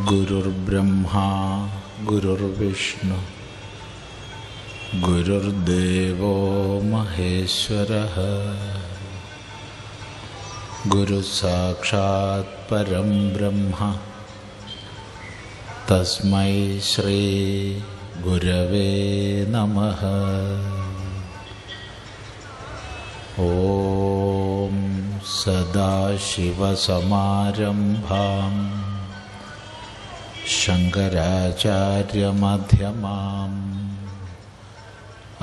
ഗുരുർബ്രഹ്മാ ഗുരുർവിഷ്ണു ഗുരുർദേവോ മഹേശ്വരഃ ഗുരുസാക്ഷാത് പരം ബ്രഹ്മ തസ്മൈ ശ്രീ ഗുരവേ നമഃ. ഓം സദാശിവസമാരംഭാം ശങ്കരാചാര്യമധ്യമാം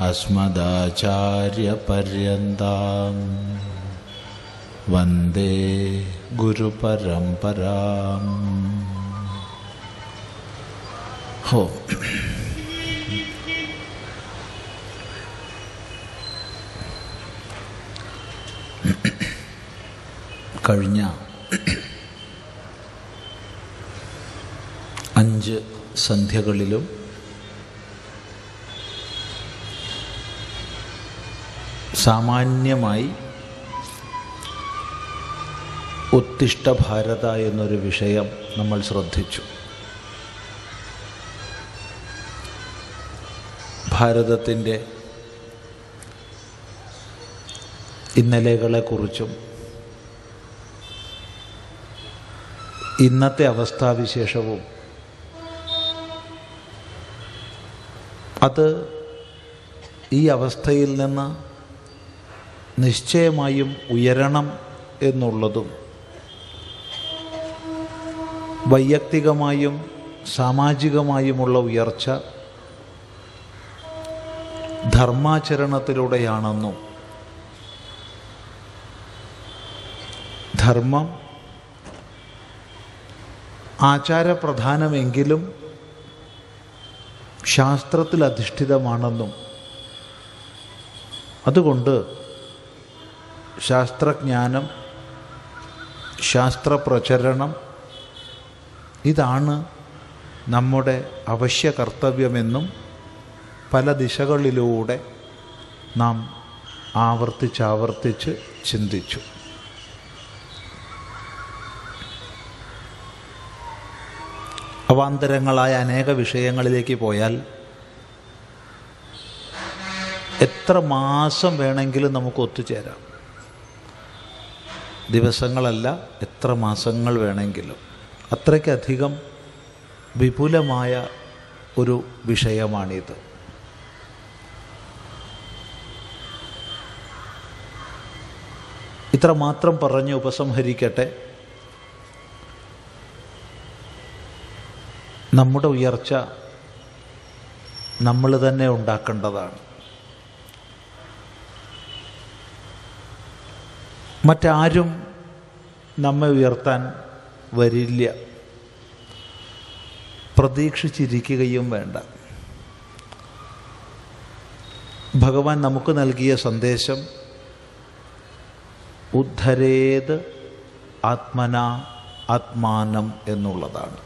അസ്മദാചാര്യപര്യന്താം വന്ദേ ഗുരുപരമ്പരാം. ഹോ കഴിഞ്ഞ 5 സന്ധ്യകളിലും സാമാന്യമായി ഉത്തിഷ്ഠഭാരത എന്നൊരു വിഷയം നമ്മൾ ശ്രദ്ധിച്ചു. ഭാരതത്തിൻ്റെ ഇന്നലെകളെക്കുറിച്ചും ഇന്നത്തെ അവസ്ഥാവിശേഷവും അത് ഈ അവസ്ഥയിൽ നിന്ന് നിശ്ചയമായും ഉയരണം എന്നുള്ളതും വൈയക്തികമായും സാമാജികമായുമുള്ള ഉയർച്ച ധർമാചരണത്തിലൂടെയാണെന്നും ധർമ്മം ആചാരപ്രധാനമെങ്കിലും ശാസ്ത്രത്തിൽ അധിഷ്ഠിതമാണെന്നും അതുകൊണ്ട് ശാസ്ത്രജ്ഞാനം, ശാസ്ത്രപ്രചരണം ഇതാണ് നമ്മുടെ അവശ്യ കർത്തവ്യമെന്നും പല ദിശകളിലൂടെ നാം ആവർത്തിച്ചാവർത്തിച്ച് ചിന്തിച്ചു. അവാന്തരങ്ങളായ അനേക വിഷയങ്ങളിലേക്ക് പോയാൽ എത്ര മാസം വേണമെങ്കിലും നമുക്ക് ഒത്തുചേരാം. ദിവസങ്ങളല്ല, എത്ര മാസങ്ങൾ വേണമെങ്കിലും. അത്രയ്ക്കധികം വിപുലമായ ഒരു വിഷയമാണിത്. ഇത്ര മാത്രം പറഞ്ഞ് ഉപസംഹരിക്കട്ടെ. നമ്മുടെ ഉയർച്ച നമ്മൾ തന്നെ ഉണ്ടാക്കേണ്ടതാണ്. മറ്റാരും നമ്മെ ഉയർത്താൻ വരില്ല, പ്രതീക്ഷിച്ചിരിക്കുകയും വേണ്ട. ഭഗവാൻ നമുക്ക് നൽകിയ സന്ദേശം ഉദ്ധരേത് ആത്മനാ ആത്മാനം എന്നുള്ളതാണ്.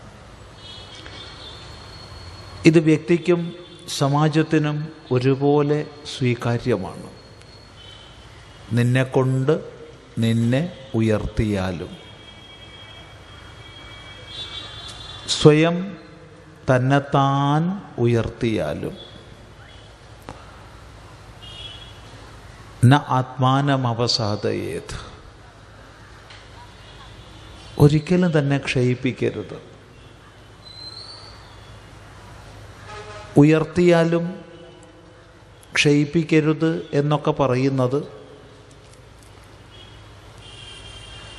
ഇത് വ്യക്തിക്കും സമാജത്തിനും ഒരുപോലെ സ്വീകാര്യമാണ്. നിന്നെക്കൊണ്ട് നിന്നെ ഉയർത്തിയാലും, സ്വയം തന്നെത്താൻ ഉയർത്തിയാലും, ന ആത്മാനമവസാദയേത്, ഒരിക്കലും തന്നെ ക്ഷയിപ്പിക്കരുത്. ഉയർത്തിയാലും ക്ഷയിപ്പിക്കരുത് എന്നൊക്കെ പറയുന്നത്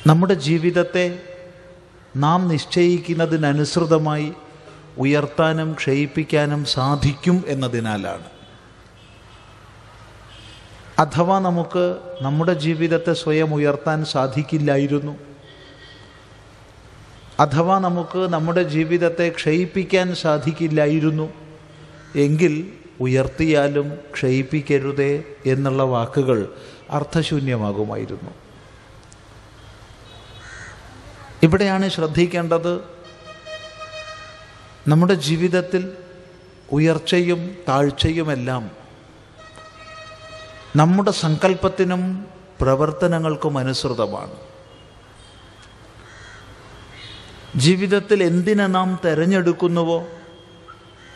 നമ്മുടെ ജീവിതത്തെ നാം നിശ്ചയിക്കുന്നതിനനുസൃതമായി ഉയർത്താനും ക്ഷയിപ്പിക്കാനും സാധിക്കും എന്നതിനാലാണ്. അഥവാ നമുക്ക് നമ്മുടെ ജീവിതത്തെ സ്വയം ഉയർത്താൻ സാധിക്കില്ലായിരുന്നു, അഥവാ നമുക്ക് നമ്മുടെ ജീവിതത്തെ ക്ഷയിപ്പിക്കാൻ സാധിക്കില്ലായിരുന്നു എങ്കിൽ ഉയർത്തിയാലും ക്ഷയിപ്പിക്കരുതേ എന്നുള്ള വാക്കുകൾ അർത്ഥശൂന്യമാകുമായിരുന്നു. ഇവിടെയാണ് ശ്രദ്ധിക്കേണ്ടത്. നമ്മുടെ ജീവിതത്തിൽ ഉയർച്ചയും താഴ്ചയുമെല്ലാം നമ്മുടെ സങ്കല്പത്തിനും പ്രവർത്തനങ്ങൾക്കും അനുസൃതമാണ്. ജീവിതത്തിൽ എന്തിനെ നാം തിരഞ്ഞെടുക്കുന്നുവോ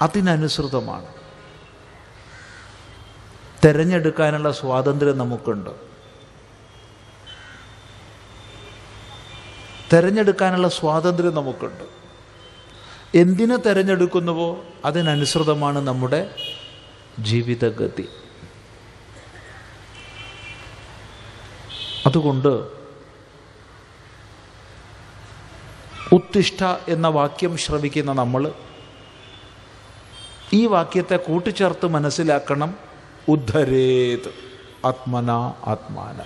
അതിനനുസൃതമാണ്. തിരഞ്ഞെടുക്കാനുള്ള സ്വാതന്ത്ര്യം നമുക്കുണ്ട്. തിരഞ്ഞെടുക്കാനുള്ള സ്വാതന്ത്ര്യം നമുക്കുണ്ട്. എന്തിനെ തിരഞ്ഞെടുക്കുന്നുവോ അതിനനുസൃതമാണ് നമ്മുടെ ജീവിതഗതി. അതുകൊണ്ട് ഉത്തിഷ്ഠ എന്ന വാക്യം ശ്രവിക്കുന്ന നമ്മൾ ഈ വാക്യത്തെ കൂട്ടിച്ചേർത്ത് മനസ്സിലാക്കണം. ഉദ്ധരേത് ആത്മന ആത്മാന.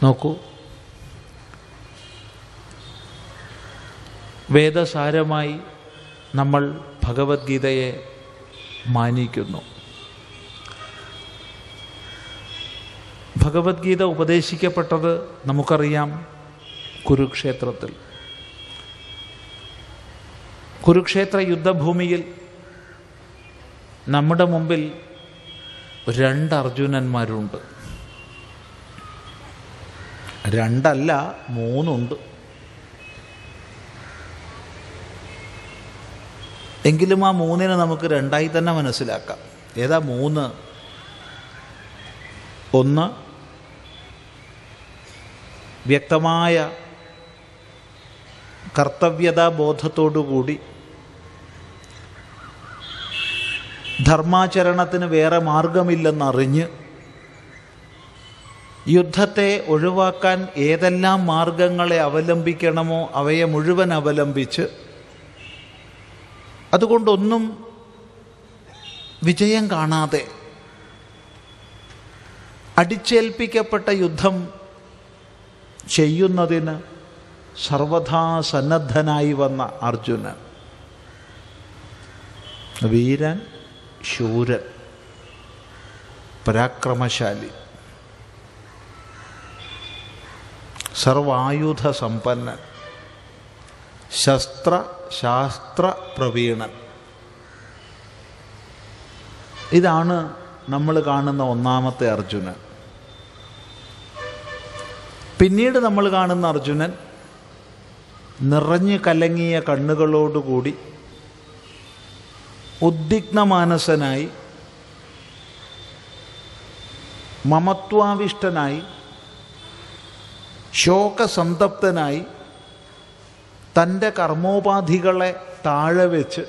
നോക്കൂ, വേദസാരമായി നമ്മൾ ഭഗവത്ഗീതയെ മാനിക്കുന്നു. ഭഗവത്ഗീത ഉപദേശിക്കപ്പെട്ടത് നമുക്കറിയാം കുരുക്ഷേത്രത്തിൽ. കുരുക്ഷേത്ര യുദ്ധഭൂമിയിൽ നമ്മുടെ മുമ്പിൽ 2 അർജുനന്മാരുണ്ട്. 2 അല്ല 3 ഉണ്ട്. എങ്കിലും ആ 3-നെ നമുക്ക് 2ആയി തന്നെ മനസ്സിലാക്കാം. ഏതാ 3? ഒന്ന്, വ്യക്തമായ കർത്തവ്യതാബോധത്തോടുകൂടി ധർമാചരണത്തിന് വേറെ മാർഗമില്ലെന്നറിഞ്ഞ് യുദ്ധത്തെ ഒഴിവാക്കാൻ ഏതെല്ലാം മാർഗങ്ങളെ അവലംബിക്കണമോ അവയെ മുഴുവൻ അവലംബിച്ച് അതുകൊണ്ടൊന്നും വിജയം കാണാതെ അടിച്ചേൽപ്പിക്കപ്പെട്ട യുദ്ധം ചെയ്യുന്നതിന് സർവഥാ സന്നദ്ധനായി വന്ന അർജുനൻ, വീരൻ, ശൂരൻ, പരാക്രമശാലി, സർവായുധ സമ്പന്നൻ, ശാസ്ത്ര പ്രവീണൻ. ഇതാണ് നമ്മൾ കാണുന്ന ഒന്നാമത്തെ അർജുനൻ. പിന്നീട് നമ്മൾ കാണുന്ന അർജുനൻ നിറഞ്ഞു കലങ്ങിയ കണ്ണുകളോടുകൂടി ഉദ്വിഗ്നമാനസനായി മമത്വാവിഷ്ടനായി ശോകസന്തപ്തനായി തൻ്റെ കർമ്മോപാധികളെ താഴെ വെച്ച്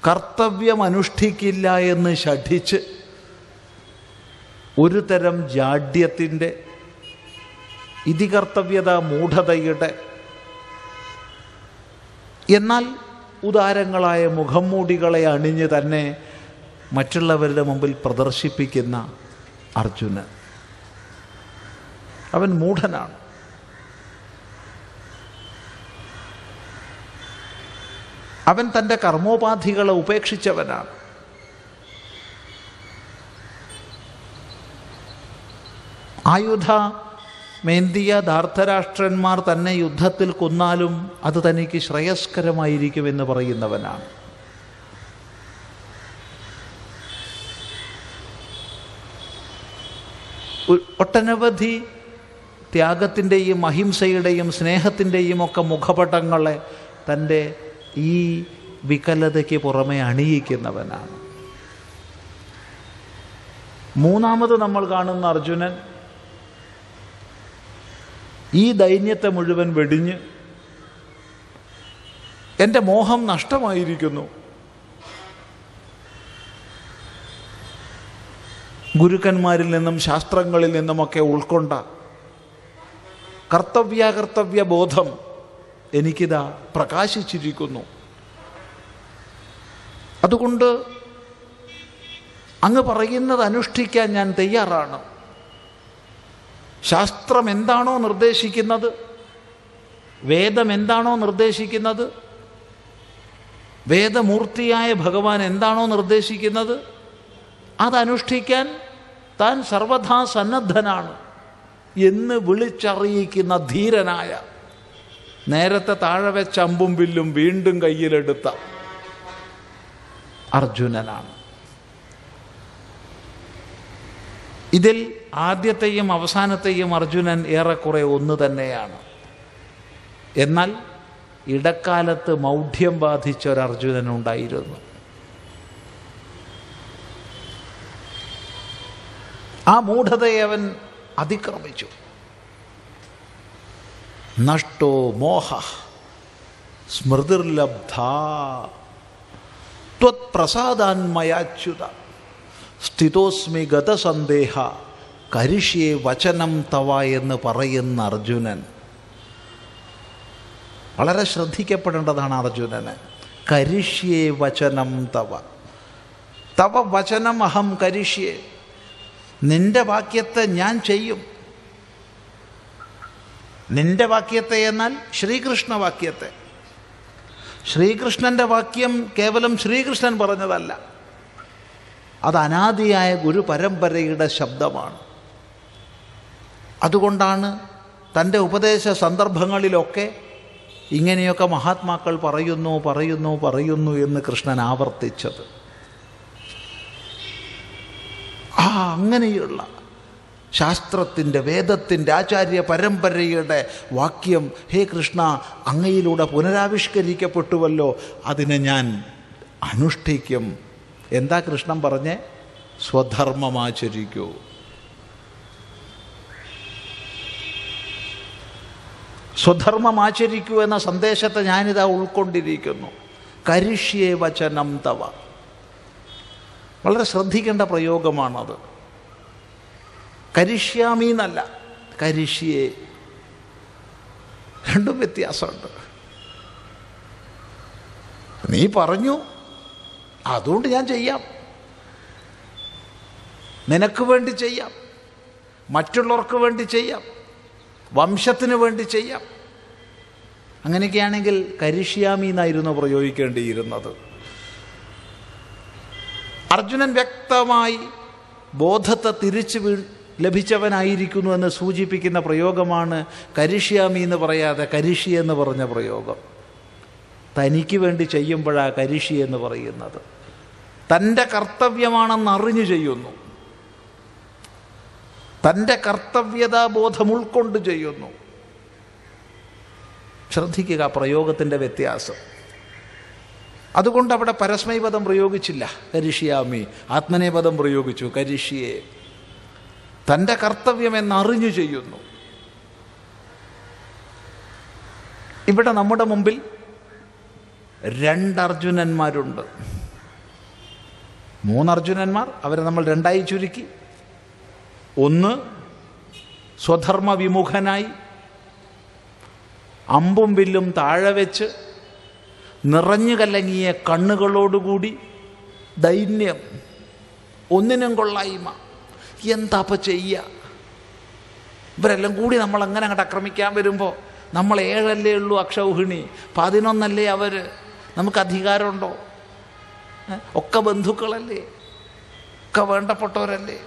കർത്തവ്യമനുഷ്ഠിക്കില്ല എന്ന് ശഠിച്ച് ഒരു തരം ജാഡ്യത്തിൻ്റെ, ഇതികർത്തവ്യത മൂഢതയുടെ, എന്നാൽ ഉദാരങ്ങളായ മുഖംമൂടികളെ അണിഞ്ഞ് തന്നെ മറ്റുള്ളവരുടെ മുമ്പിൽ പ്രദർശിപ്പിക്കുന്ന അർജുനൻ. അവൻ മൂഢനാണ്. അവൻ തൻ്റെ കർമ്മോപാധികളെ ഉപേക്ഷിച്ചവനാണ്. ആയുധമേന്തിയ ധാർത്തരാഷ്ട്രന്മാർ തന്നെ യുദ്ധത്തിൽ കൊന്നാലും അത് തനിക്ക് ശ്രേയസ്കരമായിരിക്കുമെന്ന് പറയുന്നവനാണ്. ഒട്ടനവധി ത്യാഗത്തിൻ്റെയും അഹിംസയുടെയും സ്നേഹത്തിൻ്റെയും ഒക്കെ മുഖപടങ്ങളെ തൻ്റെ ഈ വികലതയ്ക്ക് പുറമെ അണിയിക്കുന്നവനാണ്. മൂന്നാമത് നമ്മൾ കാണുന്ന അർജുനൻ ഈ ദൈന്യത്തെ മുഴുവൻ വെടിഞ്ഞ് എൻ്റെ മോഹം നഷ്ടമായിരിക്കുന്നു, ഗുരുക്കന്മാരിൽ നിന്നും ശാസ്ത്രങ്ങളിൽ നിന്നുമൊക്കെ ഉൾക്കൊണ്ട കർത്തവ്യാകർത്തവ്യ ബോധം എനിക്കിതാ പ്രകാശിച്ചിരിക്കുന്നു. അതുകൊണ്ട് അങ്ങ് പറയുന്നത് അനുഷ്ഠിക്കാൻ ഞാൻ തയ്യാറാണ്. ശാസ്ത്രം എന്താണോ നിർദ്ദേശിക്കുന്നത്, വേദം എന്താണോ നിർദ്ദേശിക്കുന്നത്, വേദമൂർത്തിയായ ഭഗവാൻ എന്താണോ നിർദ്ദേശിക്കുന്നത് അതനുഷ്ഠിക്കാൻ താൻ സർവഥാ സന്നദ്ധനാണ് എന്ന് വിളിച്ചറിയിക്കുന്ന ധീരനായ, നേരത്തെ താഴെ വെച്ച അമ്പും വില്ലും വീണ്ടും കയ്യിലെടുത്ത അർജുനനാണ്. ഇതിൽ ആദ്യത്തെയും അവസാനത്തെയും അർജുനൻ ഏറെക്കുറെ ഒന്ന് തന്നെയാണ്. എന്നാൽ ഇടക്കാലത്ത് മൗഢ്യം ബാധിച്ച ഒരു അർജുനനുണ്ടായിരുന്നു. ആ മൂഢതയെ അവൻ അതിക്രമിച്ചു. നഷ്ടോ മോഹ സ്മൃതിർലബ്ധ ത്വത്പ്രസാദാന്മയാച്യുത സ്ഥിതോസ്മി ഗതസന്ദേഹ കരിഷ്യേ വചനം തവ എന്ന് പറയുന്ന അർജുനൻ വളരെ ശ്രദ്ധിക്കപ്പെടേണ്ടതാണ്. അർജുനന് കരിഷ്യേ വചനം തവ, തവ വചനം അഹം കരിഷ്യേ, നിന്റെ വാക്യത്തെ ഞാൻ ചെയ്യും. നിന്റെ വാക്യത്തെ എന്നാൽ ശ്രീകൃഷ്ണ വാക്യത്തെ. ശ്രീകൃഷ്ണൻ്റെ വാക്യം കേവലം ശ്രീകൃഷ്ണൻ പറഞ്ഞതല്ല, അത് അനാദിയായ ഗുരുപരമ്പരയുടെ ശബ്ദമാണ്. അതുകൊണ്ടാണ് തൻ്റെ ഉപദേശ സന്ദർഭങ്ങളിലൊക്കെ ഇങ്ങനെയൊക്കെ മഹാത്മാക്കൾ പറയുന്നു പറയുന്നു പറയുന്നു എന്ന് കൃഷ്ണൻ ആവർത്തിച്ചത്. അങ്ങനെയുള്ള ശാസ്ത്രത്തിൻ്റെ, വേദത്തിൻ്റെ, ആചാര്യ പരമ്പരയുടെ വാക്യം ഹേ കൃഷ്ണ അങ്ങയിലൂടെ പുനരാവിഷ്കരിക്കപ്പെട്ടുവല്ലോ, അതിനെ ഞാൻ അനുഷ്ഠിക്കും. എന്താ കൃഷ്ണൻ പറഞ്ഞേ? സ്വധർമ്മമാചരിക്കൂ. സ്വധർമ്മമാചരിക്കൂ എന്ന സന്ദേശത്തെ ഞാനിതാ ഉൾക്കൊണ്ടിരിക്കുന്നു. കരിഷ്യേ വചനം തവ. വളരെ ശ്രദ്ധിക്കേണ്ട പ്രയോഗമാണത്. കരിഷ്യാമി എന്നല്ല, കരിഷ്യേ. രണ്ടും വ്യത്യാസമുണ്ട്. നീ പറഞ്ഞു, അതുകൊണ്ട് ഞാൻ ചെയ്യാം. നിനക്ക് വേണ്ടി ചെയ്യാം, മറ്റുള്ളവർക്ക് വേണ്ടി ചെയ്യാം, വംശത്തിന് വേണ്ടി ചെയ്യാം. അങ്ങനെയൊക്കെയാണെങ്കിൽ കരിഷ്യാമി എന്നായിരുന്നു പ്രയോഗിക്കേണ്ടിയിരുന്നത്. അർജുനൻ വ്യക്തമായി ബോധത്തെ തിരിച്ചു ലഭിച്ചവനായിരിക്കുന്നു എന്ന് സൂചിപ്പിക്കുന്ന പ്രയോഗമാണ് കരിഷ്യാമി എന്ന് പറയാതെ കരിഷി എന്ന് പറഞ്ഞ പ്രയോഗം. തനിക്ക് വേണ്ടി ചെയ്യുമ്പോഴാണ് കരിഷി എന്ന് പറയുന്നത്. തൻ്റെ കർത്തവ്യമാണെന്ന് അറിഞ്ഞു ചെയ്യുന്നു, തൻ്റെ കർത്തവ്യതാബോധം ഉൾക്കൊണ്ട് ചെയ്യുന്നു. ശ്രദ്ധിക്കുക പ്രയോഗത്തിൻ്റെ വ്യത്യാസം. അതുകൊണ്ട് അവിടെ പരസ്മൈപദം പ്രയോഗിച്ചില്ല, കരിഷ്യാമി. ആത്മനേപദം പ്രയോഗിച്ചു, കരിഷ്യേ. തൻ്റെ കർത്തവ്യം എന്നറിഞ്ഞു ചെയ്യുന്നു. ഇവിടെ നമ്മുടെ മുമ്പിൽ രണ്ടർജുനന്മാരുണ്ട്. മൂന്നർജുനന്മാർ, അവരെ നമ്മൾ രണ്ടായി ചുരുക്കി. ഒന്ന് സ്വധർമ്മ വിമുഖനായി അമ്പും വില്ലും താഴെ വെച്ച് നിറഞ്ഞു കലങ്ങിയ കണ്ണുകളോടുകൂടി ദൈന്യം, ഒന്നിനും കൊള്ളായ്മ, എന്താപ്പ ചെയ്യുക? ഇവരെല്ലാം കൂടി നമ്മളങ്ങനെ അങ്ങോട്ട് ആക്രമിക്കാൻ വരുമ്പോൾ നമ്മൾ 7 ഉള്ളൂ അക്ഷൗഹിണി, 11 അവർ. നമുക്ക് അധികാരമുണ്ടോ? ഒക്കെ ബന്ധുക്കളല്ലേ, ഒക്കെ വേണ്ടപ്പെട്ടവരല്ലേ.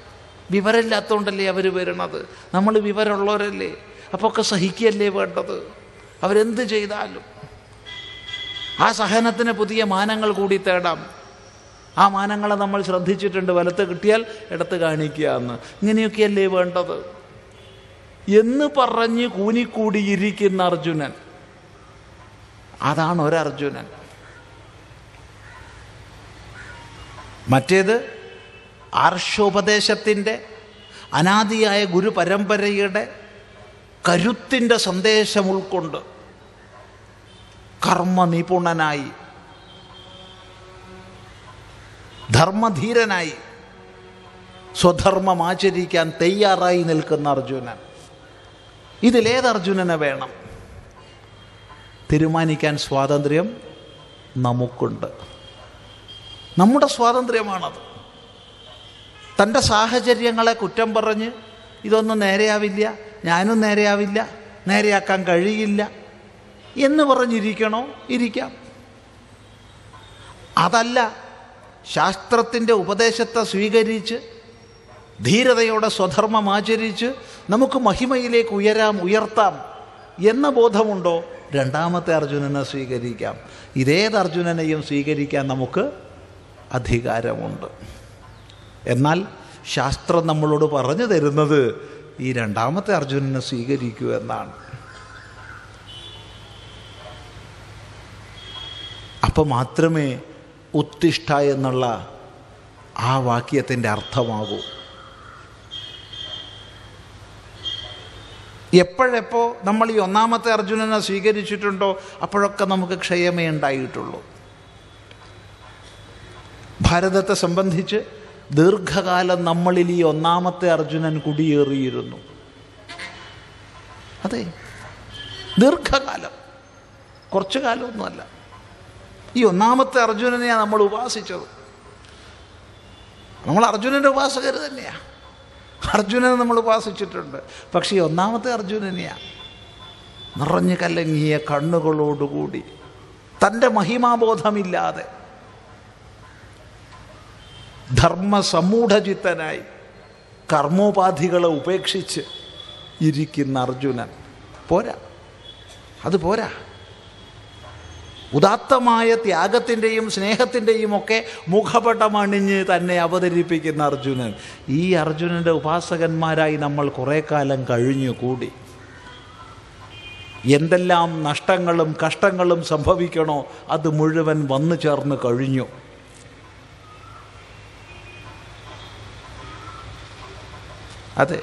വിവരമില്ലാത്തതുകൊണ്ടല്ലേ അവർ വരുന്നത്. നമ്മൾ വിവരമുള്ളവരല്ലേ, അപ്പോൾ ഒക്കെ സഹിക്കുകയല്ലേ വേണ്ടത്. അവരെന്ത് ചെയ്താലും ആ സഹനത്തിന് പുതിയ മാനങ്ങൾ കൂടി തേടാം. ആ മാനങ്ങളെ നമ്മൾ ശ്രദ്ധിച്ചിട്ടുണ്ട്. വലത്ത് കിട്ടിയാൽ ഇടത്ത് കാണിക്കുക എന്ന്. ഇങ്ങനെയൊക്കെയല്ലേ വേണ്ടത് എന്ന് പറഞ്ഞ് കൂനിക്കൂടിയിരിക്കുന്ന അർജുനൻ, അതാണ് ഒരർജുനൻ. മറ്റേത് ആർഷോപദേശത്തിൻ്റെ, അനാദിയായ ഗുരുപരമ്പരയുടെ കരുത്തിൻ്റെ സന്ദേശം ഉൾക്കൊണ്ട് കർമ്മനിപുണനായി, ധർമ്മധീരനായി, സ്വധർമ്മം ആചരിക്കാൻ തയ്യാറായി നിൽക്കുന്ന അർജുനൻ. ഇതിലേതർജുനനെ വേണം? തീരുമാനിക്കാൻ സ്വാതന്ത്ര്യം നമുക്കുണ്ട്. നമ്മുടെ സ്വാതന്ത്ര്യമാണത്. തൻ്റെ സാഹചര്യങ്ങളെ കുറ്റം പറഞ്ഞ് ഇതൊന്നും നേരെയാവില്ല, ഞാനും നേരെയാവില്ല, നേരെയാക്കാൻ കഴിയില്ല എന്ന് പറഞ്ഞിരിക്കണോ? ഇരിക്കാം. അതല്ല, ശാസ്ത്രത്തിൻ്റെ ഉപദേശത്തെ സ്വീകരിച്ച് ധീരതയോടെ സ്വധർമ്മം ആചരിച്ച് നമുക്ക് മഹിമയിലേക്ക് ഉയർത്താം എന്ന ബോധമുണ്ടോ? രണ്ടാമത്തെ അർജുനനെ സ്വീകരിക്കാം. ഇതേത് അർജുനനെയും സ്വീകരിക്കാൻ നമുക്ക് അധികാരമുണ്ട്. എന്നാൽ ശാസ്ത്രം നമ്മളോട് പറഞ്ഞു തരുന്നത് ഈ രണ്ടാമത്തെ അർജുനനെ സ്വീകരിക്കൂ എന്നാണ്. അപ്പം മാത്രമേ ഉത്തിഷ്ഠ എന്നുള്ള ആ വാക്യത്തിൻ്റെ അർത്ഥമാകൂ. എപ്പോഴെപ്പോൾ നമ്മൾ ഈ ഒന്നാമത്തെ അർജുനനെ സ്വീകരിച്ചിട്ടുണ്ടോ അപ്പോഴൊക്കെ നമുക്ക് ക്ഷയമേ ഉണ്ടായിട്ടുള്ളൂ. ഭാരതത്തെ സംബന്ധിച്ച് ദീർഘകാലം നമ്മളിൽ ഈ ഒന്നാമത്തെ അർജുനൻ കുടിയേറിയിരുന്നു. അതെ, ദീർഘകാലം, കുറച്ചു കാലമൊന്നുമല്ല. ഈ ഒന്നാമത്തെ അർജുനനെയാണ് നമ്മൾ ഉപാസിച്ചത്. നമ്മൾ അർജുനൻ്റെ ഉപാസകർ തന്നെയാണ്. അർജുനനെ നമ്മൾ ഉപാസിച്ചിട്ടുണ്ട്. പക്ഷേ ഈ ഒന്നാമത്തെ അർജുനനെയാണ് നിറഞ്ഞു കലങ്ങിയ കണ്ണുകളോടുകൂടി, തൻ്റെ മഹിമാബോധമില്ലാതെ, ധർമ്മസമ്മൂഢചിത്തനായി കർമ്മോപാധികളെ ഉപേക്ഷിച്ച് ഇരിക്കുന്ന അർജുനൻ പോരാ. അത് പോരാ. ഉദാത്തമായ ത്യാഗത്തിൻ്റെയും സ്നേഹത്തിൻ്റെയും ഒക്കെ മുഖപടമണിഞ്ഞ് തന്നെ അവതരിപ്പിക്കുന്ന അർജുനൻ. ഈ അർജുനൻ്റെ ഉപാസകന്മാരായി നമ്മൾ കുറേ കാലം കഴിഞ്ഞുകൂടി. എന്തെല്ലാം നഷ്ടങ്ങളും കഷ്ടങ്ങളും സംഭവിക്കണോ അത് മുഴുവൻ വന്നു ചേർന്ന് കഴിഞ്ഞു. അതെ,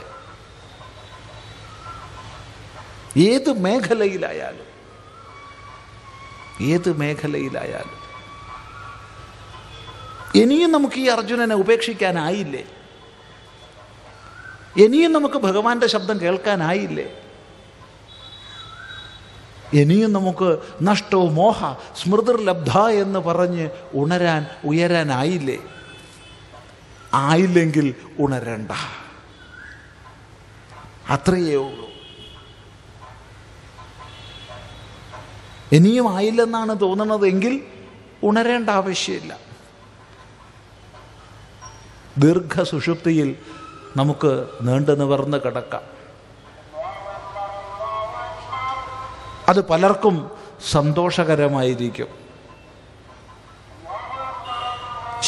ഏത് മേഖലയിലായാലും ഇനിയും നമുക്ക് ഈ അർജുനനെ ഉപേക്ഷിക്കാനായില്ലേ? ഇനിയും നമുക്ക് ഭഗവാന്റെ ശബ്ദം കേൾക്കാനായില്ലേ? ഇനിയും നമുക്ക് നഷ്ടോ മോഹ സ്മൃതിർലബ്ധ എന്ന് പറഞ്ഞ് ഉയരാനായില്ലേ? ആയില്ലെങ്കിൽ ഉണരണ്ട, അത്രയേ ഉള്ളൂ. ഇനിയും ആയില്ലെന്നാണ് തോന്നുന്നതെങ്കിൽ ഉണരേണ്ട ആവശ്യമില്ല. ദീർഘസുഷുപ്തിയിൽ നമുക്ക് നീണ്ടു നിവർന്ന് കിടക്കാം. അത് പലർക്കും സന്തോഷകരമായിരിക്കും.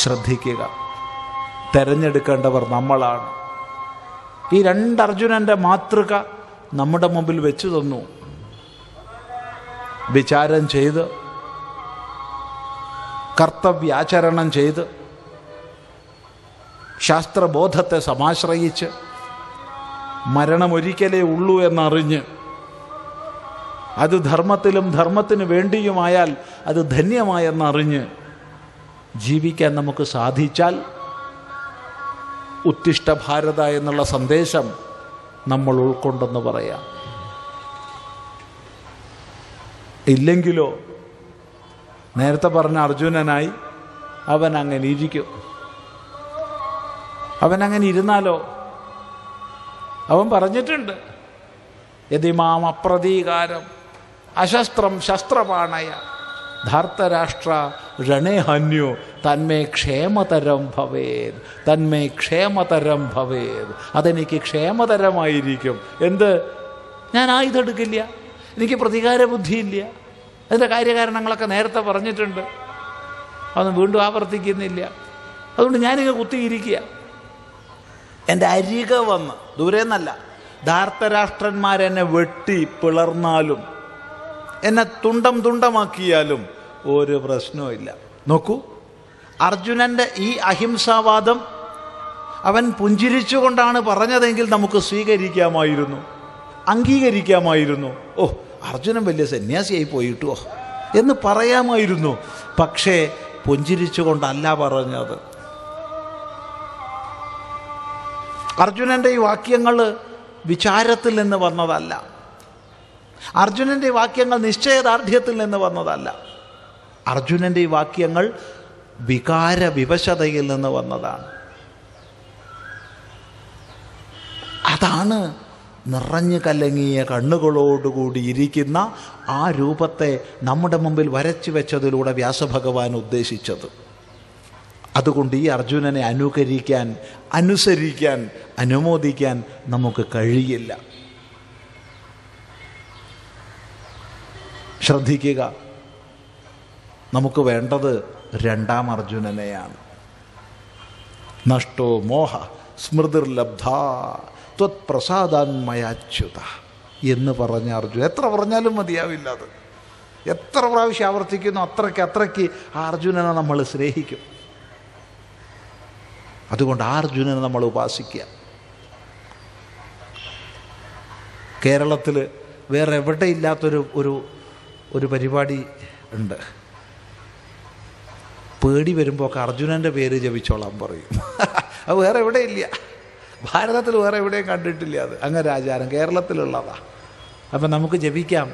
ശ്രദ്ധിക്കുക, തെരഞ്ഞെടുക്കേണ്ടവർ നമ്മളാണ്. ഈ രണ്ടർജുനൻ്റെ മാതൃക നമ്മുടെ മുമ്പിൽ വെച്ചു തന്നു. വിചാരം ചെയ്ത്, കർത്തവ്യാചരണം ചെയ്ത്, ശാസ്ത്രബോധത്തെ സമാശ്രയിച്ച്, മരണമൊരിക്കലേ ഉള്ളൂ എന്നറിഞ്ഞ്, അത് ധർമ്മത്തിലും ധർമ്മത്തിന് വേണ്ടിയുമായാൽ അത് ധന്യമായെന്നറിഞ്ഞ് ജീവിക്കാൻ നമുക്ക് സാധിച്ചാൽ ഉത്തിഷ്ഠ ഭാരത എന്നുള്ള സന്ദേശം നമ്മൾ ഉൾക്കൊണ്ടെന്ന് പറയാം. ഇല്ലെങ്കിലോ നേരത്തെ പറഞ്ഞ അർജുനനായി അവൻ അങ്ങനെ ഇരിക്കും. അവനങ്ങനെ ഇരുന്നാലോ? അവൻ പറഞ്ഞിട്ടുണ്ട്, യതിമാം അപ്രതീകാരം അശസ്ത്രം ശസ്ത്രപാണയ ധാർത്തരാഷ്ട്ര രണേഹന്യോ തന്മേ ക്ഷേമതരം ഭവേത്. അതെനിക്ക് ക്ഷേമതരമായിരിക്കും. എന്ത്? ഞാൻ ആയുധം എടുക്കില്ല, എനിക്ക് പ്രതികാര ബുദ്ധിയില്ല. അതിൻ്റെ കാര്യകാരണങ്ങളൊക്കെ നേരത്തെ പറഞ്ഞിട്ടുണ്ട്, അതൊന്നും വീണ്ടും ആവർത്തിക്കുന്നില്ല. അതുകൊണ്ട് ഞാനിങ്ങ് കുത്തിയിരിക്കുക. എൻ്റെ അരിക വന്ന്, ദൂരെ നിന്നല്ല, ധാർത്തരാഷ്ട്രന്മാരെന്നെ വെട്ടി പിളർന്നാലും എന്നെ തുണ്ടമാക്കിയാലും ഒരു പ്രശ്നവും ഇല്ല. നോക്കൂ, അർജുനൻ്റെ ഈ അഹിംസാവാദം അവൻ പുഞ്ചിരിച്ചുകൊണ്ടാണ് പറഞ്ഞതെങ്കിൽ നമുക്ക് സ്വീകരിക്കാമായിരുന്നു, അംഗീകരിക്കാമായിരുന്നു. ഓ, അർജുനൻ വലിയ സന്യാസിയായി പോയിട്ടോ എന്ന് പറയാമായിരുന്നു. പക്ഷേ പുഞ്ചിരിച്ചുകൊണ്ടല്ല പറഞ്ഞത്. അർജുനൻ്റെ ഈ വാക്യങ്ങൾ വിചാരത്തിൽ നിന്ന് വന്നതല്ല. അർജുനൻ്റെ ഈ വാക്യങ്ങൾ നിശ്ചയദാർഢ്യത്തിൽ നിന്ന് വന്നതല്ല. അർജുനൻ്റെ ഈ വാക്യങ്ങൾ വികാര വിവശതയിൽ നിന്ന് വന്നതാണ്. അതാണ് നിറഞ്ഞു കലങ്ങിയ കണ്ണുകളോടുകൂടി ഇരിക്കുന്ന ആ രൂപത്തെ നമ്മുടെ മുമ്പിൽ വരച്ചു വെച്ചതിലൂടെ വ്യാസഭഗവാൻ ഉദ്ദേശിച്ചത്. അതുകൊണ്ട് ഈ അർജുനനെ അനുകരിക്കാൻ, അനുസരിക്കാൻ, അനുമോദിക്കാൻ നമുക്ക് കഴിയില്ല. ശ്രദ്ധിക്കുക, നമുക്ക് വേണ്ടത് രണ്ടാം അർജുനനെയാണ്. നഷ്ടോ മോഹ സ്മൃതിർലബ്ധ ത്വത്പ്രസാദാന്മയാച്യുത എന്ന് പറഞ്ഞ അർജുനൻ. എത്ര പറഞ്ഞാലും മതിയാവില്ല. അത് എത്ര പ്രാവശ്യം ആവർത്തിക്കുന്നു അത്രയ്ക്ക് ആ അർജുനനെ നമ്മൾ സ്നേഹിക്കും. അതുകൊണ്ട് ആ അർജുനനെ നമ്മൾ ഉപാസിക്കുക. കേരളത്തിൽ വേറെ എവിടെ ഇല്ലാത്തൊരു ഒരു പരിപാടി ഉണ്ട്. പേടി വരുമ്പോൾ ഒക്കെ അർജുനൻ്റെ പേര് ജപിച്ചോളാൻ പറയും. അത് വേറെ എവിടെ ഇല്ല, ഭാരതത്തിൽ വേറെ എവിടെയും കണ്ടിട്ടില്ല. അത് അങ്ങനെ ആചാരം കേരളത്തിലുള്ളതാണ്. അപ്പം നമുക്ക് ജപിക്കാം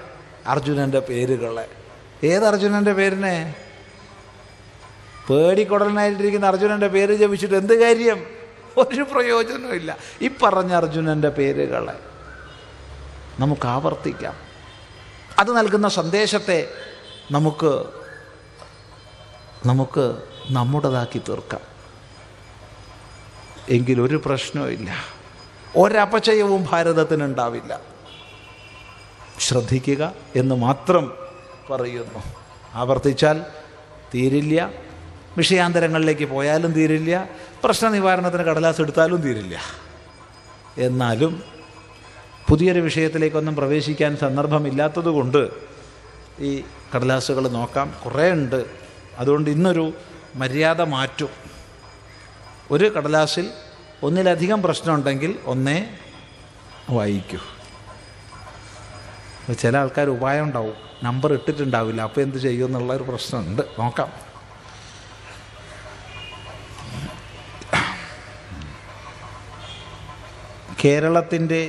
അർജുനൻ്റെ പേരുകളെ. ഏത് അർജുനൻ്റെ പേരിനെ? പേടിക്കൊടലനായിട്ടിരിക്കുന്ന അർജുനൻ്റെ പേര് ജപിച്ചിട്ട് എന്ത് കാര്യം? ഒരു പ്രയോജനമില്ല. ഈ പറഞ്ഞ അർജുനൻ്റെ പേരുകളെ നമുക്ക് ആവർത്തിക്കാം. അത് നൽകുന്ന സന്ദേശത്തെ നമുക്ക് നമ്മുടേതാക്കി തീർക്കാം. എങ്കിലൊരു പ്രശ്നവുമില്ല, ഒരപചയവും ഭാരതത്തിനുണ്ടാവില്ല. ശ്രദ്ധിക്കുക എന്ന് മാത്രം പറയുന്നു. ആവർത്തിച്ചാൽ തീരില്ല, വിഷയാന്തരങ്ങളിലേക്ക് പോയാലും തീരില്ല, പ്രശ്ന നിവാരണത്തിന് കടലാസ് എടുത്താലും തീരില്ല. എന്നാലും പുതിയൊരു വിഷയത്തിലേക്കൊന്നും പ്രവേശിക്കാൻ സന്ദർഭമില്ലാത്തതുകൊണ്ട് ഈ കടലാസുകൾ നോക്കാം. കുറേ ഉണ്ട്. അതുകൊണ്ട് ഇന്നൊരു മര്യാദ മാറ്റും. ഒരു കടലാസിൽ ഒന്നിലധികം പ്രശ്നമുണ്ടെങ്കിൽ ഒന്നേ വായിക്കൂ. ചില ആൾക്കാർ ഉപായം ഉണ്ടാവും, നമ്പർ ഇട്ടിട്ടുണ്ടാവില്ല, അപ്പോൾ എന്ത് ചെയ്യുമെന്നുള്ള ഒരു പ്രശ്നമുണ്ട്. നോക്കാം. കേരളത്തിൻ്റെ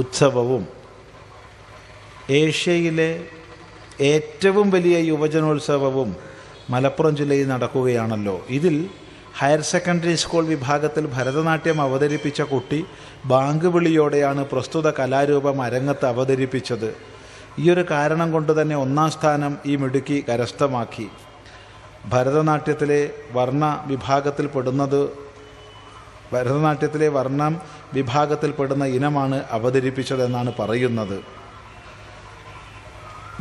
ഉത്സവവും ഏഷ്യയിലെ ഏറ്റവും വലിയ യുവജനോത്സവവും മലപ്പുറം ജില്ലയിൽ നടക്കുകയാണല്ലോ. ഇതിൽ ഹയർ സെക്കൻഡറി സ്കൂൾ വിഭാഗത്തിൽ ഭരതനാട്യം അവതരിപ്പിച്ച കുട്ടി ബാങ്ക് വിളിയോടെയാണ് പ്രസ്തുത കലാരൂപം അരങ്ങത്ത് അവതരിപ്പിച്ചത്. ഈയൊരു കാരണം കൊണ്ട് തന്നെ ഒന്നാം സ്ഥാനം ഈ മിടുക്കി കരസ്ഥമാക്കി. ഭരതനാട്യത്തിലെ വർണ്ണം വിഭാഗത്തിൽപ്പെടുന്ന ഇനമാണ് അവതരിപ്പിച്ചതെന്നാണ് പറയുന്നത്.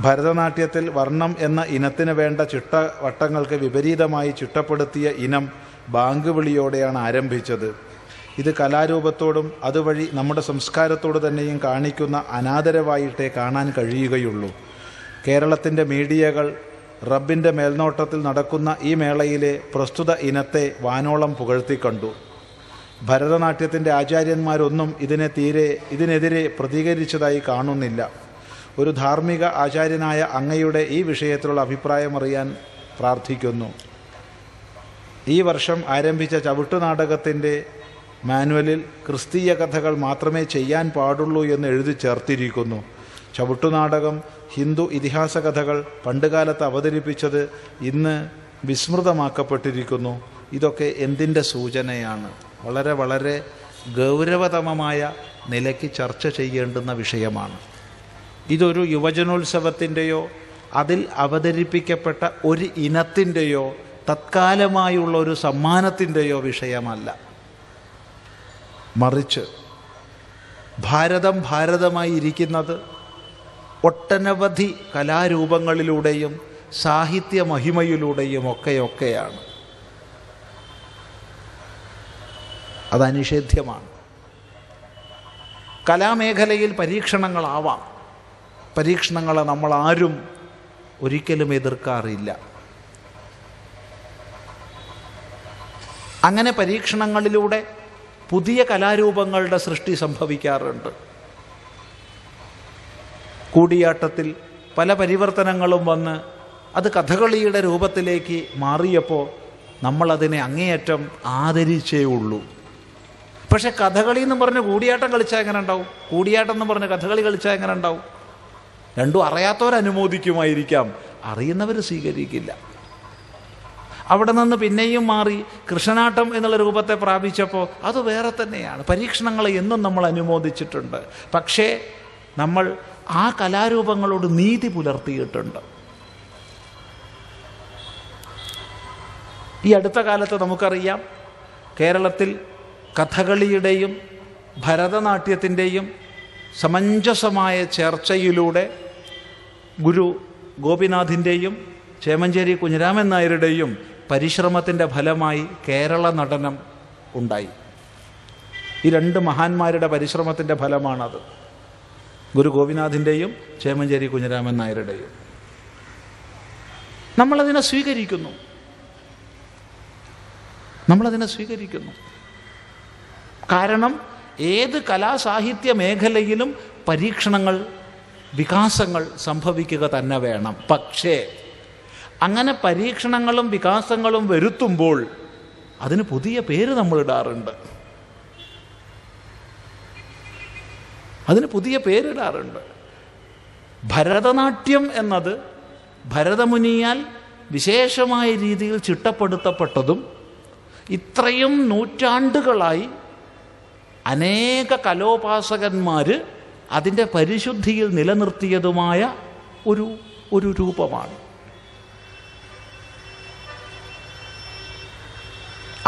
ഭരതനാട്യത്തിൽ വർണ്ണം എന്ന ഇനത്തിന് വേണ്ട ചിട്ടവട്ടങ്ങൾക്ക് വിപരീതമായി ചിട്ടപ്പെടുത്തിയ ഇനം ബാങ്ക് വിളിയോടെയാണ് ആരംഭിച്ചത്. ഇത് കലാരൂപത്തോടും അതുവഴി നമ്മുടെ സംസ്കാരത്തോട് തന്നെയും കാണിക്കുന്ന അനാദരവായിട്ടേ കാണാൻ കഴിയുകയുള്ളൂ. കേരളത്തിൻ്റെ മീഡിയകൾ റബ്ബിൻ്റെ മേൽനോട്ടത്തിൽ നടക്കുന്ന ഈ മേളയിലെ പ്രസ്തുത ഇനത്തെ വാനോളം പുകഴ്ത്തിക്കണ്ടു. ഭരതനാട്യത്തിൻ്റെ ആചാര്യന്മാരൊന്നും ഇതിനെതിരെ പ്രതികരിച്ചതായി കാണുന്നില്ല. ഒരു ധാർമ്മിക ആചാര്യനായ അങ്ങയുടെ ഈ വിഷയത്തിലുള്ള അഭിപ്രായമറിയാൻ പ്രാർത്ഥിക്കുന്നു. ഈ വർഷം ആരംഭിച്ച ചവിട്ടുനാടകത്തിൻ്റെ മാനുവലിൽ ക്രിസ്തീയ കഥകൾ മാത്രമേ ചെയ്യാൻ പാടുള്ളൂ എന്ന് എഴുതി ചേർത്തിരിക്കുന്നു. ചവിട്ടുനാടകം, ഹിന്ദു ഇതിഹാസ കഥകൾ പണ്ടുകാലത്ത് അവതരിപ്പിച്ചത് ഇന്ന് വിസ്മൃതമാക്കപ്പെട്ടിരിക്കുന്നു. ഇതൊക്കെ എന്തിൻ്റെ സൂചനയാണ്? വളരെ വളരെ ഗൗരവതമമായ നിലയ്ക്ക് ചർച്ച ചെയ്യേണ്ടുന്ന വിഷയമാണ്. ഇതൊരു യുവജനോത്സവത്തിൻ്റെയോ അതിൽ അവതരിപ്പിക്കപ്പെട്ട ഒരു ഇനത്തിൻ്റെയോ തത്കാലമായുള്ള ഒരു സമ്മാനത്തിൻ്റെയോ വിഷയമല്ല. മറിച്ച് ഭാരതമായി ഇരിക്കുന്നത് ഒട്ടനവധി കലാരൂപങ്ങളിലൂടെയും സാഹിത്യ മഹിമയിലൂടെയും ഒക്കെയാണ്. അതനിഷേധ്യമാണ്. കലാമേഖലയിൽ പരീക്ഷണങ്ങളാവാം. പരീക്ഷണങ്ങളെ നമ്മളാരും ഒരിക്കലും എതിർക്കാറില്ല. അങ്ങനെ പരീക്ഷണങ്ങളിലൂടെ പുതിയ കലാരൂപങ്ങളുടെ സൃഷ്ടി സംഭവിക്കാറുണ്ട്. കൂടിയാട്ടത്തിൽ പല പരിവർത്തനങ്ങളും വന്ന് അത് കഥകളിയുടെ രൂപത്തിലേക്ക് മാറിയപ്പോൾ നമ്മളതിനെ അങ്ങേയറ്റം ആദരിച്ചേ ഉള്ളൂ. പക്ഷെ കഥകളി എന്ന് പറഞ്ഞ് കൂടിയാട്ടം കളിച്ചാൽ എങ്ങനെ ഉണ്ടാവും? കൂടിയാട്ടം എന്ന് പറഞ്ഞ് കഥകളി കളിച്ചാൽ എങ്ങനെ ഉണ്ടാവും? രണ്ടും അറിയാത്തവരനുമോദിക്കുമായിരിക്കാം, അറിയുന്നവർ സ്വീകരിക്കില്ല. അവിടെ നിന്ന് പിന്നെയും മാറി കൃഷ്ണനാട്ടം എന്നുള്ള രൂപത്തെ പ്രാപിച്ചപ്പോൾ അത് വേറെ തന്നെയാണ്. പരീക്ഷണങ്ങളെ എന്നും നമ്മൾ അനുമോദിച്ചിട്ടുണ്ട്. പക്ഷേ നമ്മൾ ആ കലാരൂപങ്ങളോട് നീതി പുലർത്തിയിട്ടുണ്ട്. ഈ അടുത്ത കാലത്ത് നമുക്കറിയാം, കേരളത്തിൽ കഥകളിയുടെയും ഭരതനാട്യത്തിൻ്റെയും സമഞ്ജസമായ ചർച്ചയിലൂടെ ഗുരു ഗോപിനാഥിൻ്റെയും ചേമഞ്ചേരി കുഞ്ഞിരാമൻ നായരുടെയും പരിശ്രമത്തിൻ്റെ ഫലമായി കേരള നടനം ഉണ്ടായി. ഈ രണ്ട് മഹാന്മാരുടെ പരിശ്രമത്തിൻ്റെ ഫലമാണത്. ഗുരു ഗോപിനാഥിൻ്റെയും ചേമഞ്ചേരി കുഞ്ഞിരാമൻ നായരുടെയും. നമ്മളതിനെ സ്വീകരിക്കുന്നു. കാരണം ഏത് കലാസാഹിത്യ മേഖലയിലും പരീക്ഷണങ്ങൾ, വികാസങ്ങൾ സംഭവിക്കുക തന്നെ വേണം. പക്ഷേ അങ്ങനെ പരീക്ഷണങ്ങളും വികാസങ്ങളും വരുത്തുമ്പോൾ അതിന് പുതിയ പേര് നമ്മൾ ഇടാറുണ്ട്. ഭരതനാട്യം എന്നത് ഭരതമുനിയാൽ വിശേഷമായ രീതിയിൽ ചിട്ടപ്പെടുത്തപ്പെട്ടതും ഇത്രയും നൂറ്റാണ്ടുകളായി അനേക കലോപാസകന്മാർ അതിൻ്റെ പരിശുദ്ധിയിൽ നിലനിർത്തിയതുമായ ഒരു രൂപമാണ്.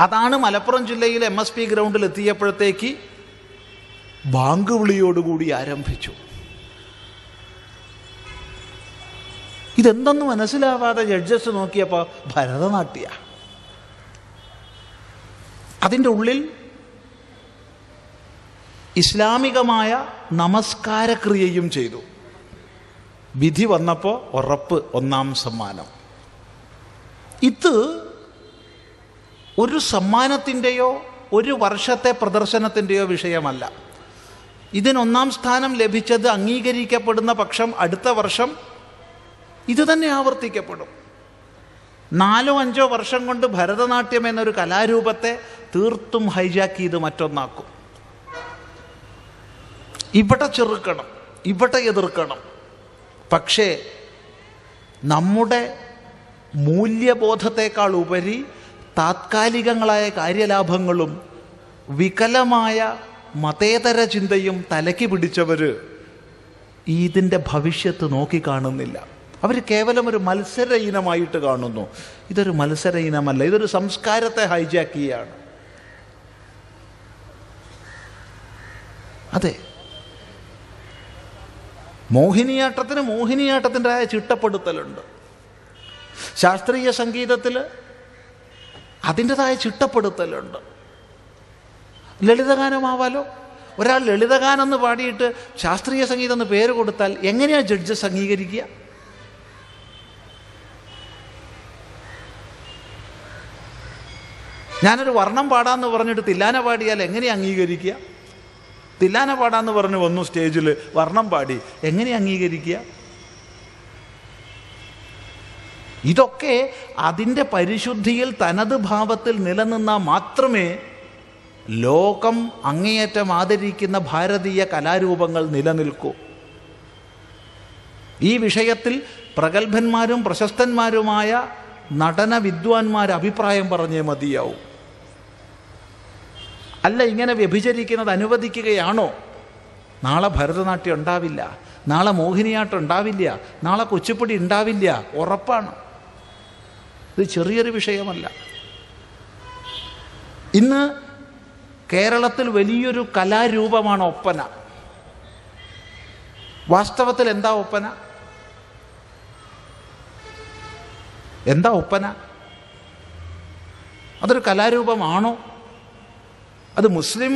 അതാണ് മലപ്പുറം ജില്ലയിലെ MSP ഗ്രൗണ്ടിൽ എത്തിയപ്പോഴത്തേക്ക് ബാങ്ക് വിളിയോടുകൂടി ആരംഭിച്ചു. ഇതെന്തെന്ന് മനസ്സിലാവാതെ ജഡ്ജസ് നോക്കിയപ്പോൾ ഭരതനാട്യ. അതിൻ്റെ ഉള്ളിൽ ഇസ്ലാമികമായ നമസ്കാരക്രിയയും ചെയ്തു. വിധി വന്നപ്പോൾ ഉറപ്പ്, 1ാം സമ്മാനം. ഇത് ഒരു സമ്മാനത്തിൻ്റെയോ ഒരു വർഷത്തെ പ്രദർശനത്തിൻ്റെയോ വിഷയമല്ല. ഇതിന് 1ാം സ്ഥാനം ലഭിച്ചത് അംഗീകരിക്കപ്പെടുന്ന പക്ഷം അടുത്ത വർഷം ഇത് തന്നെ ആവർത്തിക്കപ്പെടും. 4-5 വർഷം കൊണ്ട് ഭരതനാട്യം എന്നൊരു കലാരൂപത്തെ തീർത്തും ഹൈജാക്ക് ചെയ്ത് മറ്റൊന്നാക്കും. ഇവിടെ ചെറുക്കണം, ഇവിടെ എതിർക്കണം. പക്ഷേ നമ്മുടെ മൂല്യബോധത്തെക്കാൾ ഉപരി താത്കാലികങ്ങളായ കാര്യലാഭങ്ങളും വികലമായ മതേതര ചിന്തയും തലയ്ക്ക് പിടിച്ചവർ ഇതിൻ്റെ ഭവിഷ്യത്ത് നോക്കിക്കാണുന്നില്ല. അവർ കേവലം ഒരു മത്സര ഇനമായിട്ട് കാണുന്നു. ഇതൊരു മത്സര ഇനമല്ല, ഇതൊരു സംസ്കാരത്തെ ഹൈജാക്ക് ചെയ്യാണ്. അതെ, മോഹിനിയാട്ടത്തിന് മോഹിനിയാട്ടത്തിൻ്റെതായ ചിട്ടപ്പെടുത്തലുണ്ട്. ശാസ്ത്രീയ സംഗീതത്തിൽ അതിൻ്റെതായ ചിട്ടപ്പെടുത്തലുണ്ട്. ലളിതഗാനമാവാലോ. ഒരാൾ ലളിതഗാനം എന്ന് പാടിയിട്ട് ശാസ്ത്രീയ സംഗീതം എന്ന് പേര് കൊടുത്താൽ എങ്ങനെയാണ് ജഡ്ജസ് അംഗീകരിക്കുക? ഞാനൊരു വർണ്ണം പാടാമെന്ന് പറഞ്ഞിട്ട് തില്ലാന പാടിയാൽ എങ്ങനെയാണ് അംഗീകരിക്കുക? തില്ലാന പാടാമെന്ന് പറഞ്ഞ് വന്നു സ്റ്റേജിൽ വർണ്ണം പാടി, എങ്ങനെ അംഗീകരിക്കുക? ഇതൊക്കെ അതിൻ്റെ പരിശുദ്ധിയിൽ തനത് ഭാവത്തിൽ നിലനിന്നാൽ മാത്രമേ ലോകം അങ്ങേയറ്റം ആദരിക്കുന്ന ഭാരതീയ കലാരൂപങ്ങൾ നിലനിൽക്കൂ. ഈ വിഷയത്തിൽ പ്രഗത്ഭന്മാരും പ്രശസ്തന്മാരുമായ നടന വിദ്വാൻമാർ അഭിപ്രായം പറഞ്ഞേ മതിയാവും. അല്ല, ഇങ്ങനെ വ്യഭിചരിക്കുന്നത് അനുവദിക്കുകയാണോ? നാളെ ഭരതനാട്യം ഉണ്ടാവില്ല, നാളെ മോഹിനിയാട്ടം ഉണ്ടാവില്ല, നാളെ കുച്ചിപ്പുടി ഉണ്ടാവില്ല, ഉറപ്പാണ്. ഇത് ചെറിയൊരു വിഷയമല്ല. ഇന്ന് കേരളത്തിൽ വലിയൊരു കലാരൂപമാണ് ഒപ്പന. വാസ്തവത്തിൽ എന്താ ഒപ്പന? അതൊരു കലാരൂപമാണോ? അത് മുസ്ലിം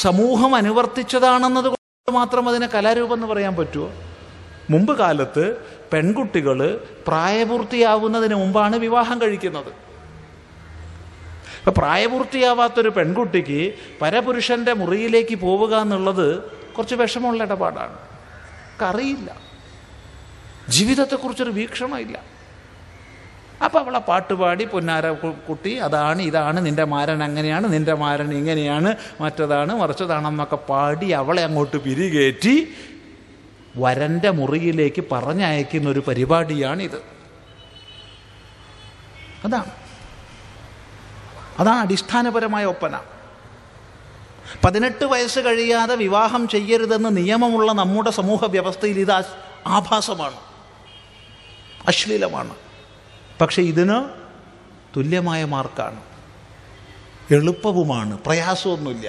സമൂഹം അനുവർത്തിച്ചതാണെന്നത് കൊണ്ട് മാത്രം അതിനെ കലാരൂപം എന്ന് പറയാൻ പറ്റുമോ? മുമ്പ് കാലത്ത് പെൺകുട്ടികൾ പ്രായപൂർത്തിയാവുന്നതിന് മുമ്പാണ് വിവാഹം കഴിക്കുന്നത്. ഇപ്പം പ്രായപൂർത്തിയാവാത്തൊരു പെൺകുട്ടിക്ക് പരപുരുഷൻ്റെ മുറിയിലേക്ക് പോവുക എന്നുള്ളത് കുറച്ച് വിഷമമുള്ള ഇടപാടാണ്. അറിയില്ല, ജീവിതത്തെക്കുറിച്ചൊരു വീക്ഷണമില്ല. അപ്പം അവളെ പാട്ടുപാടി പൊന്നാര കുട്ടി അതാണ് ഇതാണ്, നിൻ്റെ മാരൻ അങ്ങനെയാണ്, നിൻ്റെ മാരൻ ഇങ്ങനെയാണ്, മറ്റതാണ് മറിച്ചതാണെന്നൊക്കെ പാടി അവളെ അങ്ങോട്ട് പിരികേറ്റി വരൻ്റെ മുറിയിലേക്ക് പറഞ്ഞയക്കുന്ന ഒരു പരിപാടിയാണിത്. അതാണ് അടിസ്ഥാനപരമായ ഒപ്പന. 18 വയസ്സ് കഴിയാതെ വിവാഹം ചെയ്യരുതെന്ന് നിയമമുള്ള നമ്മുടെ സമൂഹ വ്യവസ്ഥയിൽ ഇത് ആഭാസമാണ്, അശ്ലീലമാണ്. പക്ഷെ ഇതിന് തുല്യമായ മാർക്കാണ്, എളുപ്പവുമാണ്, പ്രയാസമൊന്നുമില്ല.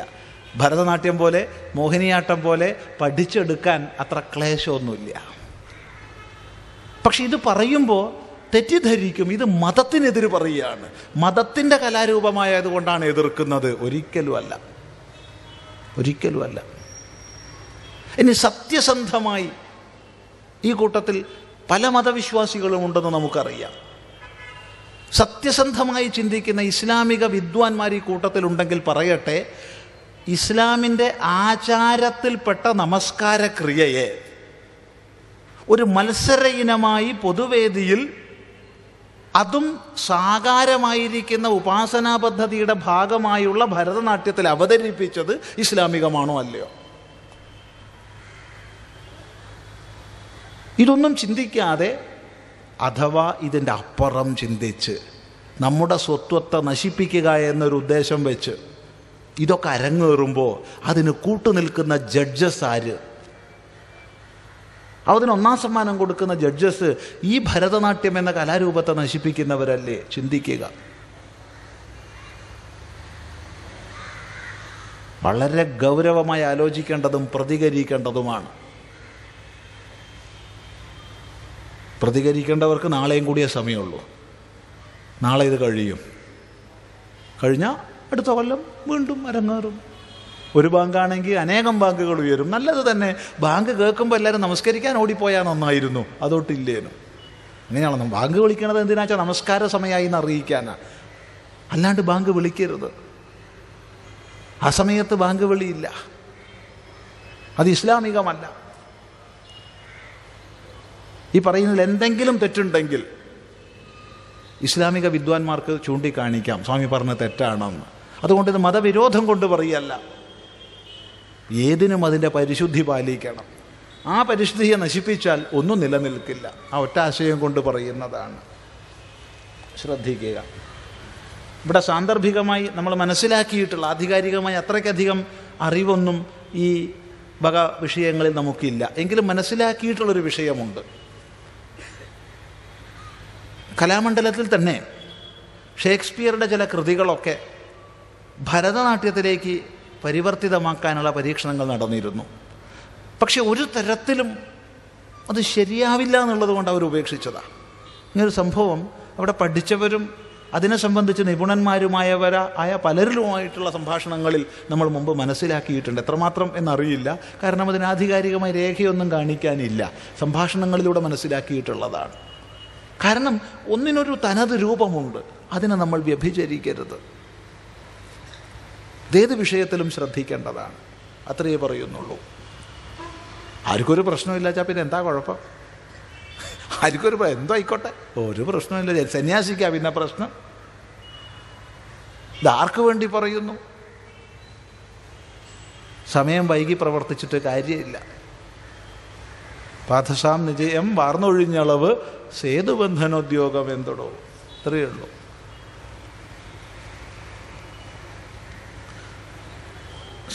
ഭരതനാട്യം പോലെ മോഹിനിയാട്ടം പോലെ പഠിച്ചെടുക്കാൻ അത്ര ക്ലേശമൊന്നുമില്ല. പക്ഷെ ഇത് പറയുമ്പോൾ തെറ്റിദ്ധരിക്കും ഇത് മതത്തിനെതിര് പറയുകയാണ്, മതത്തിൻ്റെ കലാരൂപമായതുകൊണ്ടാണ് എതിർക്കുന്നത്. ഒരിക്കലുമല്ല, ഒരിക്കലുമല്ല. ഇനി സത്യസന്ധമായി ഈ കൂട്ടത്തിൽ പല മതവിശ്വാസികളും ഉണ്ടെന്ന് നമുക്കറിയാം. സത്യസന്ധമായി ചിന്തിക്കുന്ന ഇസ്ലാമിക വിദ്വാൻമാർ ഈ കൂട്ടത്തിലുണ്ടെങ്കിൽ പറയട്ടെ, ഇസ്ലാമിൻ്റെ ആചാരത്തിൽപ്പെട്ട നമസ്കാരക്രിയയെ ഒരു മത്സര ഇനമായി പൊതുവേദിയിൽ, അതും സാകാരമായിരിക്കുന്ന ഉപാസനാ പദ്ധതിയുടെ ഭാഗമായുള്ള ഭരതനാട്യത്തിൽ അവതരിപ്പിച്ചത് ഇസ്ലാമികമാണോ അല്ലയോ? ഇതൊന്നും ചിന്തിക്കാതെ, അഥവാ ഇതിൻ്റെ അപ്പുറം ചിന്തിച്ച് നമ്മുടെ സ്വത്വത്തെ നശിപ്പിക്കുക എന്നൊരു ഉദ്ദേശം വെച്ച് ഇതൊക്കെ അരങ്ങേറുമ്പോൾ അതിന് കൂട്ടുനിൽക്കുന്ന ജഡ്ജസ് ആര്? അതിന് ഒന്നാം സമ്മാനം കൊടുക്കുന്ന ജഡ്ജസ് ഈ ഭരതനാട്യം എന്ന കലാരൂപത്തെ നശിപ്പിക്കുന്നവരല്ലേ? ചിന്തിക്കുക. വളരെ ഗൗരവമായി ആലോചിക്കേണ്ടതും പ്രതികരിക്കേണ്ടതുമാണ്. പ്രതികരിക്കേണ്ടവർക്ക് നാളെയും കൂടിയേ സമയമുള്ളൂ. നാളെ ഇത് കഴിഞ്ഞാൽ അടുത്ത കൊല്ലം വീണ്ടും അരങ്ങേറും. ഒരു ബാങ്കാണെങ്കിൽ അനേകം ബാങ്കുകൾ ഉയരും. നല്ലത് തന്നെ. ബാങ്ക് കേൾക്കുമ്പോൾ എല്ലാവരും നമസ്കരിക്കാൻ ഓടിപ്പോയാൽ നന്നായിരുന്നു, അതൊട്ടില്ലേനും. അങ്ങനെയാണോ ബാങ്ക് വിളിക്കണത്? എന്തിനാച്ചാൽ നമസ്കാര സമയമായി എന്ന് അറിയിക്കാനാണ്, അല്ലാണ്ട് ബാങ്ക് വിളിക്കരുത്. ആ സമയത്ത് ബാങ്ക് വിളിയില്ല, അത് ഇസ്ലാമികമല്ല. ഈ പറയുന്നതിൽ എന്തെങ്കിലും തെറ്റുണ്ടെങ്കിൽ ഇസ്ലാമിക വിദ്വാൻമാർക്ക് ചൂണ്ടിക്കാണിക്കാം, സ്വാമി പറഞ്ഞ തെറ്റാണെന്ന്. അതുകൊണ്ട് ഇത് മതവിരോധം കൊണ്ട് പറയല്ല. ഏതിനും അതിൻ്റെ പരിശുദ്ധി പാലിക്കണം. ആ പരിശുദ്ധിയെ നശിപ്പിച്ചാൽ ഒന്നും നിലനിൽക്കില്ല. ആ ഒറ്റ ആശയം കൊണ്ട് പറയുന്നതാണ്. ശ്രദ്ധിക്കുക. ഇവിടെ സാന്ദർഭികമായി നമ്മൾ മനസ്സിലാക്കിയിട്ടുള്ള, ആധികാരികമായി അത്രയ്ക്കധികം അറിവൊന്നും ഈ വക വിഷയങ്ങളിൽ നമുക്കില്ല. എങ്കിലും മനസ്സിലാക്കിയിട്ടുള്ളൊരു വിഷയമുണ്ട്. കലാമണ്ഡലത്തിൽ തന്നെ ഷേക്സ്പിയറുടെ ചില കൃതികളൊക്കെ ഭരതനാട്യത്തിലേക്ക് പരിവർത്തിതമാക്കാനുള്ള പരീക്ഷണങ്ങൾ നടന്നിരുന്നു. പക്ഷെ ഒരു തരത്തിലും അത് ശരിയാവില്ല എന്നുള്ളത് കൊണ്ട് അവർ ഉപേക്ഷിച്ചതാണ്. ഇങ്ങനൊരു സംഭവം അവിടെ പഠിച്ചവരും അതിനെ സംബന്ധിച്ച് നിപുണന്മാരുമായവരായ പലരിലുമായിട്ടുള്ള സംഭാഷണങ്ങളിൽ നമ്മൾ മുമ്പ് മനസ്സിലാക്കിയിട്ടുണ്ട്. എത്രമാത്രം എന്നറിയില്ല, കാരണം അതിന് ആധികാരികമായ രേഖയൊന്നും കാണിക്കാനില്ല. സംഭാഷണങ്ങളിലൂടെ മനസ്സിലാക്കിയിട്ടുള്ളതാണ്. കാരണം ഒന്നിനൊരു തനത് രൂപമുണ്ട്, അതിനെ നമ്മൾ വ്യഭിചരിക്കരുത്. ഏത് വിഷയത്തിലും ശ്രദ്ധിക്കേണ്ടതാണ്. അത്രയേ പറയുന്നുള്ളൂ. ആർക്കൊരു പ്രശ്നമില്ലാച്ചാൽ പിന്നെ എന്താ കുഴപ്പം? ആർക്കൊരു എന്തോ ആയിക്കോട്ടെ, ഒരു പ്രശ്നമില്ല. സന്യാസിക്കാ പിന്നെ പ്രശ്നം. ഇതാർക്ക് വേണ്ടി പറയുന്നു? സമയം വൈകി പ്രവർത്തിച്ചിട്ട് കാര്യമില്ല. പാഥസാം നിജയം വാർന്നൊഴിഞ്ഞളവ് സേതുബന്ധനോദ്യോഗം എന്തൊടോ, ഇത്രയേ ഉള്ളൂ.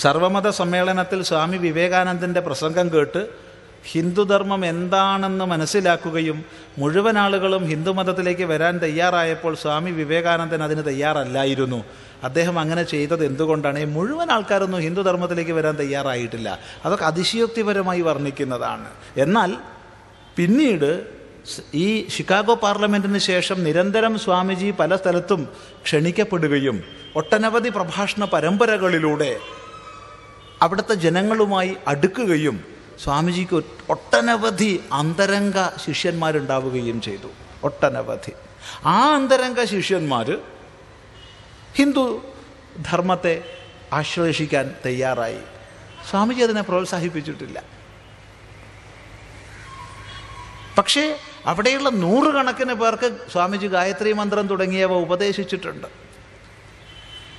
സർവമത സമ്മേളനത്തിൽ സ്വാമി വിവേകാനന്ദൻ്റെ പ്രസംഗം കേട്ട് ഹിന്ദുധർമ്മം എന്താണെന്ന് മനസ്സിലാക്കുകയും മുഴുവൻ ആളുകളും ഹിന്ദുമതത്തിലേക്ക് വരാൻ തയ്യാറായപ്പോൾ സ്വാമി വിവേകാനന്ദൻ അതിന് തയ്യാറല്ലായിരുന്നു. അദ്ദേഹം അങ്ങനെ ചെയ്തത് എന്തുകൊണ്ടാണ്? മുഴുവൻ ആൾക്കാരൊന്നും ഹിന്ദുധർമ്മത്തിലേക്ക് വരാൻ തയ്യാറായിട്ടില്ല. അതൊക്കെ അതിശയോക്തിപരമായി വർണ്ണിക്കുന്നതാണ്. എന്നാൽ പിന്നീട് ഈ ഷിക്കാഗോ പാർലമെൻറ്റിന് ശേഷം നിരന്തരം സ്വാമിജി പല സ്ഥലത്തും ക്ഷണിക്കപ്പെടുകയും ഒട്ടനവധി പ്രഭാഷണ പരമ്പരകളിലൂടെ അവിടുത്തെ ജനങ്ങളുമായി അടുക്കുകയും സ്വാമിജിക്ക് ഒട്ടനവധി അന്തരംഗ ശിഷ്യന്മാരുണ്ടാവുകയും ചെയ്തു. ഒട്ടനവധി. ആ അന്തരംഗ ശിഷ്യന്മാർ ഹിന്ദു ധർമ്മത്തെ ആശ്ലേഷിക്കാൻ തയ്യാറായി. സ്വാമിജി അതിനെ പ്രോത്സാഹിപ്പിച്ചിട്ടില്ല. പക്ഷേ അവിടെയുള്ള നൂറുകണക്കിന് പേർക്ക് സ്വാമിജി ഗായത്രി മന്ത്രം തുടങ്ങിയവ ഉപദേശിച്ചിട്ടുണ്ട്,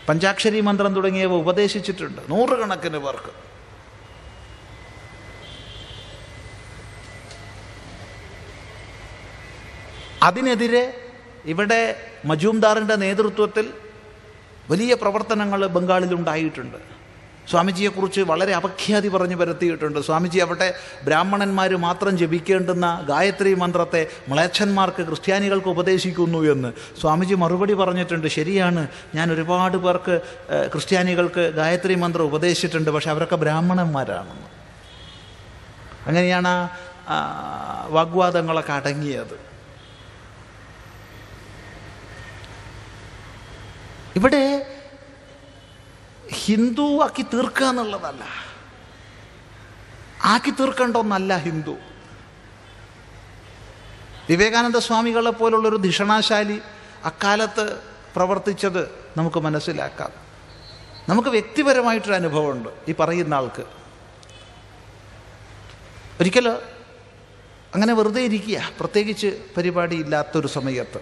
പഞ്ചാക്ഷരി മന്ത്രം തുടങ്ങിയവ ഉപദേശിച്ചിട്ടുണ്ട്, നൂറുകണക്കിന് പേർക്ക്. അതിനെതിരെ ഇവിടെ മജൂംദാറിൻ്റെ നേതൃത്വത്തിൽ വലിയ പ്രവർത്തനങ്ങൾ ബംഗാളിലുണ്ടായിട്ടുണ്ട്. സ്വാമിജിയെക്കുറിച്ച് വളരെ അപഖ്യാതി പറഞ്ഞു പരത്തിയിട്ടുണ്ട്. സ്വാമിജി അവിടെ ബ്രാഹ്മണന്മാർ മാത്രം ജപിക്കേണ്ടുന്ന ഗായത്രി മന്ത്രത്തെ മ്ലേച്ഛന്മാർക്ക്, ക്രിസ്ത്യാനികൾക്ക് ഉപദേശിക്കുന്നു എന്ന് സ്വാമിജി മറുപടി പറഞ്ഞിട്ടുണ്ട്. ശരിയാണ്, ഞാൻ ഒരുപാട് പേർക്ക് ക്രിസ്ത്യാനികൾക്ക് ഗായത്രി മന്ത്രം ഉപദേശിച്ചിട്ടുണ്ട്, പക്ഷെ അവരൊക്കെ ബ്രാഹ്മണന്മാരാണെന്ന്. അങ്ങനെയാണ് വാഗ്വാദങ്ങളൊക്കെ അടങ്ങിയത്. ഇവിടെ ഹിന്ദു ആക്കി തീർക്കുക എന്നുള്ളതല്ല, ആക്കി തീർക്കേണ്ട ഒന്നല്ല ഹിന്ദു. വിവേകാനന്ദ സ്വാമികളെ പോലുള്ളൊരു ധിഷണാശാലി അക്കാലത്ത് പ്രവർത്തിച്ചത് നമുക്ക് മനസ്സിലാക്കാം. നമുക്ക് വ്യക്തിപരമായിട്ടൊരു അനുഭവമുണ്ട് ഈ പറയുന്ന ആൾക്ക്. ഒരിക്കൽ അങ്ങനെ വെറുതെ ഇരിക്കുക, പ്രത്യേകിച്ച് പരിപാടി ഇല്ലാത്തൊരു സമയത്ത്,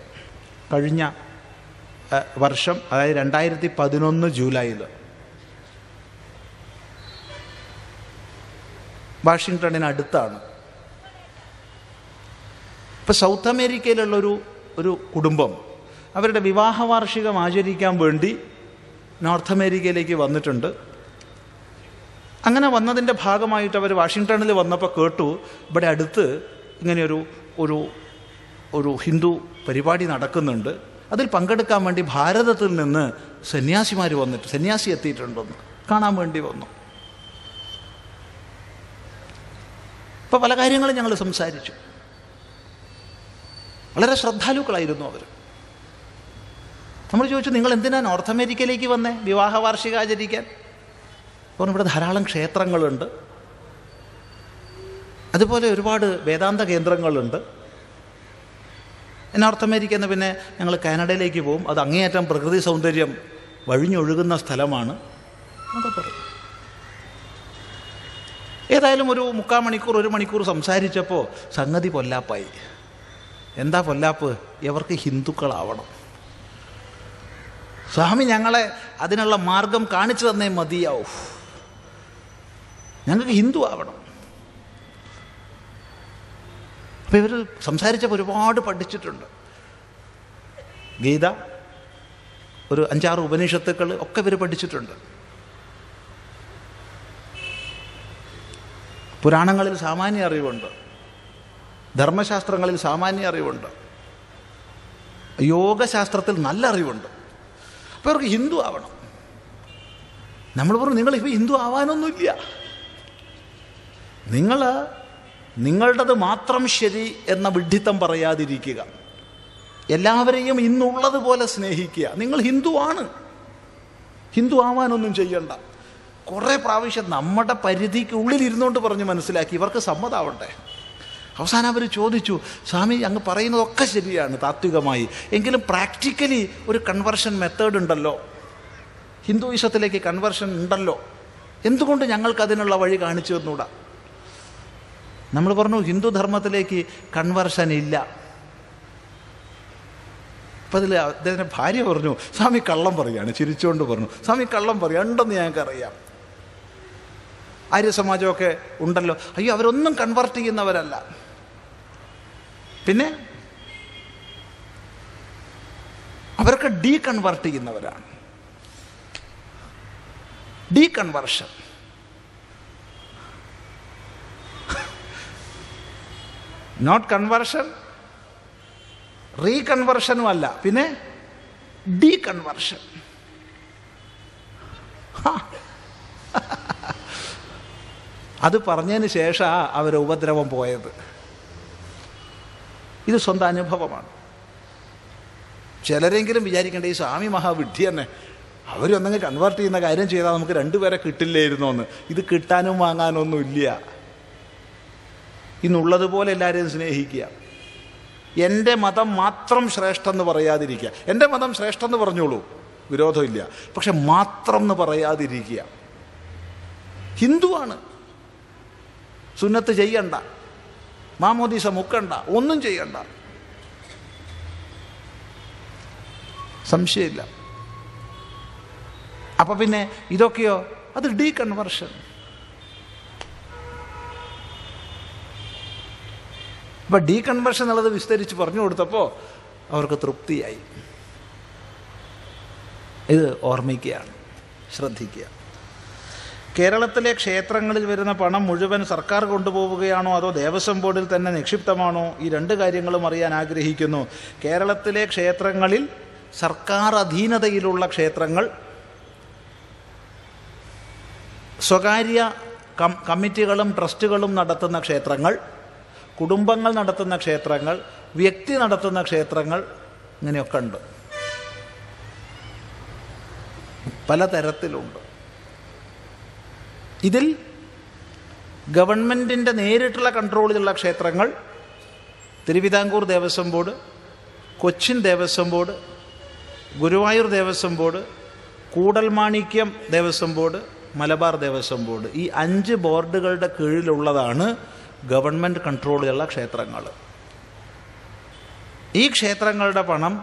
കഴിഞ്ഞ വർഷം, അതായത് 2011 ജൂലൈയിൽ വാഷിങ്ടണിനടുത്താണ്. ഇപ്പോൾ സൗത്ത് അമേരിക്കയിലുള്ളൊരു കുടുംബം അവരുടെ വിവാഹ വാർഷികം ആചരിക്കാൻ വേണ്ടി നോർത്ത് അമേരിക്കയിലേക്ക് വന്നിട്ടുണ്ട്. അങ്ങനെ വന്നതിൻ്റെ ഭാഗമായിട്ട് അവർ വാഷിങ്ടണിൽ വന്നപ്പോൾ കേട്ടു ഇവിടെ അടുത്ത് ഇങ്ങനെയൊരു ഒരു ഹിന്ദു പരിപാടി നടക്കുന്നുണ്ട്, അതിൽ പങ്കെടുക്കാൻ വേണ്ടി ഭാരതത്തിൽ നിന്ന് സന്യാസിമാർ വന്നിട്ട്, സന്യാസി എത്തിയിട്ടുണ്ടെന്ന് കാണാൻ വേണ്ടി വന്നു. ഇപ്പോൾ പല കാര്യങ്ങളും ഞങ്ങൾ സംസാരിച്ചു. വളരെ ശ്രദ്ധാലുക്കളായിരുന്നു അവർ. നമ്മൾ ചോദിച്ചു, നിങ്ങൾ എന്തിനാണ് നോർത്ത് അമേരിക്കയിലേക്ക് വന്നേ വിവാഹ വാർഷിക ആചരിക്കാൻ? അപ്പോൾ ഇവിടെ ധാരാളം ക്ഷേത്രങ്ങളുണ്ട്, അതുപോലെ ഒരുപാട് വേദാന്ത കേന്ദ്രങ്ങളുണ്ട്. നോർത്ത് അമേരിക്ക എന്ന് പിന്നെ ഞങ്ങൾ കാനഡയിലേക്ക് പോകും, അത് അങ്ങേയറ്റം പ്രകൃതി സൗന്ദര്യം വഴിഞ്ഞൊഴുകുന്ന സ്ഥലമാണ് എന്നൊക്കെ പറയും. ഏതായാലും ഒരു 3/4 മണിക്കൂർ 1 മണിക്കൂർ സംസാരിച്ചപ്പോൾ സംഗതി പൊല്ലാപ്പായി. എന്താ പൊല്ലാപ്പ്? ഇവർക്ക് ഹിന്ദുക്കളാവണം. സ്വാമി ഞങ്ങളെ അതിനുള്ള മാർഗം കാണിച്ചു തന്നേ മതിയാവും, ഞങ്ങൾക്ക് ഹിന്ദു ആവണം. അപ്പോൾ ഇവർ സംസാരിച്ചപ്പോൾ ഒരുപാട് പഠിച്ചിട്ടുണ്ട്. ഗീത, ഒരു 5-6 ഉപനിഷത്തുക്കൾ ഒക്കെ ഇവർ പഠിച്ചിട്ടുണ്ട്. പുരാണങ്ങളിൽ സാമാന്യ അറിവുണ്ട്, ധർമ്മശാസ്ത്രങ്ങളിൽ സാമാന്യ അറിവുണ്ട്, യോഗശാസ്ത്രത്തിൽ നല്ല അറിവുണ്ട്. അപ്പോൾ അവർക്ക് ഹിന്ദു ആവണം. നമ്മൾ പറഞ്ഞു, നിങ്ങളിപ്പോൾ ഹിന്ദു ആവാനൊന്നുമില്ല, നിങ്ങളുടേത് മാത്രം ശരി എന്ന വിഡ്ഢിത്തം പറയാതിരിക്കുക, എല്ലാവരെയും ഇന്നുള്ളതുപോലെ സ്നേഹിക്കുക. നിങ്ങൾ ഹിന്ദുവാണ്, ഹിന്ദു ആവാനൊന്നും ചെയ്യണ്ട. കുറേ പ്രാവശ്യം നമ്മുടെ പരിധിക്കുള്ളിൽ ഇരുന്നുകൊണ്ട് പറഞ്ഞ് മനസ്സിലാക്കി, ഇവർക്ക് സമ്മതമാവണ്ടേ. അവസാനം അവർ ചോദിച്ചു, സ്വാമി അങ്ങ് പറയുന്നതൊക്കെ ശരിയാണ് താത്വികമായി, എങ്കിലും പ്രാക്ടിക്കലി ഒരു കൺവേർഷൻ മെത്തേഡ് ഉണ്ടല്ലോ, ഹിന്ദുയിസത്തിലേക്ക് കൺവേർഷൻ ഉണ്ടല്ലോ, എന്തുകൊണ്ട് ഞങ്ങൾക്കതിനുള്ള വഴി കാണിച്ചു തന്നൂടാ? നമ്മൾ പറഞ്ഞു, ഹിന്ദു ധർമ്മത്തിലേക്ക് കൺവേർഷൻ ഇല്ല. അപ്പം അതിൽ അദ്ദേഹത്തിൻ്റെ ഭാര്യ പറഞ്ഞു, സ്വാമി കള്ളം പറയുകയാണ്, ചിരിച്ചുകൊണ്ട് പറഞ്ഞു, സ്വാമി കള്ളം പറയുക ഉണ്ടെന്ന് ഞങ്ങൾക്കറിയാം, ആര്യസമാജമൊക്കെ ഉണ്ടല്ലോ. അയ്യോ, അവരൊന്നും കൺവേർട്ട് ചെയ്യുന്നവരല്ല. പിന്നെ അവരൊക്കെ ഡീകൺവേർട്ട് ചെയ്യുന്നവരാണ്. ഡീകൺവേർഷൻ, നോട്ട് കൺവേർഷൻ, റീകൺവേർഷനും അല്ല, പിന്നെ ഡീകൺവേർഷൻ. അത് പറഞ്ഞതിന് ശേഷമാണ് അവരെ ഉപദ്രവം പോയത്. ഇത് സ്വന്തം അനുഭവമാണ്. ചിലരെങ്കിലും വിചാരിക്കേണ്ട, ഈ സ്വാമി മഹാവിഡ്ഢി തന്നെ, അവരൊന്നെങ്കിൽ കൺവേർട്ട് ചെയ്യുന്ന കാര്യം ചെയ്താൽ നമുക്ക് 2 പേരെ കിട്ടില്ലായിരുന്നോ എന്ന്. ഇത് കിട്ടാനും വാങ്ങാനൊന്നും ഇല്ല. ഇന്നുള്ളതുപോലെ എല്ലാവരെയും സ്നേഹിക്കുക, എൻ്റെ മതം മാത്രം ശ്രേഷ്ഠമെന്ന് പറയാതിരിക്കുക. എൻ്റെ മതം ശ്രേഷ്ഠമെന്ന് പറഞ്ഞോളൂ, വിരോധമില്ല, പക്ഷെ മാത്രം എന്ന് പറയാതിരിക്കുക. ഹിന്ദുവാണ്, സുന്നത്ത് ചെയ്യണ്ട, മാമോദീസ മുക്കണ്ട, ഒന്നും ചെയ്യണ്ട, സംശയമില്ല. അപ്പം പിന്നെ ഇതൊക്കെയോ, അത് ഡീകൺവേർഷൻ. അപ്പം ഡീകൺവേർഷൻ എന്നുള്ളത് വിസ്തരിച്ച് പറഞ്ഞു കൊടുത്തപ്പോൾ അവർക്ക് തൃപ്തിയായി. ഇത് ഓർമ്മിക്കുകയാണ്, ശ്രദ്ധിക്കുക. കേരളത്തിലെ ക്ഷേത്രങ്ങളിൽ വരുന്ന പണം മുഴുവൻ സർക്കാർ കൊണ്ടുപോവുകയാണോ അതോ ദേവസ്വം ബോർഡിൽ തന്നെ നിക്ഷിപ്തമാണോ? ഈ 2 കാര്യങ്ങളും അറിയാൻ ആഗ്രഹിക്കുന്നു. കേരളത്തിലെ ക്ഷേത്രങ്ങളിൽ സർക്കാർ അധീനതയിലുള്ള ക്ഷേത്രങ്ങൾ, സ്വകാര്യ കമ്മിറ്റികളും ട്രസ്റ്റുകളും നടത്തുന്ന ക്ഷേത്രങ്ങൾ, കുടുംബങ്ങൾ നടത്തുന്ന ക്ഷേത്രങ്ങൾ, വ്യക്തി നടത്തുന്ന ക്ഷേത്രങ്ങൾ, ഇങ്ങനെയൊക്കെ ഉണ്ട്. പലതരത്തിലുണ്ട്. ഇതിൽ ഗവൺമെൻറ്റിൻ്റെ നേരിട്ടുള്ള കൺട്രോളിലുള്ള ക്ഷേത്രങ്ങൾ Thiruvithamkoor Devaswom board, Cochin Devaswom board, Guruvayur Devaswom board, Koodalmanikyam Devaswom board, Malabar Devaswom board, ഈ 5 ബോർഡുകളുടെ കീഴിലുള്ളതാണ് ഗവൺമെൻറ് കൺട്രോളിലുള്ള ക്ഷേത്രങ്ങൾ. ഈ ക്ഷേത്രങ്ങളുടെ പണം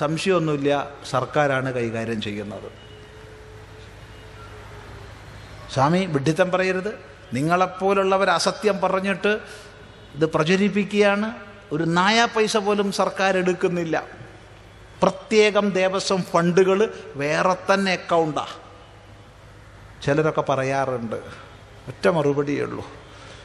സംശയമൊന്നുമില്ല സർക്കാരാണ് കൈകാര്യം ചെയ്യുന്നത്. സ്വാമി വിഡ്ഢിത്തം പറയരുത്, നിങ്ങളെപ്പോലുള്ളവർ അസത്യം പറഞ്ഞിട്ട് ഇത് പ്രചരിപ്പിക്കുകയാണ്. ഒരു നായാ പൈസ പോലും സർക്കാർ എടുക്കുന്നില്ല. പ്രത്യേകം ദേവസ്വം ഫണ്ടുകൾ വേറെ തന്നെ അക്കൗണ്ടാണ്. ചിലരൊക്കെ പറയാറുണ്ട്, ഒറ്റ മറുപടിയേ ഉള്ളൂ,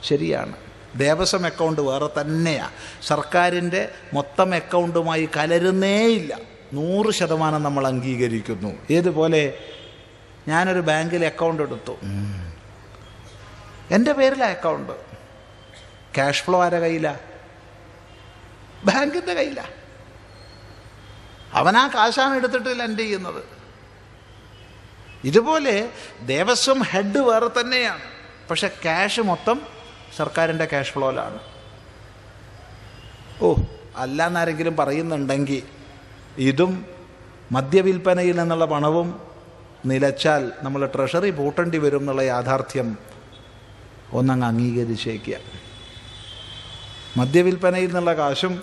ശരിയാണ്. ദേവസ്വം അക്കൗണ്ട് വേറെ തന്നെയാണ്, സർക്കാരിൻ്റെ മൊത്തം അക്കൗണ്ടുമായി കലരുന്നേയില്ല. 100% നമ്മൾ അംഗീകരിക്കുന്നു. ഏതുപോലെ ഞാനൊരു ബാങ്കിൽ അക്കൗണ്ട് എടുത്തു, എൻ്റെ പേരിലാണ് അക്കൗണ്ട്. ക്യാഷ് ഫ്ലോ ആരുടെ കയ്യിലാണ്? ബാങ്കിൻ്റെ കയ്യിലാണ്. അവനാ കാശാണ് എടുത്തിട്ട് ലെൻഡ് ചെയ്യുന്നത്. ഇതുപോലെ ദേവസ്വം ഹെഡ് വേറെ തന്നെയാണ്, പക്ഷെ ക്യാഷ് മൊത്തം സർക്കാരിൻ്റെ ക്യാഷ് ഫ്ലോയിലാണ്. അല്ലാന്നാരെങ്കിലും പറയുന്നുണ്ടെങ്കിൽ ഇതും മദ്യവിൽപ്പനയിൽ നിന്നുള്ള പണവും നിലച്ചാൽ നമ്മൾ ട്രഷറി പൂട്ടേണ്ടി വരും എന്നുള്ള യാഥാർത്ഥ്യം ഒന്നങ്ങ് അംഗീകരിച്ചേക്കുക. മദ്യവിൽപ്പനയിൽ നിന്നുള്ള കാശും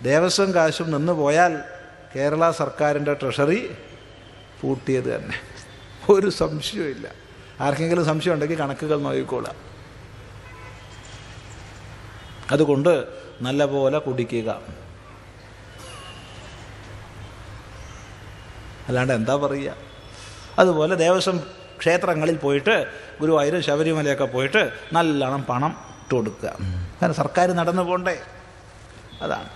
ദേവസ്വം കാശും നിന്ന് പോയാൽ കേരള സർക്കാരിൻ്റെ ട്രഷറി പൂട്ടിയത് തന്നെ, ഒരു സംശയമില്ല. ആർക്കെങ്കിലും സംശയം ഉണ്ടെങ്കിൽ കണക്കുകൾ നോക്കിക്കോളാം. അതുകൊണ്ട് നല്ലപോലെ കുടിക്കുക, അല്ലാണ്ട് എന്താ പറയുക. അതുപോലെ ദേവസ്വം ക്ഷേത്രങ്ങളിൽ പോയിട്ട് ഗുരുവായൂരും ശബരിമലയൊക്കെ പോയിട്ട് നല്ലോണം പണം ഇട്ട് കൊടുക്കുക. കാരണം സർക്കാർ നടന്നു പോകണ്ടേ, അതാണ്.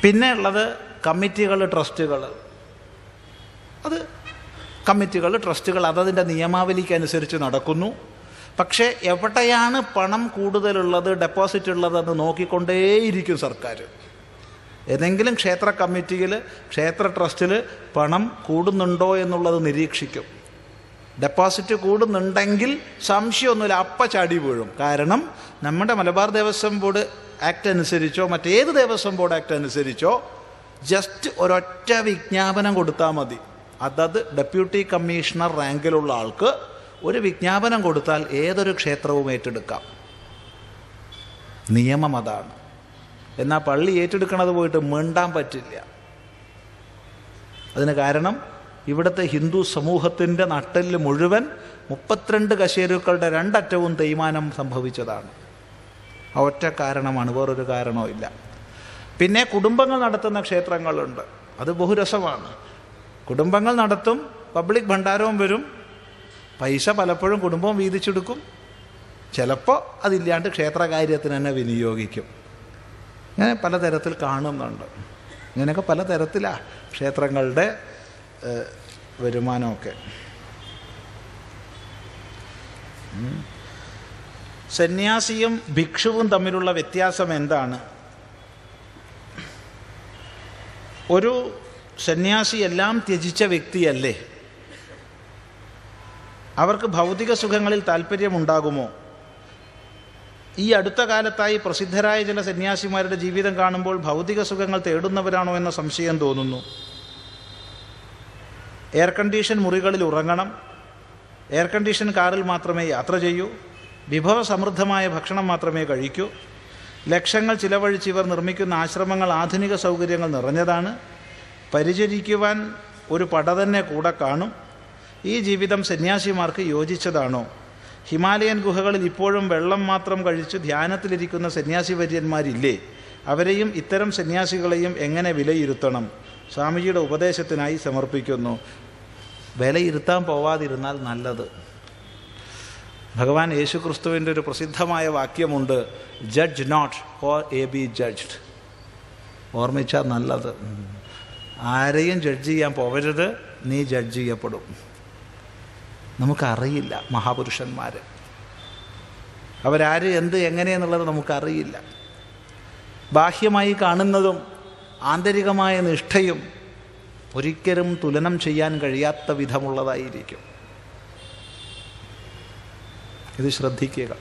പിന്നെ ഉള്ളത് കമ്മിറ്റികൾ, ട്രസ്റ്റുകൾ. അത് കമ്മിറ്റികൾ, ട്രസ്റ്റുകൾ അതതിൻ്റെ നിയമാവലിക്കനുസരിച്ച് നടക്കുന്നു. പക്ഷേ എവിടെയാണ് പണം കൂടുതലുള്ളത്, ഡെപ്പോസിറ്റ് ഉള്ളതെന്ന് നോക്കിക്കൊണ്ടേയിരിക്കും സർക്കാർ. ഏതെങ്കിലും ക്ഷേത്ര കമ്മിറ്റിയിൽ, ക്ഷേത്ര ട്രസ്റ്റിൽ പണം കൂടുന്നുണ്ടോ എന്നുള്ളത് നിരീക്ഷിക്കും. ഡെപ്പോസിറ്റ് കൂടുന്നുണ്ടെങ്കിൽ സംശയമൊന്നുമില്ല, ചാടി വീഴും. കാരണം നമ്മുടെ മലബാർ ദേവസ്വം ബോർഡ് ആക്ട് അനുസരിച്ചോ മറ്റേത് ദേവസ്വം ബോർഡ് ആക്ട് അനുസരിച്ചോ ജസ്റ്റ് ഒരൊറ്റ വിജ്ഞാപനം കൊടുത്താൽ മതി. അതത് ഡെപ്യൂട്ടി കമ്മീഷണർ റാങ്കിലുള്ള ആൾക്ക് ഒരു വിജ്ഞാപനം കൊടുത്താൽ ഏതൊരു ക്ഷേത്രവും ഏറ്റെടുക്കാം. നിയമം അതാണ്. എന്നാൽ പള്ളി ഏറ്റെടുക്കണത് പോയിട്ട് മിണ്ടാൻ പറ്റില്ല. അതിന് കാരണം ഇവിടുത്തെ ഹിന്ദു സമൂഹത്തിൻ്റെ നട്ടെല്ല് മുഴുവൻ 32 കശേരുക്കളുടെ 2 അറ്റവും തേയ്മാനം സംഭവിച്ചതാണ്. ആ ഒറ്റ കാരണമാണ്, വേറൊരു കാരണവും ഇല്ല. പിന്നെ കുടുംബങ്ങൾ നടത്തുന്ന ക്ഷേത്രങ്ങളുണ്ട്, അത് ബഹുരസമാണ്. കുടുംബങ്ങൾ നടത്തും, പബ്ലിക് ഭണ്ഡാരവും വരും, പൈസ പലപ്പോഴും കുടുംബവും വീതിച്ചെടുക്കും, ചിലപ്പോൾ അതില്ലാണ്ട് ക്ഷേത്രകാര്യത്തിന് തന്നെ വിനിയോഗിക്കും. ഇങ്ങനെ പലതരത്തിൽ കാണുന്നുണ്ട്. ഇങ്ങനെയൊക്കെ പലതരത്തിലാണ് ക്ഷേത്രങ്ങളുടെ വരുമാനമൊക്കെ. സന്യാസിയും ഭിക്ഷുവും തമ്മിലുള്ള വ്യത്യാസം എന്താണ്? ഒരു സന്യാസി എല്ലാം ത്യജിച്ച വ്യക്തിയല്ലേ? അവർക്ക് ഭൗതിക സുഖങ്ങളിൽ താല്പര്യമുണ്ടാകുമോ? ഈ അടുത്ത കാലത്തായി പ്രസിദ്ധരായ ചില സന്യാസിമാരുടെ ജീവിതം കാണുമ്പോൾ ഭൗതിക സുഖങ്ങൾ തേടുന്നവരാണോ എന്ന സംശയം തോന്നുന്നു. എയർ കണ്ടീഷൻ മുറികളിൽ ഉറങ്ങണം, എയർ കണ്ടീഷൻ കാറിൽ മാത്രമേ യാത്ര ചെയ്യൂ, വിഭവസമൃദ്ധമായ ഭക്ഷണം മാത്രമേ കഴിക്കൂ. ലക്ഷങ്ങൾ ചിലവഴിച്ച് ഇവർ നിർമ്മിക്കുന്ന ആശ്രമങ്ങൾ ആധുനിക സൗകര്യങ്ങൾ നിറഞ്ഞതാണ്. പരിചരിക്കുവാൻ ഒരു പട തന്നെ കൂടെ കാണും. ഈ ജീവിതം സന്യാസിമാർക്ക് യോജിച്ചതാണോ? ഹിമാലയൻ ഗുഹകളിൽ ഇപ്പോഴും വെള്ളം മാത്രം കഴിച്ച് ധ്യാനത്തിലിരിക്കുന്ന സന്യാസി വര്യന്മാരില്ലേ? അവരെയും ഇത്തരം സന്യാസികളെയും എങ്ങനെ വിലയിരുത്തണം? സ്വാമിജിയുടെ ഉപദേശത്തിനായി സമർപ്പിക്കുന്നു. വിലയിരുത്താൻ പോവാതിരുന്നാൽ നല്ലത്. ഭഗവാൻ യേശുക്രിസ്തുവിൻ്റെ ഒരു പ്രസിദ്ധമായ വാക്യമുണ്ട്, judge not or be judged. ഓർമ്മിച്ചാൽ നല്ലത്. ആരെയും ജഡ്ജ് ചെയ്യാൻ പോവരുത്, നീ ജഡ്ജ് ചെയ്യപ്പെടും. നമുക്കറിയില്ല മഹാപുരുഷന്മാർ, അവരാര് എന്ത് എങ്ങനെയെന്നുള്ളത് നമുക്കറിയില്ല. ബാഹ്യമായി കാണുന്നതും ആന്തരികമായ നിഷ്ഠയും ഒരിക്കലും തുലനം ചെയ്യാൻ കഴിയാത്ത വിധമുള്ളതായിരിക്കും. ഇത് ശ്രദ്ധിക്കുക.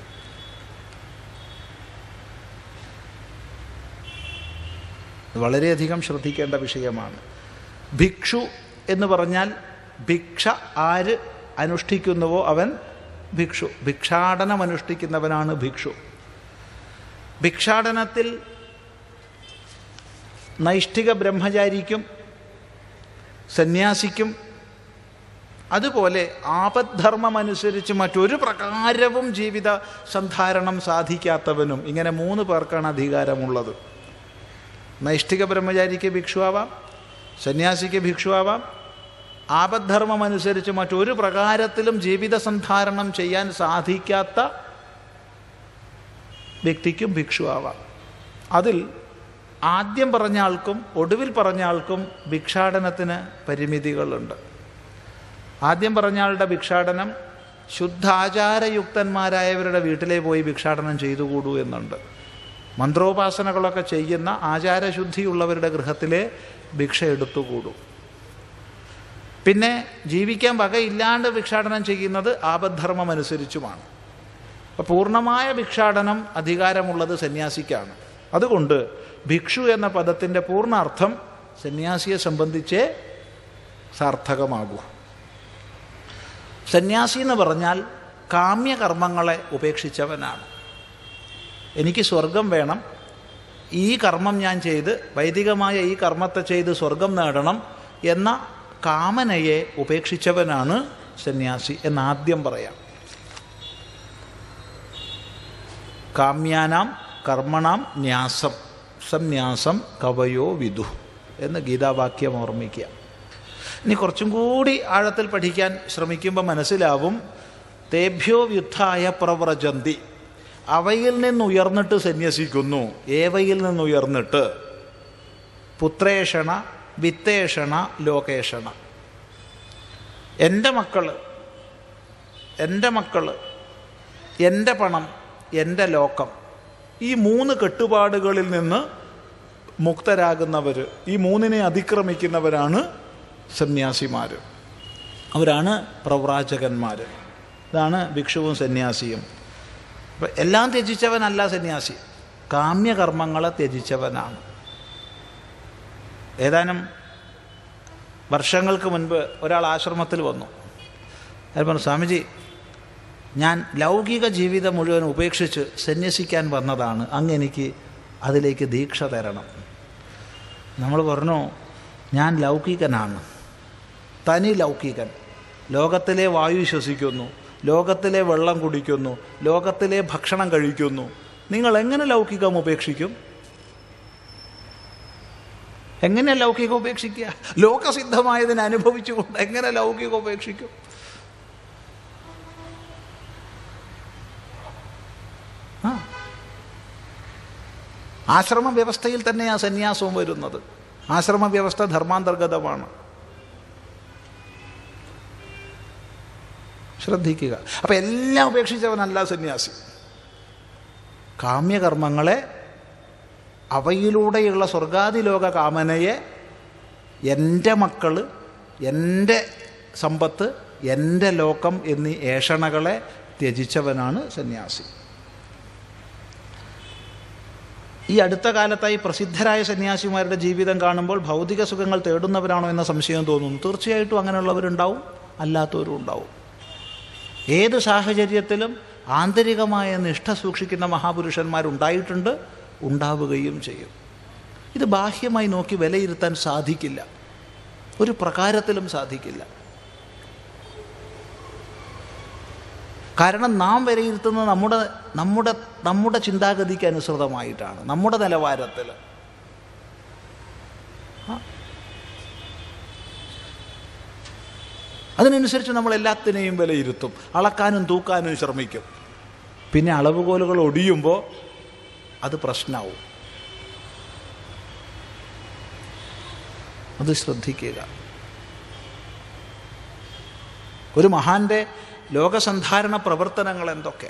വളരെയധികം ശ്രദ്ധിക്കേണ്ട വിഷയമാണ്. ഭിക്ഷു എന്ന് പറഞ്ഞാൽ ഭിക്ഷ ആര് അനുഷ്ഠിക്കുന്നുവോ അവൻ ഭിക്ഷു. ഭിക്ഷാടനം അനുഷ്ഠിക്കുന്നവനാണ് ഭിക്ഷു. ഭിക്ഷാടനത്തിൽ നൈഷ്ഠിക ബ്രഹ്മചാരിക്കും സന്യാസിക്കും അതുപോലെ ആപദ്ധർമ്മമനുസരിച്ച് മറ്റൊരു പ്രകാരവും ജീവിത സന്ധാരണം സാധിക്കാത്തവനും, ഇങ്ങനെ 3 പേർക്കാണ് അധികാരമുള്ളത്. നൈഷ്ഠിക ബ്രഹ്മചാരിക്ക് ഭിക്ഷുവാവാം, സന്യാസിക്ക് ഭിക്ഷുവാവാം, ആപദ്ധർമ്മമനുസരിച്ച് മറ്റൊരു പ്രകാരത്തിലും ജീവിത സന്ധാരണം ചെയ്യാൻ സാധിക്കാത്ത വ്യക്തിക്കും ഭിക്ഷുവാവാം. അതിൽ ആദ്യം പറഞ്ഞ ആൾക്കും ഒടുവിൽ പറഞ്ഞ ആൾക്കും ഭിക്ഷാടനത്തിന് പരിമിതികളുണ്ട്. ആദ്യം പറഞ്ഞ ആളുടെ ഭിക്ഷാടനം ശുദ്ധാചാരയുക്തന്മാരായവരുടെ വീട്ടിലേ പോയി ഭിക്ഷാടനം ചെയ്തുകൂടൂ എന്നുണ്ട്. മന്ത്രോപാസനകളൊക്കെ ചെയ്യുന്ന ആചാരശുദ്ധിയുള്ളവരുടെ ഗൃഹത്തിലെ ഭിക്ഷ എടുത്തുകൂടൂ. പിന്നെ ജീവിക്കാൻ വകയില്ലാണ്ട് ഭിക്ഷാടനം ചെയ്യുന്നത് ആപദ്ധർമ്മമനുസരിച്ചുമാണ്. അപ്പോൾ പൂർണ്ണമായ ഭിക്ഷാടനം അധികാരമുള്ളത് സന്യാസിക്കാണ്. അതുകൊണ്ട് ഭിക്ഷു എന്ന പദത്തിൻ്റെ പൂർണ്ണാർത്ഥം സന്യാസിയെ സംബന്ധിച്ചേ സാർത്ഥകമാകൂ. സന്യാസി എന്ന് പറഞ്ഞാൽ കാമ്യകർമ്മങ്ങളെ ഉപേക്ഷിച്ചവനാണ്. എനിക്ക് സ്വർഗം വേണം, ഈ കർമ്മം ഞാൻ ചെയ്ത് വൈദികമായ ഈ കർമ്മത്തെ ചെയ്ത് സ്വർഗം നേടണം എന്ന കാമനയെ ഉപേക്ഷിച്ചവനാണ് സന്യാസി എന്നാദ്യം പറയാം. കാമ്യാനാം കർമ്മണാം ന്യാസം സന്യാസം കവയോ വിദു എന്ന് ഗീതാവാക്യം ഓർമ്മിക്കുക. ഇനി കുറച്ചും കൂടി ആഴത്തിൽ പഠിക്കാൻ ശ്രമിക്കുമ്പോൾ മനസ്സിലാവും, തേഭ്യോ വ്യുത്ഥായ പ്രവ്രജന്തി, അവയിൽ നിന്നുയർന്നിട്ട് സന്യസിക്കുന്നു. ഏവയിൽ നിന്നുയർന്നിട്ട്? പുത്രേഷണ വിത്തേഷണ ലോകേഷണ. എൻ്റെ മക്കൾ, എൻ്റെ പണം, എൻ്റെ ലോകം, ഈ 3 കെട്ടുപാടുകളിൽ നിന്ന് മുക്തരാകുന്നവർ, ഈ 3നെ അതിക്രമിക്കുന്നവരാണ് സന്യാസിമാർ. അവരാണ് പ്രവ്രാജകന്മാർ. ഇതാണ് ഭിക്ഷുവും സന്യാസിയും. അപ്പം എല്ലാം ത്യജിച്ചവനല്ല സന്യാസി, കാമ്യകർമ്മങ്ങളെ ത്യജിച്ചവനാണ്. ഏതാനും വർഷങ്ങൾക്ക് മുൻപ് ഒരാൾ ആശ്രമത്തിൽ വന്നു. അയാൾ പറഞ്ഞു, സ്വാമിജി, ഞാൻ ലൗകിക ജീവിതം മുഴുവൻ ഉപേക്ഷിച്ച് സന്യസിക്കാൻ വന്നതാണ്, അങ്ങ് എനിക്ക് അതിലേക്ക് ദീക്ഷ തരണം. നമ്മൾ പറഞ്ഞു, ഞാൻ ലൗകികനാണ്, തനി ലൗകികൻ. ലോകത്തിലെ വായു ശ്വസിക്കുന്നു, ലോകത്തിലെ വെള്ളം കുടിക്കുന്നു, ലോകത്തിലെ ഭക്ഷണം കഴിക്കുന്നു. നിങ്ങൾ എങ്ങനെ ലൗകികം ഉപേക്ഷിക്കും? എങ്ങനെ ലൗകികം ഉപേക്ഷിക്കുക? ലോകസിദ്ധമായതിനെ അനുഭവിച്ചുകൊണ്ട് എങ്ങനെ ലൗകികം ഉപേക്ഷിക്കും? ആശ്രമ വ്യവസ്ഥയിൽ തന്നെയാണ് സന്യാസവും വരുന്നത്. ആശ്രമ വ്യവസ്ഥ ധർമാന്തർഗതമാണ്. ശ്രദ്ധിക്കുക. അപ്പം എല്ലാം ഉപേക്ഷിച്ചവനല്ല സന്യാസി. കാമ്യകർമ്മങ്ങളെ, അവയിലൂടെയുള്ള സ്വർഗാദിലോക കാമനയെ, എൻ്റെ മക്കൾ, എൻ്റെ സമ്പത്ത്, എൻ്റെ ലോകം എന്നീ ഏഷണകളെ ത്യജിച്ചവനാണ് സന്യാസി. ഈ അടുത്ത കാലത്തായി പ്രസിദ്ധരായ സന്യാസിമാരുടെ ജീവിതം കാണുമ്പോൾ ഭൗതിക സുഖങ്ങൾ തേടുന്നവരാണോ എന്ന സംശയം തോന്നുന്നു. തീർച്ചയായിട്ടും അങ്ങനെയുള്ളവരുണ്ടാവും, അല്ലാത്തവരും ഉണ്ടാവും. ഏത് സാഹചര്യത്തിലും ആന്തരികമായ നിഷ്ഠ സൂക്ഷിക്കുന്ന മഹാപുരുഷന്മാരുണ്ടായിട്ടുണ്ട്, ഉണ്ടാവുകയും ചെയ്യും. ഇത് ബാഹ്യമായി നോക്കി വിലയിരുത്താൻ സാധിക്കില്ല, ഒരു പ്രകാരത്തിലും സാധിക്കില്ല. കാരണം നാം വിലയിരുത്തുന്നത് നമ്മുടെ ചിന്താഗതിക്ക് അനുസൃതമായിട്ടാണ്, നമ്മുടെ നിലവാരത്തിൽ. അതിനനുസരിച്ച് നമ്മൾ എല്ലാത്തിനെയും വിലയിരുത്തും, അളക്കാനും തൂക്കാനും ശ്രമിക്കും. പിന്നെ അളവുകോലുകൾ ഒടിയുമ്പോൾ അത് പ്രശ്നമാവും. അത് ശ്രദ്ധിക്കുക. ഒരു മഹാന്റെ ലോകസന്ധാരണ പ്രവർത്തനങ്ങൾ എന്തൊക്കെ,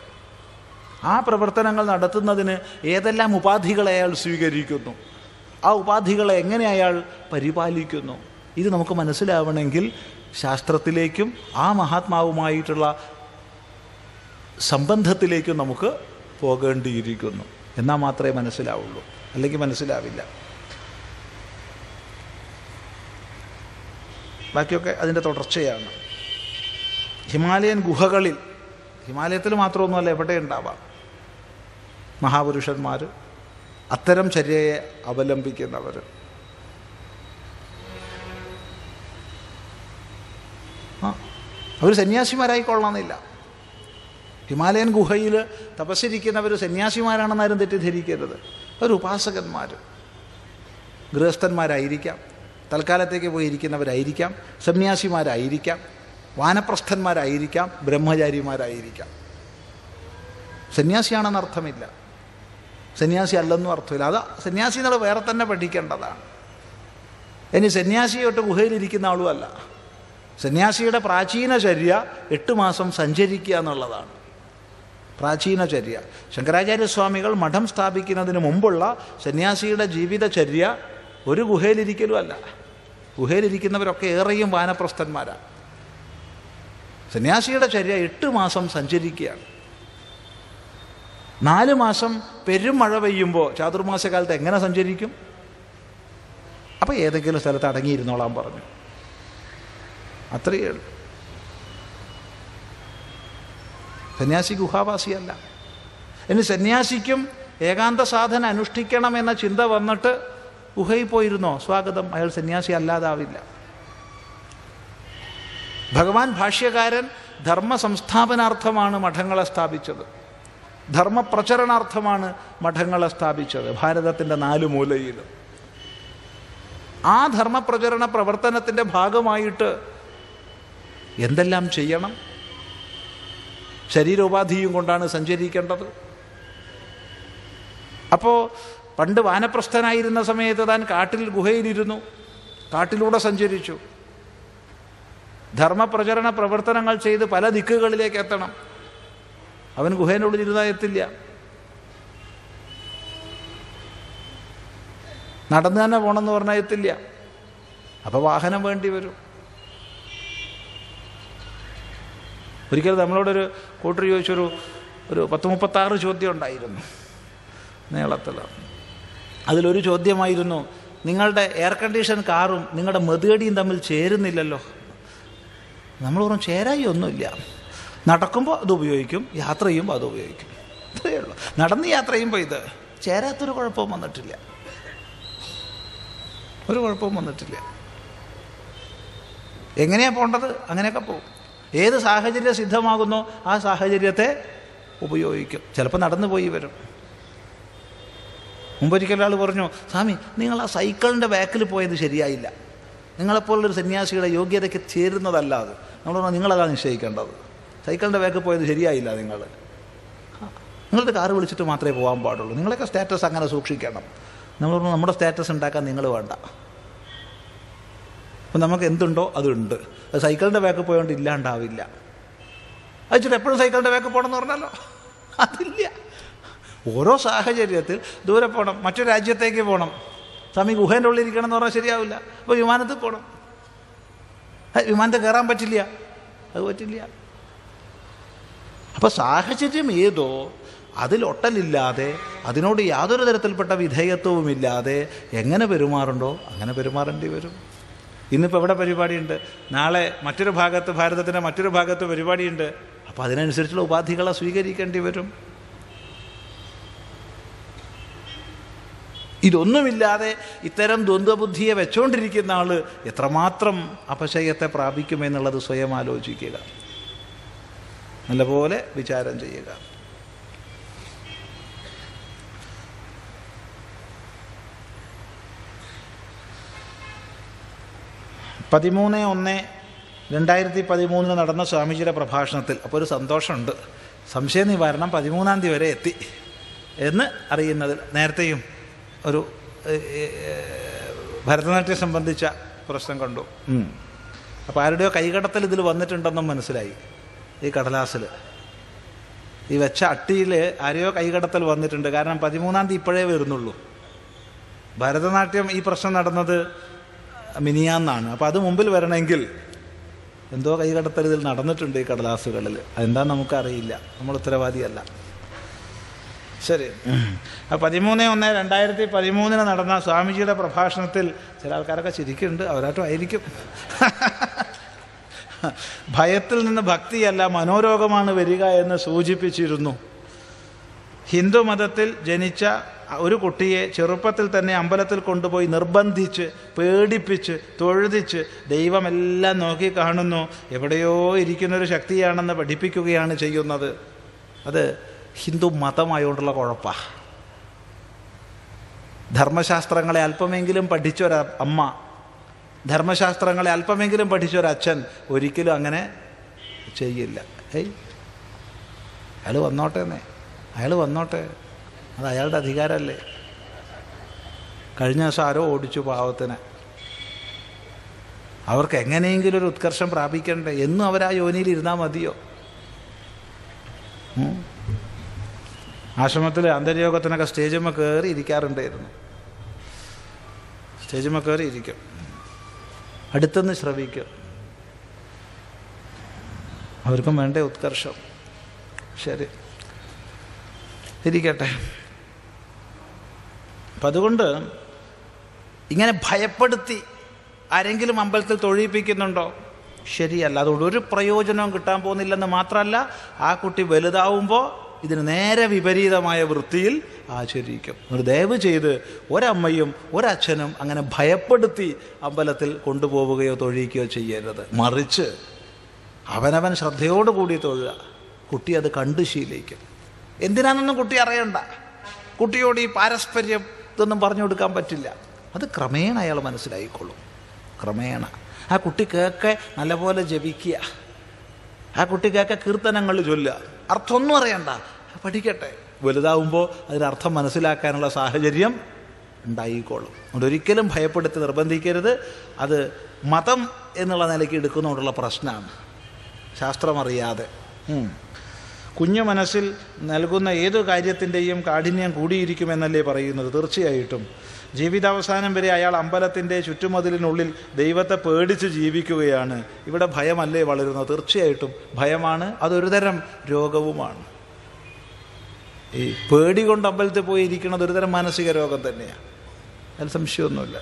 ആ പ്രവർത്തനങ്ങൾ നടത്തുന്നതിന് ഏതെല്ലാം ഉപാധികളെ അയാൾ സ്വീകരിക്കുന്നു, ആ ഉപാധികളെ എങ്ങനെ അയാൾ പരിപാലിക്കുന്നു, ഇത് നമുക്ക് മനസ്സിലാവണമെങ്കിൽ ശാസ്ത്രത്തിലേക്കും ആ മഹാത്മാവുമായിട്ടുള്ള സംബന്ധത്തിലേക്കും നമുക്ക് പോകേണ്ടിയിരിക്കുന്നു. എന്നാൽ മാത്രമേ മനസ്സിലാവുള്ളൂ, അല്ലെങ്കിൽ മനസ്സിലാവില്ല. ബാക്കിയൊക്കെ അതിൻ്റെ തുടർച്ചയാണ്. ഹിമാലയൻ ഗുഹകളിൽ, ഹിമാലയത്തിൽ മാത്രമൊന്നുമല്ല, എവിടെ ഉണ്ടാവാം, മഹാപുരുഷന്മാർ, അത്തരം ചര്യയെ അവലംബിക്കുന്നവർ. അവർ സന്യാസിമാരായിക്കൊള്ളണമെന്നില്ല. ഹിമാലയൻ ഗുഹയിൽ തപസ്സിരിക്കുന്നവർ സന്യാസിമാരാണെന്നാരും തെറ്റിദ്ധരിക്കരുത്. അവർ ഉപാസകന്മാർ, ഗൃഹസ്ഥന്മാരായിരിക്കാം, തൽക്കാലത്തേക്ക് പോയിരിക്കുന്നവരായിരിക്കാം, സന്യാസിമാരായിരിക്കാം, വാനപ്രസ്ഥന്മാരായിരിക്കാം, ബ്രഹ്മചാരിമാരായിരിക്കാം. സന്യാസിയാണെന്നർത്ഥമില്ല, സന്യാസി അല്ലെന്നും അർത്ഥമില്ല. അത് സന്യാസി എന്നുള്ള വേറെ തന്നെ പഠിക്കേണ്ടതാണ്. ഇനി സന്യാസിയോട്ട് ഗുഹയിലിരിക്കുന്ന ആളും അല്ല. സന്യാസിയുടെ പ്രാചീനചര്യ 8 മാസം സഞ്ചരിക്കുക എന്നുള്ളതാണ് പ്രാചീനചര്യ. ശങ്കരാചാര്യസ്വാമികൾ മഠം സ്ഥാപിക്കുന്നതിന് മുമ്പുള്ള സന്യാസിയുടെ ജീവിതചര്യ ഒരു ഗുഹയിലിരിക്കലും അല്ല. ഗുഹയിലിരിക്കുന്നവരൊക്കെ ഏറെയും വാനപ്രസ്ഥന്മാരാണ്. സന്യാസിയുടെ ചര്യ 8 മാസം സഞ്ചരിക്കുകയാണ്. 4 മാസം പെരും മഴ പെയ്യുമ്പോൾ ചാതുർമാസകാലത്ത് എങ്ങനെ സഞ്ചരിക്കും? അപ്പോൾ ഏതെങ്കിലും സ്ഥലത്ത് അടങ്ങിയിരുന്നോളാൻ പറഞ്ഞു. അത്രയേ ഉള്ളൂ. സന്യാസി ഗുഹാവാസിയല്ല. ഇനി സന്യാസിക്കും ഏകാന്ത സാധന അനുഷ്ഠിക്കണമെന്ന ചിന്ത വന്നിട്ട് ഗുഹയിൽ പോയിരുന്നോ, സ്വാഗതം, അയാൾ സന്യാസി അല്ലാതാവില്ല. ഭഗവാൻ ഭാഷ്യകാരൻ ധർമ്മ സംസ്ഥാപനാർത്ഥമാണ് മഠങ്ങളെ സ്ഥാപിച്ചത്, ധർമ്മപ്രചരണാർത്ഥമാണ് മഠങ്ങളെ സ്ഥാപിച്ചത് ഭാരതത്തിൻ്റെ 4 മൂലയിലും. ആ ധർമ്മപ്രചരണ പ്രവർത്തനത്തിൻ്റെ ഭാഗമായിട്ട് എന്തെല്ലാം ചെയ്യണം? ശരീരോപാധിയും കൊണ്ടാണ് സഞ്ചരിക്കേണ്ടത്. അപ്പോൾ പണ്ട് വാനപ്രസ്ഥനായിരുന്ന സമയത്ത് താൻ കാട്ടിൽ ഗുഹയിലിരുന്നു, കാട്ടിലൂടെ സഞ്ചരിച്ചു. ധർമ്മപ്രചരണ പ്രവർത്തനങ്ങൾ ചെയ്ത് പല ദിക്കുകളിലേക്ക് എത്തണം. അവൻ ഗുഹേൻ്റെ ഉള്ളിൽ ഇരുന്നാൽ എത്തില്ല. നടന്നു തന്നെ പോകണമെന്ന് പറഞ്ഞാൽ എത്തില്ല. അപ്പോൾ വാഹനം വേണ്ടി വരും. ഒരിക്കൽ നമ്മളോടൊരു കൂട്ടർ ചോദിച്ചൊരു 36 ചോദ്യം ഉണ്ടായിരുന്നു നീളത്തിൽ. അതിലൊരു ചോദ്യമായിരുന്നു, നിങ്ങളുടെ എയർ കണ്ടീഷൻ കാറും നിങ്ങളുടെ മെതേടിയും തമ്മിൽ ചേരുന്നില്ലല്ലോ. നമ്മൾ പറഞ്ഞു, ചേരായി ഒന്നുമില്ല. നടക്കുമ്പോൾ അത് ഉപയോഗിക്കും, യാത്ര ചെയ്യുമ്പോൾ അത് ഉപയോഗിക്കും, ഇത്രയേ ഉള്ളൂ. നടന്ന് യാത്ര ചെയ്യുമ്പോൾ ഇത് ചേരാത്തൊരു കുഴപ്പവും വന്നിട്ടില്ല, ഒരു കുഴപ്പവും വന്നിട്ടില്ല. എങ്ങനെയാണ് പോകേണ്ടത് അങ്ങനെയൊക്കെ പോകും. ഏത് സാഹചര്യം സിദ്ധമാകുന്നോ ആ സാഹചര്യത്തെ ഉപയോഗിക്കും. ചിലപ്പോൾ നടന്നു പോയി വരും. മുമ്പൊരിക്കൽ ആൾ പറഞ്ഞു, സ്വാമി നിങ്ങൾ ആ സൈക്കിളിൻ്റെ ബാക്കിൽ പോയത് ശരിയായില്ല, നിങ്ങളെപ്പോലുള്ളൊരു സന്യാസിയുടെ യോഗ്യതയ്ക്ക് ചേരുന്നതല്ല അത്. നമ്മൾ പറഞ്ഞു, നിങ്ങളതാണ് നിശ്ചയിക്കേണ്ടത്. സൈക്കിളിൻ്റെ ബാക്കിൽ പോയത് ശരിയായില്ല, നിങ്ങളുടെ കാറ് വിളിച്ചിട്ട് മാത്രമേ പോകാൻ പാടുള്ളൂ, നിങ്ങളൊക്കെ സ്റ്റാറ്റസ് അങ്ങനെ സൂക്ഷിക്കണം. നമ്മൾ പറഞ്ഞു, നമ്മുടെ സ്റ്റാറ്റസ് ഉണ്ടാക്കാൻ നിങ്ങൾ വേണ്ട. അപ്പം നമുക്ക് എന്തുണ്ടോ അതുണ്ട്. അത് സൈക്കിളിൻ്റെ ബാക്കിൽ പോയോണ്ട് ഇല്ലാണ്ടാവില്ല. അത് വെച്ചിട്ട് എപ്പോഴും സൈക്കിളിൻ്റെ ബാക്കിൽ പോകണമെന്ന് പറഞ്ഞാലോ അതില്ല. ഓരോ സാഹചര്യത്തിൽ ദൂരെ പോകണം, മറ്റൊരു രാജ്യത്തേക്ക് പോകണം, സ്വാമി ഗുഹേൻ്റെ ഉള്ളിൽ ഇരിക്കണം എന്ന് പറഞ്ഞാൽ ശരിയാവില്ല. അപ്പോൾ വിമാനത്തിൽ പോകണം, വിമാനത്തിൽ കയറാൻ പറ്റില്ല, അത് പറ്റില്ല. അപ്പോൾ സാഹചര്യം ഏതോ അതിലൊട്ടലില്ലാതെ, അതിനോട് യാതൊരു തരത്തിൽപ്പെട്ട വിധേയത്വവുമില്ലാതെ എങ്ങനെ പെരുമാറുണ്ടോ അങ്ങനെ പെരുമാറേണ്ടി വരും. ഇന്നിപ്പോൾ എവിടെ പരിപാടിയുണ്ട്, നാളെ മറ്റൊരു ഭാഗത്ത്, ഭാരതത്തിൻ്റെ മറ്റൊരു ഭാഗത്ത് പരിപാടിയുണ്ട്. അപ്പോൾ അതിനനുസരിച്ചുള്ള ഉപാധികളെ സ്വീകരിക്കേണ്ടി വരും. ഇതൊന്നുമില്ലാതെ ഇത്തരം ദ്വന്ദ്വബുദ്ധിയെ വെച്ചുകൊണ്ടിരിക്കുന്ന ആൾ എത്രമാത്രം അപശയത്തെ പ്രാപിക്കുമെന്നുള്ളത് സ്വയം ആലോചിക്കുക, നല്ലപോലെ വിചാരം ചെയ്യുക. പതിമൂന്ന് 1/2013 നടന്ന സ്വാമിജിയുടെ പ്രഭാഷണത്തിൽ അപ്പോൾ ഒരു സന്തോഷമുണ്ട്. സംശയ നിവാരണം 13-ാം തീയതി വരെ എത്തി എന്ന് അറിയുന്നതിൽ. നേരത്തെയും ഒരു ഭരതനാട്യം സംബന്ധിച്ച പ്രശ്നം കണ്ടു. അപ്പോൾ ആരുടെയോ കൈകടത്തൽ ഇതിൽ വന്നിട്ടുണ്ടെന്നും മനസ്സിലായി. ഈ കടലാസിൽ ഈ വെച്ച അട്ടിയിൽ ആരെയോ കൈകടത്തൽ വന്നിട്ടുണ്ട്. കാരണം 13-ാം തീയതി ഇപ്പോഴേ വരുന്നുള്ളൂ. ഭരതനാട്യം ഈ പ്രശ്നം നടന്നത് മിനിയാന്നാണ്. അപ്പോൾ അത് മുമ്പിൽ വരണമെങ്കിൽ എന്തോ കൈകടത്തൽ ഇതിൽ നടന്നിട്ടുണ്ട് ഈ കടലാസുകളിൽ. അതെന്താണെന്ന് നമുക്കറിയില്ല, നമ്മൾ ഉത്തരവാദിയല്ല. ശരി. 13/1/2013 നടന്ന സ്വാമിജിയുടെ പ്രഭാഷണത്തിൽ ചില ആൾക്കാരൊക്കെ ചിരിക്കുന്നുണ്ട്, അവരായിട്ടും ആയിരിക്കും. ഭയത്തിൽ നിന്ന് ഭക്തിയല്ല മനോരോഗമാണ് വരിക എന്ന് സൂചിപ്പിച്ചിരുന്നു. ഹിന്ദു മതത്തിൽ ജനിച്ച ഒരു കുട്ടിയെ ചെറുപ്പത്തിൽ തന്നെ അമ്പലത്തിൽ കൊണ്ടുപോയി നിർബന്ധിച്ച് പേടിപ്പിച്ച് തൊഴുതിച്ച് ദൈവമെല്ലാം നോക്കി കാണുന്നു, എവിടെയോ ഇരിക്കുന്നൊരു ശക്തിയാണെന്ന് പഠിപ്പിക്കുകയാണ് ചെയ്യുന്നത്. അത് ഹിന്ദു മതമായോണ്ടുള്ള കുഴപ്പമാണ്. ധർമ്മശാസ്ത്രങ്ങളെ അല്പമെങ്കിലും പഠിച്ചൊരമ്മ, ധർമ്മശാസ്ത്രങ്ങളെ അല്പമെങ്കിലും പഠിച്ചൊരച്ഛൻ ഒരിക്കലും അങ്ങനെ ചെയ്യില്ല. അയാൾ വന്നോട്ടേന്നേ, അയാൾ വന്നോട്ടെ, അത് അയാളുടെ അധികാരമല്ലേ. കഴിഞ്ഞ ദിവസം ആരോ ഓടിച്ചു പാവത്തിനെ. അവർക്ക് എങ്ങനെയെങ്കിലും ഒരു ഉത്കർഷം പ്രാപിക്കണ്ടേ? എന്നും അവരാ യോനിയിൽ ഇരുന്നാൽ മതിയോ? ആശ്രമത്തിൽ അന്തര്യോഗത്തിനൊക്കെ സ്റ്റേജിന്മേൽ കയറി ഇരിക്കാറുണ്ടായിരുന്നു. സ്റ്റേജിന്മേൽ കയറി ഇരിക്കും, അടുത്തുനിന്ന് ശ്രവിക്കും. അവർക്കും വേണ്ടേ ഉത്കർഷം? ശരി, ഇരിക്കട്ടെ. അപ്പം അതുകൊണ്ട് ഇങ്ങനെ ഭയപ്പെടുത്തി ആരെങ്കിലും അമ്പലത്തിൽ തൊഴിപ്പിക്കുന്നുണ്ടോ? ശരിയല്ല. അതുകൊണ്ട് ഒരു പ്രയോജനവും കിട്ടാൻ പോകുന്നില്ലെന്ന് മാത്രമല്ല, ആ കുട്ടി വലുതാവുമ്പോൾ ഇതിന് നേരെ വിപരീതമായ വൃത്തിയിൽ ആചരിക്കും. ഒരു ദയവ് ചെയ്ത് ഒരമ്മയും ഒരച്ഛനും അങ്ങനെ ഭയപ്പെടുത്തി അമ്പലത്തിൽ കൊണ്ടുപോവുകയോ തൊഴിക്കുകയോ ചെയ്യരുത്. മറിച്ച് അവനവൻ ശ്രദ്ധയോടുകൂടി തൊഴുക. കുട്ടി അത് കണ്ട് ശീലിക്കും. എന്തിനാണെന്നൊന്നും കുട്ടി അറിയണ്ട. കുട്ടിയോട് ഈ പാരസ്പര്യം ഇതൊന്നും പറഞ്ഞു കൊടുക്കാൻ പറ്റില്ല. അത് ക്രമേണ അയാൾ മനസ്സിലായിക്കൊള്ളും. ക്രമേണ ആ കുട്ടി കേക്കെ നല്ലപോലെ ജപിക്കുക, ആ കുട്ടി കേക്കെ കീർത്തനങ്ങൾ ചൊല്ലുക. അർത്ഥമൊന്നും അറിയണ്ട, പഠിക്കട്ടെ. വലുതാവുമ്പോൾ അതിനർത്ഥം മനസ്സിലാക്കാനുള്ള സാഹചര്യം ഉണ്ടായിക്കോളും. അതുകൊണ്ട് ഒരിക്കലും ഭയപ്പെടുത്തി നിർബന്ധിക്കരുത്. അത് മതം എന്നുള്ള നിലയ്ക്ക് എടുക്കുന്നതുകൊണ്ടുള്ള പ്രശ്നമാണ്, ശാസ്ത്രമറിയാതെ. കുഞ്ഞു മനസ്സിൽ നൽകുന്ന ഏതു കാര്യത്തിൻ്റെയും കാഠിന്യം കൂടിയിരിക്കുമെന്നല്ലേ പറയുന്നത്. തീർച്ചയായിട്ടും ജീവിതാവസാനം വരെ അയാൾ അമ്പലത്തിൻ്റെ ചുറ്റുമതിലിനുള്ളിൽ ദൈവത്തെ പേടിച്ച് ജീവിക്കുകയാണ്. ഇവിടെ ഭയമല്ലേ വളരുന്നത്? തീർച്ചയായിട്ടും ഭയമാണ്. അതൊരു തരം രോഗവുമാണ്. ഈ പേടി കൊണ്ട് അമ്പലത്തിൽ പോയിരിക്കുന്നത് ഒരു തരം മാനസിക രോഗം തന്നെയാണ്, അതിൽ സംശയമൊന്നുമില്ല.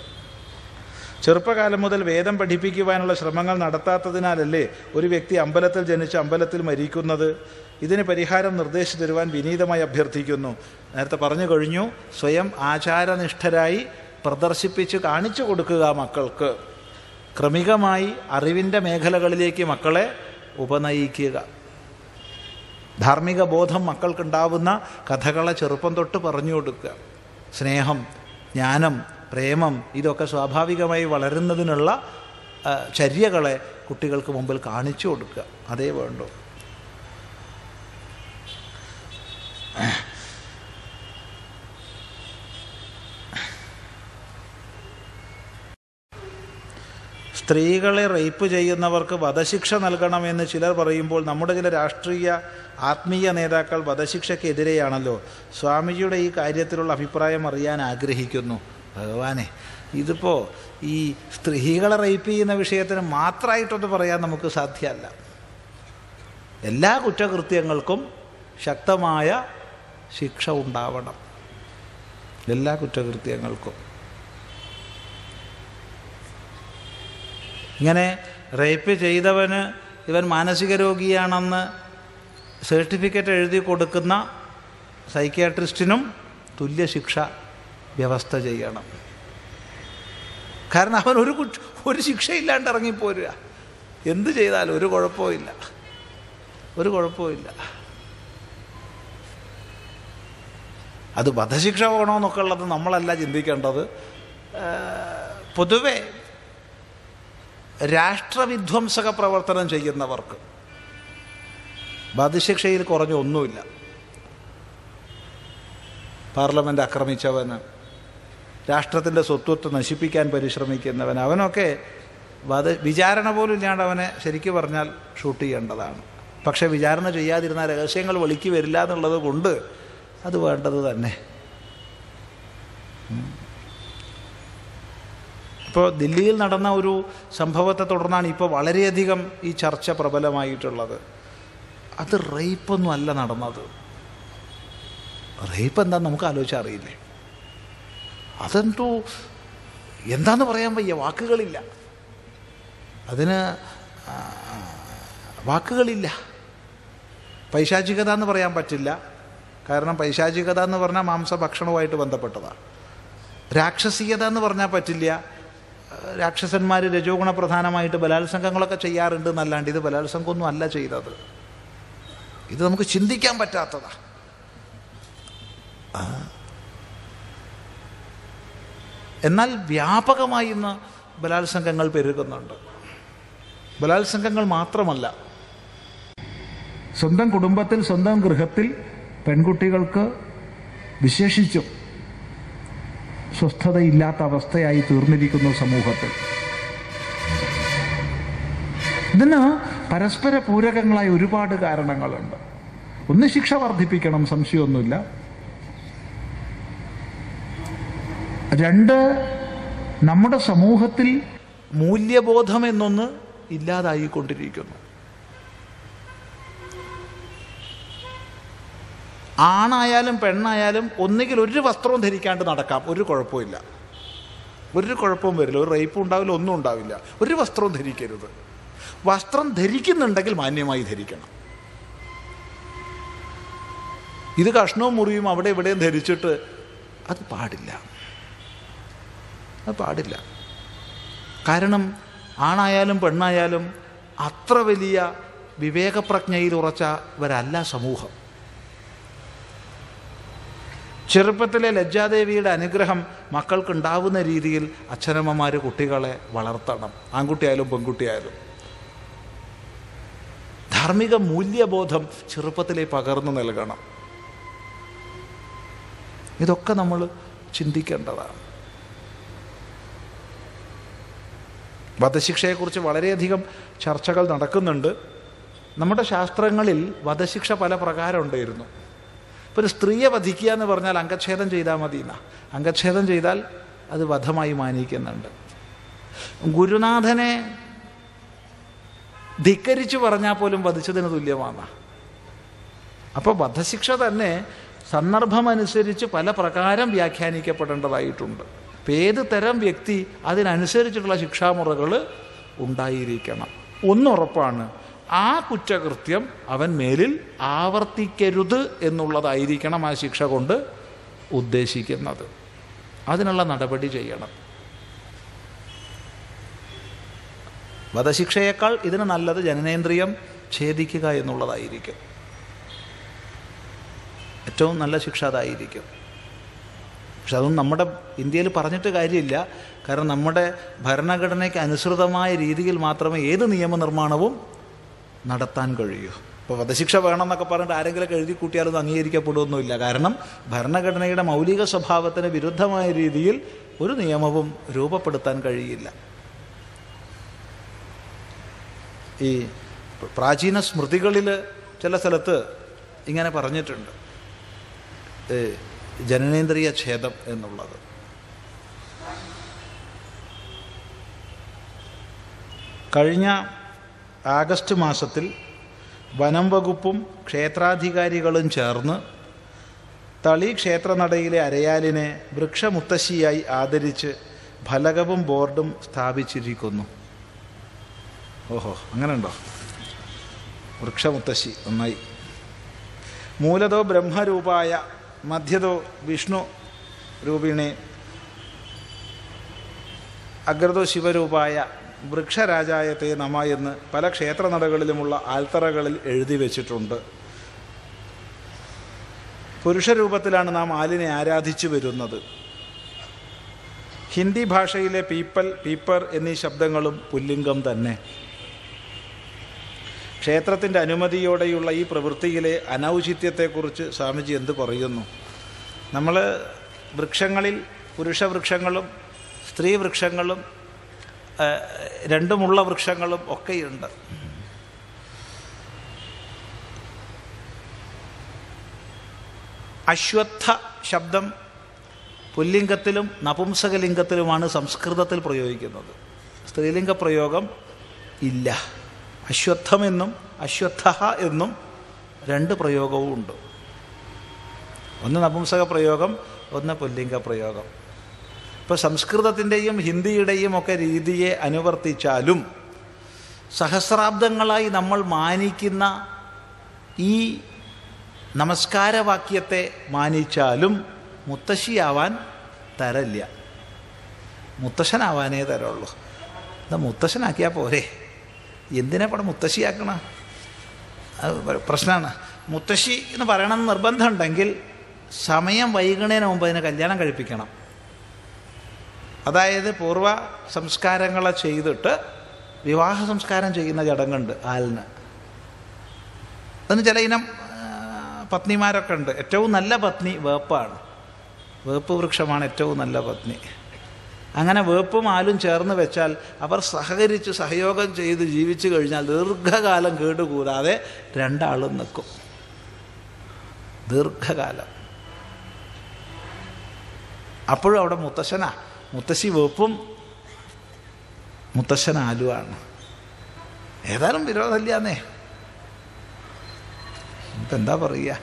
ചെറുപ്പകാലം മുതൽ വേദം പഠിപ്പിക്കുവാനുള്ള ശ്രമങ്ങൾ നടത്താത്തതിനാലല്ലേ ഒരു വ്യക്തി അമ്പലത്തിൽ ജനിച്ച് അമ്പലത്തിൽ മരിക്കുന്നത്? ഇതിന് പരിഹാരം നിർദ്ദേശിച്ചു തരുവാൻ വിനീതമായി അഭ്യർത്ഥിക്കുന്നു. നേരത്തെ പറഞ്ഞു കഴിഞ്ഞു, സ്വയം ആചാരനിഷ്ഠരായി പ്രദർശിപ്പിച്ച് കാണിച്ചു കൊടുക്കുക മക്കൾക്ക്. ക്രമികമായി അറിവിൻ്റെ മേഖലകളിലേക്ക് മക്കളെ ഉപനയിക്കുക. ധാർമ്മിക ബോധം മക്കൾക്കുണ്ടാവുന്ന കഥകളെ ചെറുപ്പം തൊട്ട് പറഞ്ഞു കൊടുക്കുക. സ്നേഹം, ജ്ഞാനം, പ്രേമം ഇതൊക്കെ സ്വാഭാവികമായി വളരുന്നതിനുള്ള ചര്യകളെ കുട്ടികൾക്ക് മുമ്പിൽ കാണിച്ചു കൊടുക്കുക. അതേ വേണ്ടൂ. സ്ത്രീകളെ റേപ്പ് ചെയ്യുന്നവർക്ക് വധശിക്ഷ നൽകണമെന്ന് ചിലർ പറയുമ്പോൾ നമ്മുടെ ചില രാഷ്ട്രീയ ആത്മീയ നേതാക്കൾ വധശിക്ഷയ്ക്കെതിരെയാണല്ലോ. സ്വാമിജിയുടെ ഈ കാര്യത്തിലുള്ള അഭിപ്രായം അറിയാൻ ആഗ്രഹിക്കുന്നു. ഭഗവാനെ, ഇതിപ്പോൾ ഈ സ്ത്രീകളെ റേപ്പ് ചെയ്യുന്ന വിഷയത്തിന് മാത്രമായിട്ടൊന്ന് പറയാൻ നമുക്ക് സാധ്യമല്ല. എല്ലാ കുറ്റകൃത്യങ്ങൾക്കും ശക്തമായ ശിക്ഷ ഉണ്ടാവണം, എല്ലാ കുറ്റകൃത്യങ്ങൾക്കും. ഇങ്ങനെ റേപ്പ് ചെയ്തവന് ഇവൻ മാനസിക രോഗിയാണെന്ന് സർട്ടിഫിക്കറ്റ് എഴുതി കൊടുക്കുന്ന സൈക്യാട്രിസ്റ്റിനും തുല്യ ശിക്ഷ വ്യവസ്ഥ ചെയ്യണം. കാരണം അവൻ ഒരു ശിക്ഷയില്ലാണ്ട് ഇറങ്ങിപ്പോരുക. എന്ത് ചെയ്താലും ഒരു കുഴപ്പമില്ല, ഒരു കുഴപ്പമില്ല. അത് വധശിക്ഷ വേണമെന്നൊക്കെ ഉള്ളത് നമ്മളല്ല ചിന്തിക്കേണ്ടത്. പൊതുവെ രാഷ്ട്രവിധ്വംസക പ്രവർത്തനം ചെയ്യുന്നവർക്ക് വധശിക്ഷയിൽ കുറഞ്ഞ ഒന്നുമില്ല. പാർലമെൻറ്റ് ആക്രമിച്ചവന്, രാഷ്ട്രത്തിൻ്റെ സ്വത്വത്തെ നശിപ്പിക്കാൻ പരിശ്രമിക്കുന്നവൻ, അവനൊക്കെ വിചാരണ പോലും ഇല്ലാണ്ട് അവനെ ശരിക്കും പറഞ്ഞാൽ ഷൂട്ട് ചെയ്യേണ്ടതാണ്. പക്ഷേ വിചാരണ ചെയ്യാതിരുന്ന രഹസ്യങ്ങൾ വെളിക്ക് വരില്ല എന്നുള്ളത് കൊണ്ട് അത് വേണ്ടത് തന്നെ. ഇപ്പോൾ ദില്ലിയിൽ നടന്ന ഒരു സംഭവത്തെ തുടർന്നാണ് ഇപ്പോൾ വളരെയധികം ഈ ചർച്ച പ്രബലമായിട്ടുള്ളത്. അത് റേപ്പൊന്നും അല്ല നടന്നത്. റേപ്പ് എന്താണെന്ന് നമുക്ക് ആലോചിച്ചാൽ അറിയില്ലേ? അതെന്തോ എന്താന്ന് പറയാൻ വയ്യ, വാക്കുകളില്ല, അതിന് വാക്കുകളില്ല. പൈശാചികത എന്ന് പറയാൻ പറ്റില്ല, കാരണം പൈശാചികത എന്ന് പറഞ്ഞാൽ മാംസഭക്ഷണവുമായിട്ട് ബന്ധപ്പെട്ടതാണ്. രാക്ഷസീയത എന്ന് പറഞ്ഞാൽ പറ്റില്ല, രാക്ഷസന്മാർ രജോ ഗുണപ്രധാനമായിട്ട് ബലാത്സംഗങ്ങളൊക്കെ ചെയ്യാറുണ്ട് എന്നല്ലാണ്ട് ഇത് ബലാത്സംഗമൊന്നും അല്ല ചെയ്തത്. ഇത് നമുക്ക് ചിന്തിക്കാൻ പറ്റാത്തതാണ്. എന്നാൽ വ്യാപകമായി ഇന്ന് ബലാത്സംഗങ്ങൾ പെരുകുന്നുണ്ട്. ബലാത്സംഗങ്ങൾ മാത്രമല്ല, സ്വന്തം കുടുംബത്തിൽ, സ്വന്തം ഗൃഹത്തിൽ പെൺകുട്ടികൾക്ക് വിശേഷിച്ചും സ്വസ്ഥതയില്ലാത്ത അവസ്ഥയായി തീർന്നിരിക്കുന്നു സമൂഹത്തിൽ. ഇതിന് പരസ്പര പൂരകങ്ങളായ ഒരുപാട് കാരണങ്ങളുണ്ട്. ഒന്ന്, ശിക്ഷ വർദ്ധിപ്പിക്കണം, സംശയമൊന്നുമില്ല. രണ്ട്, നമ്മുടെ സമൂഹത്തിൽ മൂല്യബോധം എന്നൊന്ന് ഇല്ലാതായിക്കൊണ്ടിരിക്കുന്നു. ആണായാലും പെണ്ണായാലും ഒന്നുകിൽ ഒരു വസ്ത്രവും ധരിക്കാണ്ട് നടക്കാം, ഒരു കുഴപ്പമില്ല, ഒരു കുഴപ്പവും വരില്ല, ഒരു റേപ്പും ഉണ്ടാവില്ല, ഒന്നും ഉണ്ടാവില്ല. ഒരു വസ്ത്രവും ധരിക്കരുത്. വസ്ത്രം ധരിക്കുന്നുണ്ടെങ്കിൽ മാന്യമായി ധരിക്കണം. ഇത് കഷ്ണവും മുറിയും അവിടെ ഇവിടെയും ധരിച്ചിട്ട് അത് പാടില്ല, അത് പാടില്ല. കാരണം ആണായാലും പെണ്ണായാലും അത്ര വലിയ വിവേകപ്രജ്ഞയിൽ ഉറച്ചവരല്ല സമൂഹം. ചെറുപ്പത്തിലെ ലജ്ജാദേവിയുടെ അനുഗ്രഹം മക്കൾക്കുണ്ടാവുന്ന രീതിയിൽ അച്ഛനമ്മമാർ കുട്ടികളെ വളർത്തണം, ആൺകുട്ടിയായാലും പെൺകുട്ടിയായാലും. ധാർമ്മിക മൂല്യബോധം ചെറുപ്പത്തിലേ പകർന്നു നൽകണം. ഇതൊക്കെ നമ്മൾ ചിന്തിക്കേണ്ടതാണ്. വധശിക്ഷയെക്കുറിച്ച് വളരെയധികം ചർച്ചകൾ നടക്കുന്നുണ്ട്. നമ്മുടെ ശാസ്ത്രങ്ങളിൽ വധശിക്ഷ പല പ്രകാരം ഉണ്ടായിരുന്നു. ഇപ്പോൾ ഒരു സ്ത്രീയെ വധിക്കുക എന്ന് പറഞ്ഞാൽ അംഗച്ഛേദം ചെയ്താൽ മതി എന്നാ. അംഗച്ഛേദം ചെയ്താൽ അത് വധമായി മാനിക്കുന്നുണ്ട്. ഗുരുനാഥനെ ധിക്കരിച്ചു പറഞ്ഞാൽ പോലും വധിച്ചതിന് തുല്യമാണ്. അപ്പോൾ വധശിക്ഷ തന്നെ സന്ദർഭമനുസരിച്ച് പല പ്രകാരം വ്യാഖ്യാനിക്കപ്പെടേണ്ടതായിട്ടുണ്ട്. ഇപ്പം ഏത് തരം വ്യക്തി അതിനനുസരിച്ചിട്ടുള്ള ശിക്ഷാമുറകൾ ഉണ്ടായിരിക്കണം. ഒന്നുറപ്പാണ്, ആ കുറ്റകൃത്യം അവൻ മേലിൽ ആവർത്തിക്കരുത് എന്നുള്ളതായിരിക്കണം ആ ശിക്ഷ കൊണ്ട് ഉദ്ദേശിക്കുന്നത്. അതിനുള്ള നടപടി ചെയ്യണം. വധശിക്ഷയേക്കാൾ ഇതിന് നല്ലത് ജനനേന്ദ്രിയം ഛേദിക്കുക എന്നുള്ളതായിരിക്കും. ഏറ്റവും നല്ല ശിക്ഷ അതായിരിക്കും. പക്ഷെ അതൊന്നും നമ്മുടെ ഇന്ത്യയിൽ പറഞ്ഞിട്ട് കാര്യമില്ല. കാരണം നമ്മുടെ ഭരണഘടനയ്ക്ക് അനുസൃതമായ രീതിയിൽ മാത്രമേ ഏത് നിയമനിർമ്മാണവും നടത്താൻ കഴിയൂ. ഇപ്പോൾ വധശിക്ഷ വേണമെന്നൊക്കെ പറഞ്ഞിട്ട് ആരെങ്കിലുമൊക്കെ എഴുതി കൂട്ടിയാലൊന്നും അംഗീകരിക്കപ്പെടുകയൊന്നുമില്ല. കാരണം ഭരണഘടനയുടെ മൗലിക സ്വഭാവത്തിന് വിരുദ്ധമായ രീതിയിൽ ഒരു നിയമവും രൂപപ്പെടുത്താൻ കഴിയില്ല. ഈ പ്രാചീന സ്മൃതികളിൽ ചില സ്ഥലത്ത് ഇങ്ങനെ പറഞ്ഞിട്ടുണ്ട്, ജനനേന്ദ്രിയ ഛേദം എന്നുള്ളത്. കഴിഞ്ഞ ആഗസ്റ്റ് മാസത്തിൽ വനം വകുപ്പും ക്ഷേത്രാധികാരികളും ചേർന്ന് തളി ക്ഷേത്രനടയിലെ അരയാലിനെ വൃക്ഷമുത്തശ്ശിയായി ആദരിച്ച് ഫലകവും ബോർഡും സ്ഥാപിച്ചിരിക്കുന്നു. ഓഹോ, അങ്ങനെ ഉണ്ടോ? വൃക്ഷമുത്തശ്ശി നന്നായി. മൂലതോ ബ്രഹ്മരൂപായ മധ്യതോ വിഷ്ണു രൂപിണേ അഗ്രതോ ശിവരൂപായ വൃക്ഷരാജായത്തെ നമ എന്ന് പല ക്ഷേത്രനടകളിലുമുള്ള ആൽത്തറകളിൽ എഴുതി വച്ചിട്ടുണ്ട്. പുരുഷരൂപത്തിലാണ് നാം ആലിനെ ആരാധിച്ചു വരുന്നത്. ഹിന്ദി ഭാഷയിലെ പീപ്പൽ, പീപ്പർ എന്നീ ശബ്ദങ്ങളും പുല്ലിംഗം തന്നെ. ക്ഷേത്രത്തിൻ്റെ അനുമതിയോടെയുള്ള ഈ പ്രവൃത്തിയിലെ അനൗചിത്യത്തെക്കുറിച്ച് സ്വാമിജി എന്ത് പറയുന്നു? നമ്മൾ വൃക്ഷങ്ങളിൽ പുരുഷവൃക്ഷങ്ങളും സ്ത്രീ വൃക്ഷങ്ങളും രണ്ടുമുള്ള വൃക്ഷങ്ങളും ഒക്കെയുണ്ട്. അശ്വത്ഥ ശബ്ദം പുല്ലിംഗത്തിലും നപുംസകലിംഗത്തിലുമാണ് സംസ്കൃതത്തിൽ പ്രയോഗിക്കുന്നത്. സ്ത്രീലിംഗ പ്രയോഗം ഇല്ല. അശ്വത്ഥമെന്നും അശ്വത്ഥ എന്നും രണ്ട് പ്രയോഗവും ഉണ്ട്. ഒന്ന് നപുംസക പ്രയോഗം, ഒന്ന് പുല്ലിംഗ പ്രയോഗം. ഇപ്പോൾ സംസ്കൃതത്തിൻ്റെയും ഹിന്ദിയുടെയും ഒക്കെ രീതിയെ അനുവർത്തിച്ചാലും സഹസ്രാബ്ദങ്ങളായി നമ്മൾ മാനിക്കുന്ന ഈ നമസ്കാരവാക്യത്തെ മാനിച്ചാലും മുത്തശ്ശിയാവാൻ തരല്ല, മുത്തശ്ശനാവാനേ തരുള്ളൂ. എന്താ മുത്തശ്ശനാക്കിയാൽ പോരെ, എന്തിനാ പടം മുത്തശ്ശിയാക്കണ? അത് പ്രശ്നമാണ്. മുത്തശ്ശി എന്ന് പറയണമെന്ന് നിർബന്ധമുണ്ടെങ്കിൽ സമയം വൈകണേന് മുമ്പ് അതിനെ കല്യാണം കഴിപ്പിക്കണം. അതായത് പൂർവ്വ സംസ്കാരങ്ങളെ ചെയ്തിട്ട് വിവാഹ സംസ്കാരം ചെയ്യുന്ന ചടങ്ങുണ്ട് ആലിന്. അതിന് ചില ഇനം പത്നിമാരൊക്കെ ഉണ്ട്. ഏറ്റവും നല്ല പത്നി വേപ്പാണ്. വേപ്പ് വൃക്ഷമാണ് ഏറ്റവും നല്ല പത്നി. അങ്ങനെ വേപ്പും ആലും ചേർന്ന് വെച്ചാൽ അവർ സഹകരിച്ച് സഹയോഗം ചെയ്ത് ജീവിച്ചു കഴിഞ്ഞാൽ ദീർഘകാലം കേടുകൂടാതെ രണ്ടാളും നിൽക്കും. ദീർഘകാലം. അപ്പോഴും അവിടെ മുത്തശ്ശനാ. മുത്തശ്ശി വേപ്പും മുത്തശ്ശൻ ആലുവാണ്. ഏതായാലും വിരോധമില്ലാന്നേ. ഇപ്പം എന്താ പറയുക?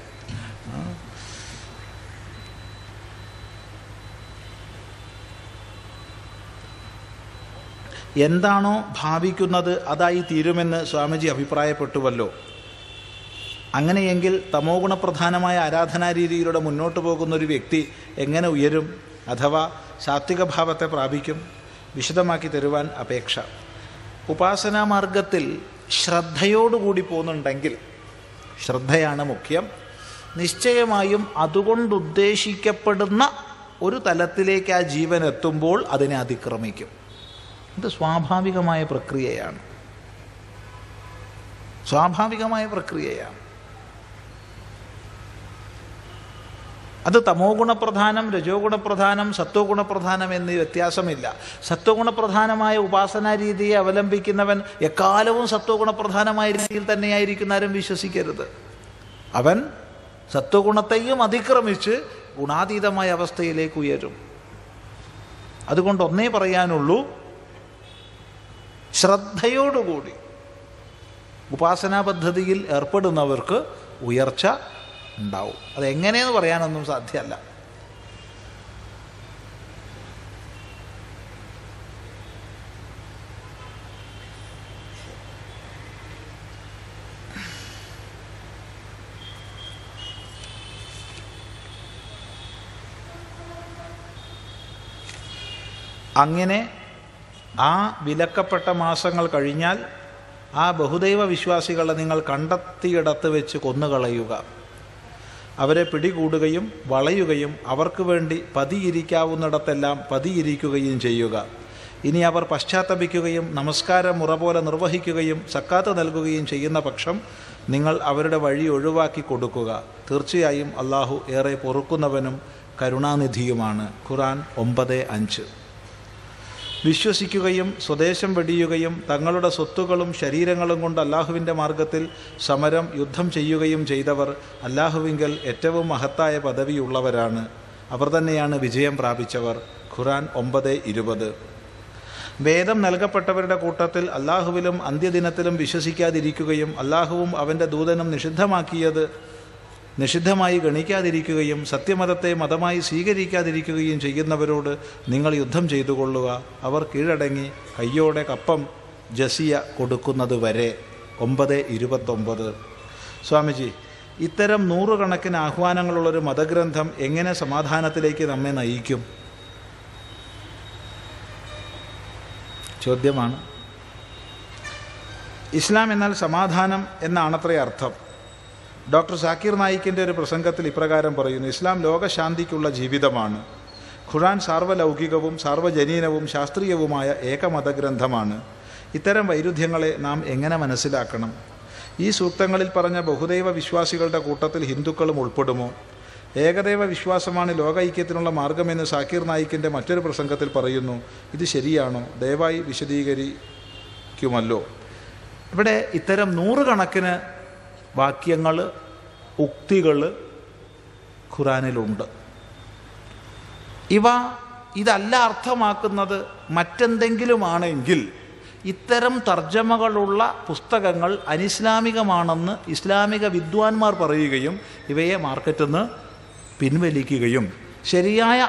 എന്താണോ ഭാവിക്കുന്നത് അതായി തീരുമെന്ന് സ്വാമിജി അഭിപ്രായപ്പെട്ടുവല്ലോ. അങ്ങനെയെങ്കിൽ തമോ ഗുണപ്രധാനമായ ആരാധനാരീതിയിലൂടെ മുന്നോട്ട് പോകുന്നൊരു വ്യക്തി എങ്ങനെ ഉയരും അഥവാ സാത്വിക ഭാവത്തെ പ്രാപിക്കും? വിശദമാക്കി തരുവാൻ അപേക്ഷ. ഉപാസനാ മാർഗത്തിൽ ശ്രദ്ധയോടുകൂടി പോകുന്നുണ്ടെങ്കിൽ, ശ്രദ്ധയാണ് മുഖ്യം, നിശ്ചയമായും അതുകൊണ്ടുദ്ദേശിക്കപ്പെടുന്ന ഒരു തലത്തിലേക്ക് ആ ജീവൻ എത്തുമ്പോൾ അതിനെ അതിക്രമിക്കും. ഇത് സ്വാഭാവികമായ പ്രക്രിയയാണ്. സ്വാഭാവികമായ പ്രക്രിയയാണ്. അത് തമോ ഗുണപ്രധാനം, രജോ ഗുണപ്രധാനം, സത്വ ഗുണപ്രധാനം എന്നീ വ്യത്യാസമില്ല. സത്വഗുണപ്രധാനമായ ഉപാസനാ രീതിയെ അവലംബിക്കുന്നവൻ എക്കാലവും സത്വഗുണപ്രധാനമായ രീതിയിൽ തന്നെയായിരിക്കും ആരും വിശ്വസിക്കരുത്. അവൻ സത്വഗുണത്തെയും അതിക്രമിച്ച് ഗുണാതീതമായ അവസ്ഥയിലേക്ക് ഉയരും. അതുകൊണ്ട് ഒന്നേ പറയാനുള്ളൂ, ശ്രദ്ധയോടുകൂടി ഉപാസനാ പദ്ധതിയിൽ ഏർപ്പെടുന്നവർക്ക് ഉയർച്ച ഉണ്ടാവും. അതെങ്ങനെയെന്ന് പറയാനൊന്നും സാധ്യമല്ല. അങ്ങനെ ആ വിലക്കപ്പെട്ട മാസങ്ങൾ കഴിഞ്ഞാൽ ആ ബഹുദൈവ വിശ്വാസികളെ നിങ്ങൾ കണ്ടെത്തിയിടത്ത് വെച്ച് കൊന്നുകളയുക. അവരെ പിടികൂടുകയും വളയുകയും അവർക്ക് വേണ്ടി പതിയിരിക്കാവുന്നിടത്തെല്ലാം പതിയിരിക്കുകയും ചെയ്യുക. ഇനി അവർ പശ്ചാത്തപിക്കുകയും നമസ്കാരം മുറ പോലെ നിർവഹിക്കുകയും സക്കാത്ത് നൽകുകയും ചെയ്യുന്ന പക്ഷം നിങ്ങൾ അവരുടെ വഴി ഒഴിവാക്കി കൊടുക്കുക. തീർച്ചയായും അള്ളാഹു ഏറെ പൊറുക്കുന്നവനും കരുണാനിധിയുമാണ്. ഖുർആൻ 9:5. വിശ്വസിക്കുകയും സ്വദേശം വെടിയുകയും തങ്ങളുടെ സ്വത്തുക്കളും ശരീരങ്ങളും കൊണ്ട് അല്ലാഹുവിൻ്റെ മാർഗത്തിൽ സമരം യുദ്ധം ചെയ്യുകയും ചെയ്തവർ അല്ലാഹുവിങ്കൽ ഏറ്റവും മഹത്തായ പദവിയുള്ളവരാണ്. അവർ തന്നെയാണ് വിജയം പ്രാപിച്ചവർ. ഖുർആൻ 9:20. വേദം നൽകപ്പെട്ടവരുടെ കൂട്ടത്തിൽ അല്ലാഹുവിലും അന്ത്യദിനത്തിലും വിശ്വസിക്കാതിരിക്കുകയും അല്ലാഹുവും അവൻ്റെ ദൂതനും നിഷിദ്ധമായി ഗണിക്കാതിരിക്കുകയും സത്യമതത്തെ മതമായി സ്വീകരിക്കാതിരിക്കുകയും ചെയ്യുന്നവരോട് നിങ്ങൾ യുദ്ധം ചെയ്തു കൊള്ളുക. അവർ കീഴടങ്ങി കയ്യോടെ കപ്പം ജസിയ കൊടുക്കുന്നത് വരെ. 9:29. സ്വാമിജി, ഇത്തരം നൂറുകണക്കിന് ആഹ്വാനങ്ങളുള്ളൊരു മതഗ്രന്ഥം എങ്ങനെ സമാധാനത്തിലേക്ക് നമ്മെ നയിക്കും? ചോദ്യമാണ്. ഇസ്ലാം എന്നാൽ സമാധാനം എന്നാണത്രേ അർത്ഥം. ഡോക്ടർ സാക്കിർ നായിക്കിൻ്റെ ഒരു പ്രസംഗത്തിൽ ഇപ്രകാരം പറയുന്നു: ഇസ്ലാം ലോകശാന്തിക്കുള്ള ജീവിതമാണ്. ഖുർആൻ സാർവലൗകികവും സാർവജനീനവും ശാസ്ത്രീയവുമായ ഏകമതഗ്രന്ഥമാണ്. ഇത്തരം വൈരുദ്ധ്യങ്ങളെ നാം എങ്ങനെ മനസ്സിലാക്കണം? ഈ സൂക്തങ്ങളിൽ പറഞ്ഞ ബഹുദൈവ വിശ്വാസികളുടെ കൂട്ടത്തിൽ ഹിന്ദുക്കളും ഉൾപ്പെടുമോ? ഏകദൈവ വിശ്വാസമാണ് ലോക ഐക്യത്തിനുള്ള മാർഗമെന്ന് സാക്കിർ നായിക്കിൻ്റെ മറ്റൊരു പ്രസംഗത്തിൽ പറയുന്നു. ഇത് ശരിയാണോ? ദയവായി വിശദീകരിക്കുമല്ലോ. ഇവിടെ ഇത്തരം നൂറുകണക്കിന് വാക്യങ്ങൾ, ഉക്തികൾ ഖുറാനിലുണ്ട്. ഇതല്ല അർത്ഥമാക്കുന്നത് മറ്റെന്തെങ്കിലുമാണെങ്കിൽ ഇത്തരം തർജ്ജമകളുള്ള പുസ്തകങ്ങൾ അനിസ്ലാമികമാണെന്ന് ഇസ്ലാമിക വിദ്വാൻമാർ പറയുകയും ഇവയെ മാർക്കറ്റിൽ നിന്ന് പിൻവലിക്കുകയും ശരിയായ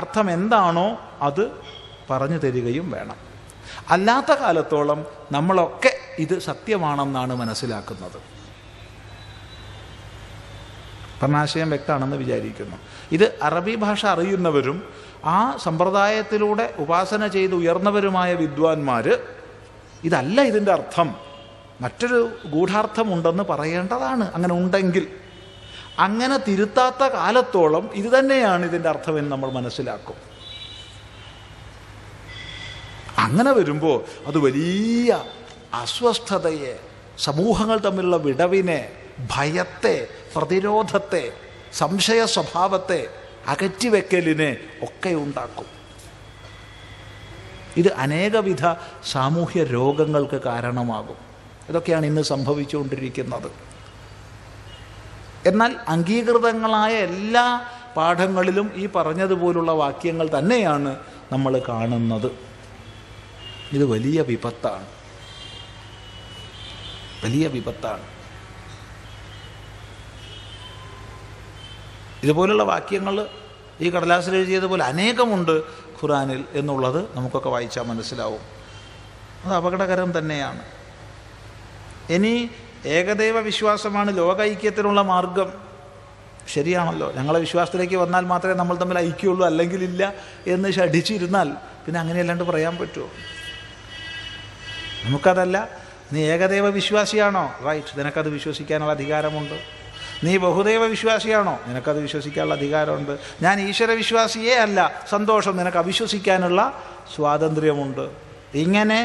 അർത്ഥം എന്താണോ അത് പറഞ്ഞു തരികയും വേണം. അല്ലാത്ത കാലത്തോളം നമ്മളൊക്കെ ഇത് സത്യമാണെന്നാണ് മനസ്സിലാക്കുന്നത്. പറഞ്ഞാശയം വ്യക്തമാണെന്ന് വിചാരിക്കുന്നു. ഇത് അറബി ഭാഷ അറിയുന്നവരും ആ സമ്പ്രദായത്തിലൂടെ ഉപാസന ചെയ്ത് ഉയർന്നവരുമായ വിദ്വാൻമാർ ഇതല്ല ഇതിൻ്റെ അർത്ഥം, മറ്റൊരു ഗൂഢാർത്ഥമുണ്ടെന്ന് പറയേണ്ടതാണ്. അങ്ങനെ ഉണ്ടെങ്കിൽ അങ്ങനെ തിരുത്താത്ത കാലത്തോളം ഇത് തന്നെയാണ് ഇതിൻ്റെ അർത്ഥമെന്ന് നമ്മൾ മനസ്സിലാക്കും. അങ്ങനെ വരുമ്പോൾ അത് വലിയ അസ്വസ്ഥതയെ, സമൂഹങ്ങൾ തമ്മിലുള്ള വിടവിനെ, ഭയത്തെ, പ്രതിരോധത്തെ, സംശയ സ്വഭാവത്തെ, അകറ്റിവെക്കലിനെ ഒക്കെ ഉണ്ടാക്കും. ഇത് അനേകവിധ സാമൂഹ്യ രോഗങ്ങൾക്ക് കാരണമാകും. ഇതൊക്കെയാണ് ഇന്ന് സംഭവിച്ചുകൊണ്ടിരിക്കുന്നത്. എന്നാൽ അംഗീകൃതങ്ങളായ എല്ലാ പാഠങ്ങളിലും ഈ പറഞ്ഞതുപോലുള്ള വാക്യങ്ങൾ തന്നെയാണ് നമ്മൾ കാണുന്നത്. ഇത് വലിയ വിപത്താണ്, വലിയ വിപത്താണ്. ഇതുപോലുള്ള വാക്യങ്ങൾ ഈ കടലാസിൽ എഴുതിയതുപോലെ അനേകമുണ്ട് ഖുറാനിൽ എന്നുള്ളത് നമുക്കൊക്കെ വായിച്ചാൽ മനസ്സിലാവും. അത് അപകടകരം തന്നെയാണ്. ഇനി ഏകദൈവ വിശ്വാസമാണ് ലോക ഐക്യത്തിനുള്ള മാർഗം. ശരിയാണല്ലോ, ഞങ്ങളെ വിശ്വാസത്തിലേക്ക് വന്നാൽ മാത്രമേ നമ്മൾ തമ്മിൽ ഐക്യമുള്ളൂ, അല്ലെങ്കിൽ ഇല്ല എന്ന് ശഠിച്ചിരുന്നാൽ പിന്നെ അങ്ങനെയല്ലാണ്ട് പറയാൻ പറ്റുമോ? നമുക്കതല്ല. നീ ഏകദൈവ വിശ്വാസിയാണോ? റൈറ്റ്, നിനക്കത് വിശ്വസിക്കാനുള്ള അധികാരമുണ്ട്. നീ ബഹുദൈവ വിശ്വാസിയാണോ? നിനക്കത് വിശ്വസിക്കാനുള്ള അധികാരമുണ്ട്. ഞാൻ ഈശ്വര വിശ്വാസിയേ അല്ല, സന്തോഷം, നിനക്ക് അവിശ്വസിക്കാനുള്ള സ്വാതന്ത്ര്യമുണ്ട്. ഇങ്ങനെ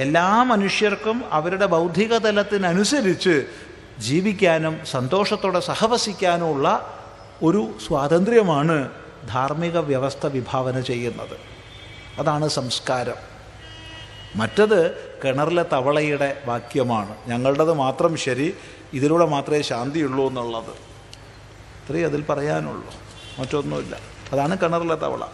എല്ലാ മനുഷ്യർക്കും അവരുടെ ബൗദ്ധിക തലത്തിനനുസരിച്ച് ജീവിക്കാനും സന്തോഷത്തോടെ സഹവസിക്കാനുമുള്ള ഒരു സ്വാതന്ത്ര്യമാണ് ധാർമ്മിക വ്യവസ്ഥ വിഭാവന ചെയ്യുന്നത്. അതാണ് സംസ്കാരം. മറ്റത് കിണറിലെ തവളയുടെ വാക്യമാണ്. ഞങ്ങളുടേത് മാത്രം ശരി, ഇതിലൂടെ മാത്രമേ ശാന്തിയുള്ളൂ എന്നുള്ളത്. ഇത്രയും അതിൽ പറയാനുള്ളൂ, മറ്റൊന്നുമില്ല. അതാണ് കിണറിലെ തവള.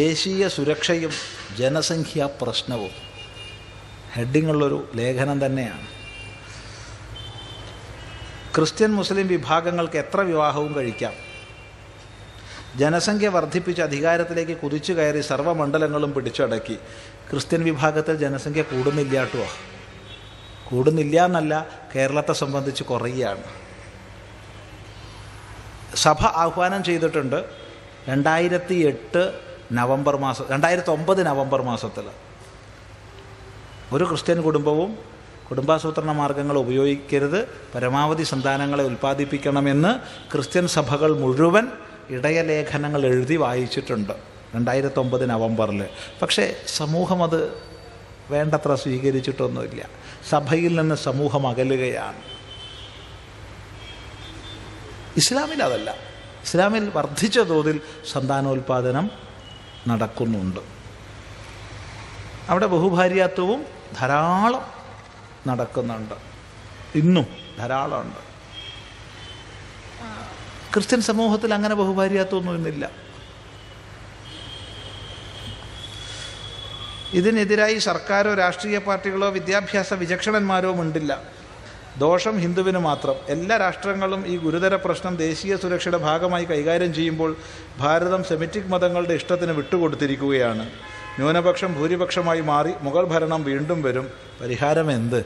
ദേശീയ സുരക്ഷയും ജനസംഖ്യാ പ്രശ്നവും ഹെഡിങ്ങുള്ളൊരു ലേഖനം തന്നെയാണ്. ക്രിസ്ത്യൻ മുസ്ലിം വിഭാഗങ്ങൾക്ക് എത്ര വിവാഹവും കഴിക്കാം. ജനസംഖ്യ വർദ്ധിപ്പിച്ച് അധികാരത്തിലേക്ക് കുതിച്ചു കയറി സർവ്വമണ്ഡലങ്ങളും പിടിച്ചടക്കി. ക്രിസ്ത്യൻ വിഭാഗത്തിൽ ജനസംഖ്യ കൂടുന്നില്ല കേട്ടോ. കൂടുന്നില്ല എന്നല്ല, കേരളത്തെ സംബന്ധിച്ച് കുറയുകയാണ്. സഭ ആഹ്വാനം ചെയ്തിട്ടുണ്ട് 2009 നവംബർ മാസത്തിൽ ഒരു ക്രിസ്ത്യൻ കുടുംബവും കുടുംബാസൂത്രണ മാർഗങ്ങൾ ഉപയോഗിക്കരുത്, പരമാവധി സന്താനങ്ങളെ ഉൽപ്പാദിപ്പിക്കണമെന്ന് ക്രിസ്ത്യൻ സഭകൾ മുഴുവൻ ഇടയലേഖനങ്ങൾ എഴുതി വായിച്ചിട്ടുണ്ട് 2009 നവംബറിൽ. പക്ഷേ സമൂഹം അത് വേണ്ടത്ര സ്വീകരിച്ചിട്ടൊന്നുമില്ല. സഭയിൽ നിന്ന് സമൂഹം അകലുകയാണ്. ഇസ്ലാമിൽ അതല്ല. ഇസ്ലാമിൽ വർദ്ധിച്ച തോതിൽ സന്താനോൽപാദനം നടക്കുന്നുണ്ട്. അവിടെ ബഹുഭാര്യാത്വവും ധാരാളം നടക്കുന്നുണ്ട്, ഇന്നും ധാരാളമുണ്ട്. ക്രിസ്ത്യൻ സമൂഹത്തിൽ അങ്ങനെ ബഹുഭാര്യാത്വമൊന്നും ഇന്നില്ല. ഇതിനെതിരായി സർക്കാരോ രാഷ്ട്രീയ പാർട്ടികളോ വിദ്യാഭ്യാസ വിചക്ഷണന്മാരോ ഉണ്ടില്ല. ദോഷം ഹിന്ദുവിന് മാത്രം. എല്ലാ രാഷ്ട്രങ്ങളും ഈ ഗുരുതര പ്രശ്നം ദേശീയ സുരക്ഷയുടെ ഭാഗമായി കൈകാര്യം ചെയ്യുമ്പോൾ ഭാരതം സെമിറ്റിക് മതങ്ങളുടെ ഇഷ്ടത്തിന് വിട്ടുകൊടുത്തിരിക്കുകയാണ്. ന്യൂനപക്ഷം ഭൂരിപക്ഷമായി മാറി മുഗൾ ഭരണം വീണ്ടും വരും. പരിഹാരം എന്ത്?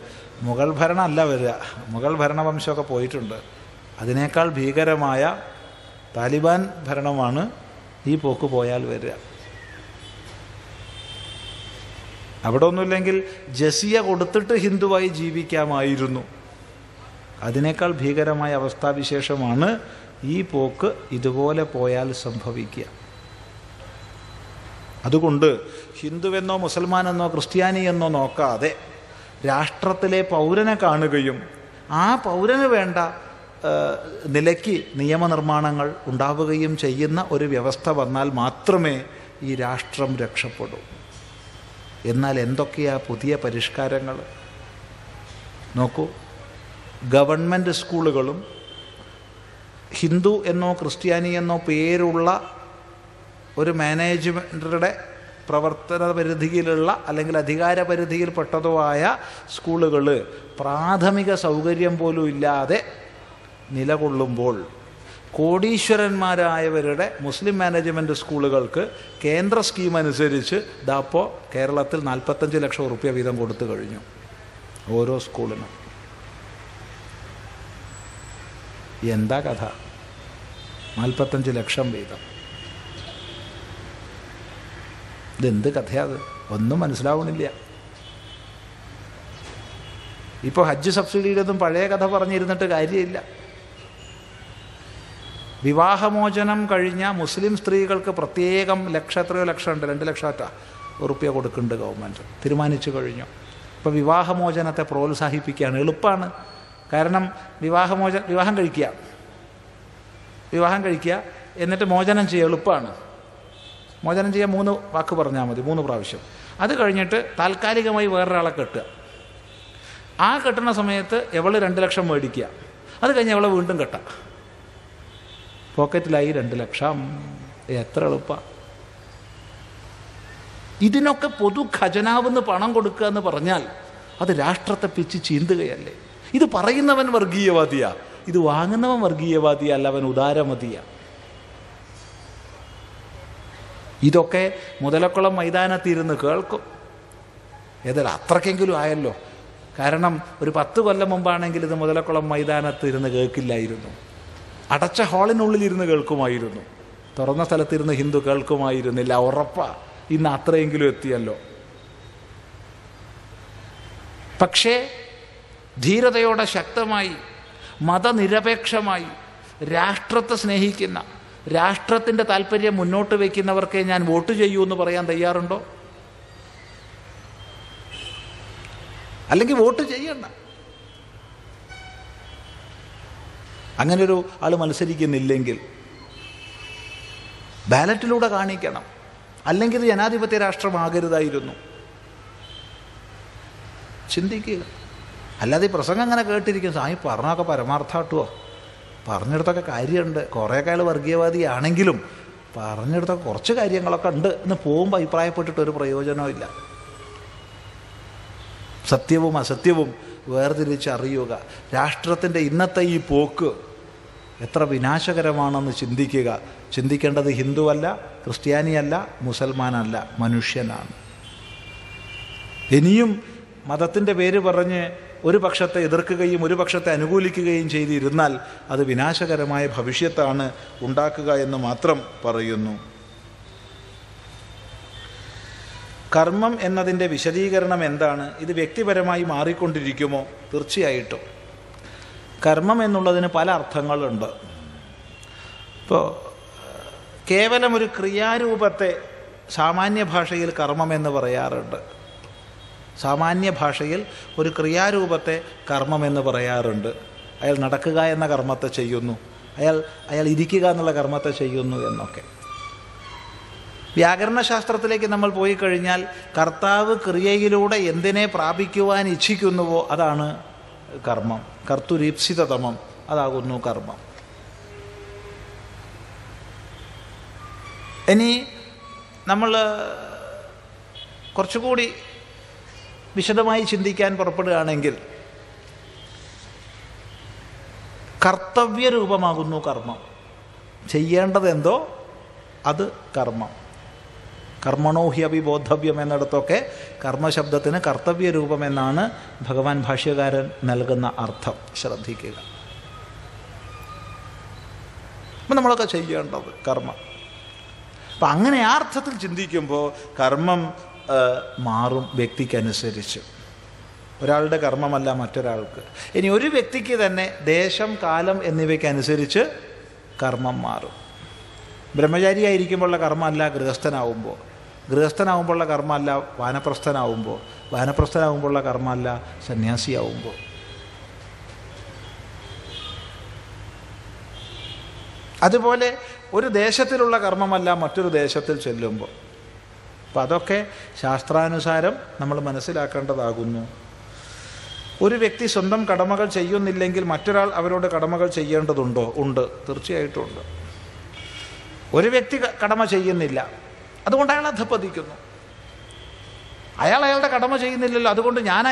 മുഗൾ ഭരണം അല്ല വരിക, മുഗൾ ഭരണവംശമൊക്കെ പോയിട്ടുണ്ട്. അതിനേക്കാൾ ഭീകരമായ താലിബാൻ ഭരണമാണ് ഈ പോക്ക് പോയാൽ വരിക. അവിടെ ഒന്നുമില്ലെങ്കിൽ ജസിയ കൊടുത്തിട്ട് ഹിന്ദുവായി ജീവിക്കാമായിരുന്നു. അതിനേക്കാൾ ഭീകരമായ അവസ്ഥാവിശേഷമാണ് ഈ പോക്ക് ഇതുപോലെ പോയാൽ സംഭവിക്കുക. അതുകൊണ്ട് ഹിന്ദുവെന്നോ മുസൽമാനെന്നോ ക്രിസ്ത്യാനിയെന്നോ നോക്കാതെ രാഷ്ട്രത്തിലെ പൗരനെ കാണുകയും ആ പൗരന് വേണ്ട നിലയ്ക്ക് നിയമനിർമ്മാണങ്ങൾ ഉണ്ടാവുകയും ചെയ്യുന്ന ഒരു വ്യവസ്ഥ വന്നാൽ മാത്രമേ ഈ രാഷ്ട്രം രക്ഷപ്പെടും. എന്നാൽ എന്തൊക്കെയാ പുതിയ പരിഷ്കാരങ്ങൾ? നോക്കൂ, ഗവൺമെൻറ് സ്കൂളുകളും ഹിന്ദു എന്നോ ക്രിസ്ത്യാനി എന്നോ പേരുള്ള ഒരു മാനേജ്മെൻറ്റുടെ പ്രവർത്തന പരിധിയിലുള്ള അല്ലെങ്കിൽ അധികാര പരിധിയിൽപ്പെട്ടതോ ആയ സ്കൂളുകൾ പ്രാഥമിക സൗകര്യം പോലും ഇല്ലാതെ നിലകൊള്ളുമ്പോൾ, കോടീശ്വരന്മാരായവരുടെ മുസ്ലിം മാനേജ്മെൻറ്റ് സ്കൂളുകൾക്ക് കേന്ദ്ര സ്കീം അനുസരിച്ച് ഇപ്പോൾ കേരളത്തിൽ 45 ലക്ഷം റുപ്യ വീതം കൊടുത്തു കഴിഞ്ഞു ഓരോ സ്കൂളിനും. എന്താ കഥ? 45 ലക്ഷം വീതം. ഇതെന്ത് കഥയത്? ഒന്നും മനസ്സിലാവണില്ല. ഇപ്പോൾ ഹജ്ജ് സബ്സിഡിയുടെ ഒന്നും പഴയ കഥ പറഞ്ഞിരുന്നിട്ട് കാര്യമില്ല. വിവാഹമോചനം കഴിഞ്ഞ മുസ്ലിം സ്ത്രീകൾക്ക് പ്രത്യേകം എത്രയോ ലക്ഷമുണ്ട്, 2 ലക്ഷം റുപ്യ കൊടുക്കുന്നുണ്ട് ഗവൺമെൻറ്, തീരുമാനിച്ചു കഴിഞ്ഞു. ഇപ്പോൾ വിവാഹമോചനത്തെ പ്രോത്സാഹിപ്പിക്കുകയാണ്. എളുപ്പമാണ്. കാരണം വിവാഹം കഴിക്കുക എന്നിട്ട് മോചനം ചെയ്യുക എളുപ്പമാണ്. മോചനം ചെയ്യാൻ 3 വാക്ക് പറഞ്ഞാൽ മതി, 3 പ്രാവശ്യം. അത് കഴിഞ്ഞിട്ട് താൽക്കാലികമായി വേറൊരാളെ കെട്ടുക. ആ കെട്ടുന്ന സമയത്ത് എവള് 2 ലക്ഷം മേടിക്കുക. അത് കഴിഞ്ഞ് എവളെ വീണ്ടും കെട്ടാം. പോക്കറ്റിലായി 2 ലക്ഷം. എത്ര എളുപ്പമാണ്. ഇതിനൊക്കെ പൊതു ഖജനാവെന്ന് പണം കൊടുക്കുക എന്ന് പറഞ്ഞാൽ അത് രാഷ്ട്രത്തെ പിച്ച് ചീന്തുകയല്ലേ? ഇത് പറയുന്നവൻ വർഗീയവാദിയാ, ഇത് വാങ്ങുന്നവൻ വർഗീയവാദിയാ, അല്ല അവൻ ഉദാരമതിയാ. ഇതൊക്കെ മുതലക്കുളം മൈതാനത്തിരുന്ന് കേൾക്കും. ഏതായാലും അത്രയ്ക്കെങ്കിലും ആയല്ലോ. കാരണം ഒരു 10 കൊല്ലം മുമ്പാണെങ്കിൽ ഇത് മുതലക്കുളം മൈതാനത്തിരുന്ന് കേൾക്കില്ലായിരുന്നു. അടച്ച ഹാളിനുള്ളിലിരുന്ന് കേൾക്കുമായിരുന്നു. തുറന്ന സ്ഥലത്തിരുന്ന് ഹിന്ദു കേൾക്കുമായിരുന്നില്ല. ഉറപ്പാ. ഇന്ന് അത്രയെങ്കിലും എത്തിയല്ലോ. പക്ഷേ ധീരതയോടെ ശക്തമായി മതനിരപേക്ഷമായി രാഷ്ട്രത്തെ സ്നേഹിക്കുന്ന, രാഷ്ട്രത്തിൻ്റെ താല്പര്യം മുന്നോട്ട് വയ്ക്കുന്നവർക്കേ ഞാൻ വോട്ട് ചെയ്യൂ എന്ന് പറയാൻ തയ്യാറുണ്ടോ? അല്ലെങ്കിൽ വോട്ട് ചെയ്യണ്ട. അങ്ങനൊരു ആൾ മത്സരിക്കുന്നില്ലെങ്കിൽ ബാലറ്റിലൂടെ കാണിക്കണം. അല്ലെങ്കിൽ ഇത് ജനാധിപത്യ രാഷ്ട്രമാകരുതായിരുന്നു. ചിന്തിക്കുക. അല്ലാതെ ഈ പ്രസംഗം അങ്ങനെ കേട്ടിരിക്കും. സ്വാമി പറഞ്ഞൊക്കെ പരമാർത്ഥാട്ടുമോ? പറഞ്ഞിടത്തൊക്കെ കാര്യമുണ്ട്. കുറേയൊക്കെ അയാൾ വർഗീയവാദിയാണെങ്കിലും പറഞ്ഞിടത്തൊക്കെ കുറച്ച് കാര്യങ്ങളൊക്കെ ഉണ്ട് എന്ന് പോകുമ്പോൾ അഭിപ്രായപ്പെട്ടിട്ടൊരു പ്രയോജനവും ഇല്ല. സത്യവും അസത്യവും വേർതിരിച്ചറിയുക. രാഷ്ട്രത്തിൻ്റെ ഇന്നത്തെ ഈ പോക്ക് എത്ര വിനാശകരമാണെന്ന് ചിന്തിക്കുക. ചിന്തിക്കേണ്ടത് ഹിന്ദുവല്ല, ക്രിസ്ത്യാനിയല്ല, മുസൽമാനല്ല, മനുഷ്യനാണ്. ഇനിയും മതത്തിൻ്റെ പേര് പറഞ്ഞ് ഒരു പക്ഷത്തെ എതിർക്കുകയും ഒരു പക്ഷത്തെ അനുകൂലിക്കുകയും ചെയ്തിരുന്നാൽ അത് വിനാശകരമായ ഭവിഷ്യത്താണ് ഉണ്ടാക്കുക എന്ന് മാത്രം പറയുന്നു. കർമ്മം എന്നതിൻ്റെ വിശദീകരണം എന്താണ്? ഇത് വ്യക്തിപരമായി മാറിക്കൊണ്ടിരിക്കുമോ? തീർച്ചയായിട്ടും. കർമ്മം എന്നുള്ളതിന് പല അർത്ഥങ്ങളുണ്ട്. ഇപ്പോൾ കേവലം ഒരു ക്രിയാരൂപത്തെ സാമാന്യ ഭാഷയിൽ കർമ്മം എന്ന് പറയാറുണ്ട്. സാമാന്യ ഭാഷയിൽ ഒരു ക്രിയാരൂപത്തെ കർമ്മം എന്ന് പറയാറുണ്ട്. അയാൾ നടക്കുക എന്ന കർമ്മത്തെ ചെയ്യുന്നു, അയാൾ ഇരിക്കുക എന്നുള്ള കർമ്മത്തെ ചെയ്യുന്നു എന്നൊക്കെ. വ്യാകരണശാസ്ത്രത്തിലേക്ക് നമ്മൾ പോയി കഴിഞ്ഞാൽ കർത്താവ് ക്രിയയിലൂടെ എന്തിനെ പ്രാപിക്കുവാൻ ഇച്ഛിക്കുന്നുവോ അതാണ് കർമ്മം. കർത്തുരീപ്സിതതമം, അതാകുന്നു കർമ്മം. ഇനി നമ്മൾ കുറച്ചുകൂടി വിശദമായി ചിന്തിക്കാൻ പുറപ്പെടുകയാണെങ്കിൽ കർത്തവ്യരൂപമാകുന്നു കർമ്മം. ചെയ്യേണ്ടതെന്തോ അത് കർമ്മം. കർമ്മണോ ഹി അഭിബോധവ്യം എന്നിടത്തൊക്കെ കർമ്മശബ്ദത്തിന് കർത്തവ്യരൂപം എന്നാണ് ഭഗവാൻ ഭാഷ്യകാരൻ നൽകുന്ന അർത്ഥം. ശ്രദ്ധിക്കുക. അപ്പം നമ്മളൊക്കെ ചെയ്യേണ്ടത് കർമ്മം. അപ്പം അങ്ങനെ ആ അർത്ഥത്തിൽ ചിന്തിക്കുമ്പോൾ കർമ്മം മാറും വ്യക്തിക്കനുസരിച്ച്. ഒരാളുടെ കർമ്മമല്ല മറ്റൊരാൾക്ക്. ഇനി ഒരു വ്യക്തിക്ക് തന്നെ ദേശം, കാലം എന്നിവയ്ക്കനുസരിച്ച് കർമ്മം മാറും. ബ്രഹ്മചാരിയായിരിക്കുമ്പോഴുള്ള കർമ്മമല്ല ഗൃഹസ്ഥനാവുമ്പോൾ, ഗൃഹസ്ഥനാവുമ്പോഴുള്ള കർമ്മമല്ല വാനപ്രസ്ഥനാവുമ്പോൾ, വാനപ്രസ്ഥനാവുമ്പോഴുള്ള കർമ്മമല്ല സന്യാസിയാവുമ്പോൾ. അതുപോലെ ഒരു ദേശത്തിലുള്ള കർമ്മമല്ല മറ്റൊരു ദേശത്തിൽ ചെല്ലുമ്പോൾ. അപ്പം അതൊക്കെ ശാസ്ത്രാനുസാരം നമ്മൾ മനസ്സിലാക്കേണ്ടതാകുന്നു. ഒരു വ്യക്തി സ്വന്തം കടമകൾ ചെയ്യുന്നില്ലെങ്കിൽ മറ്റൊരാൾ അവരോട് കടമകൾ ചെയ്യേണ്ടതുണ്ടോ? ഉണ്ട്, തീർച്ചയായിട്ടും ഉണ്ട്. ഒരു വ്യക്തി കടമ ചെയ്യുന്നില്ല, അതുകൊണ്ട് അയാൾ അധപ്പതിക്കുന്നു. അയാളുടെ കടമ ചെയ്യുന്നില്ലല്ലോ, അതുകൊണ്ട് ഞാൻ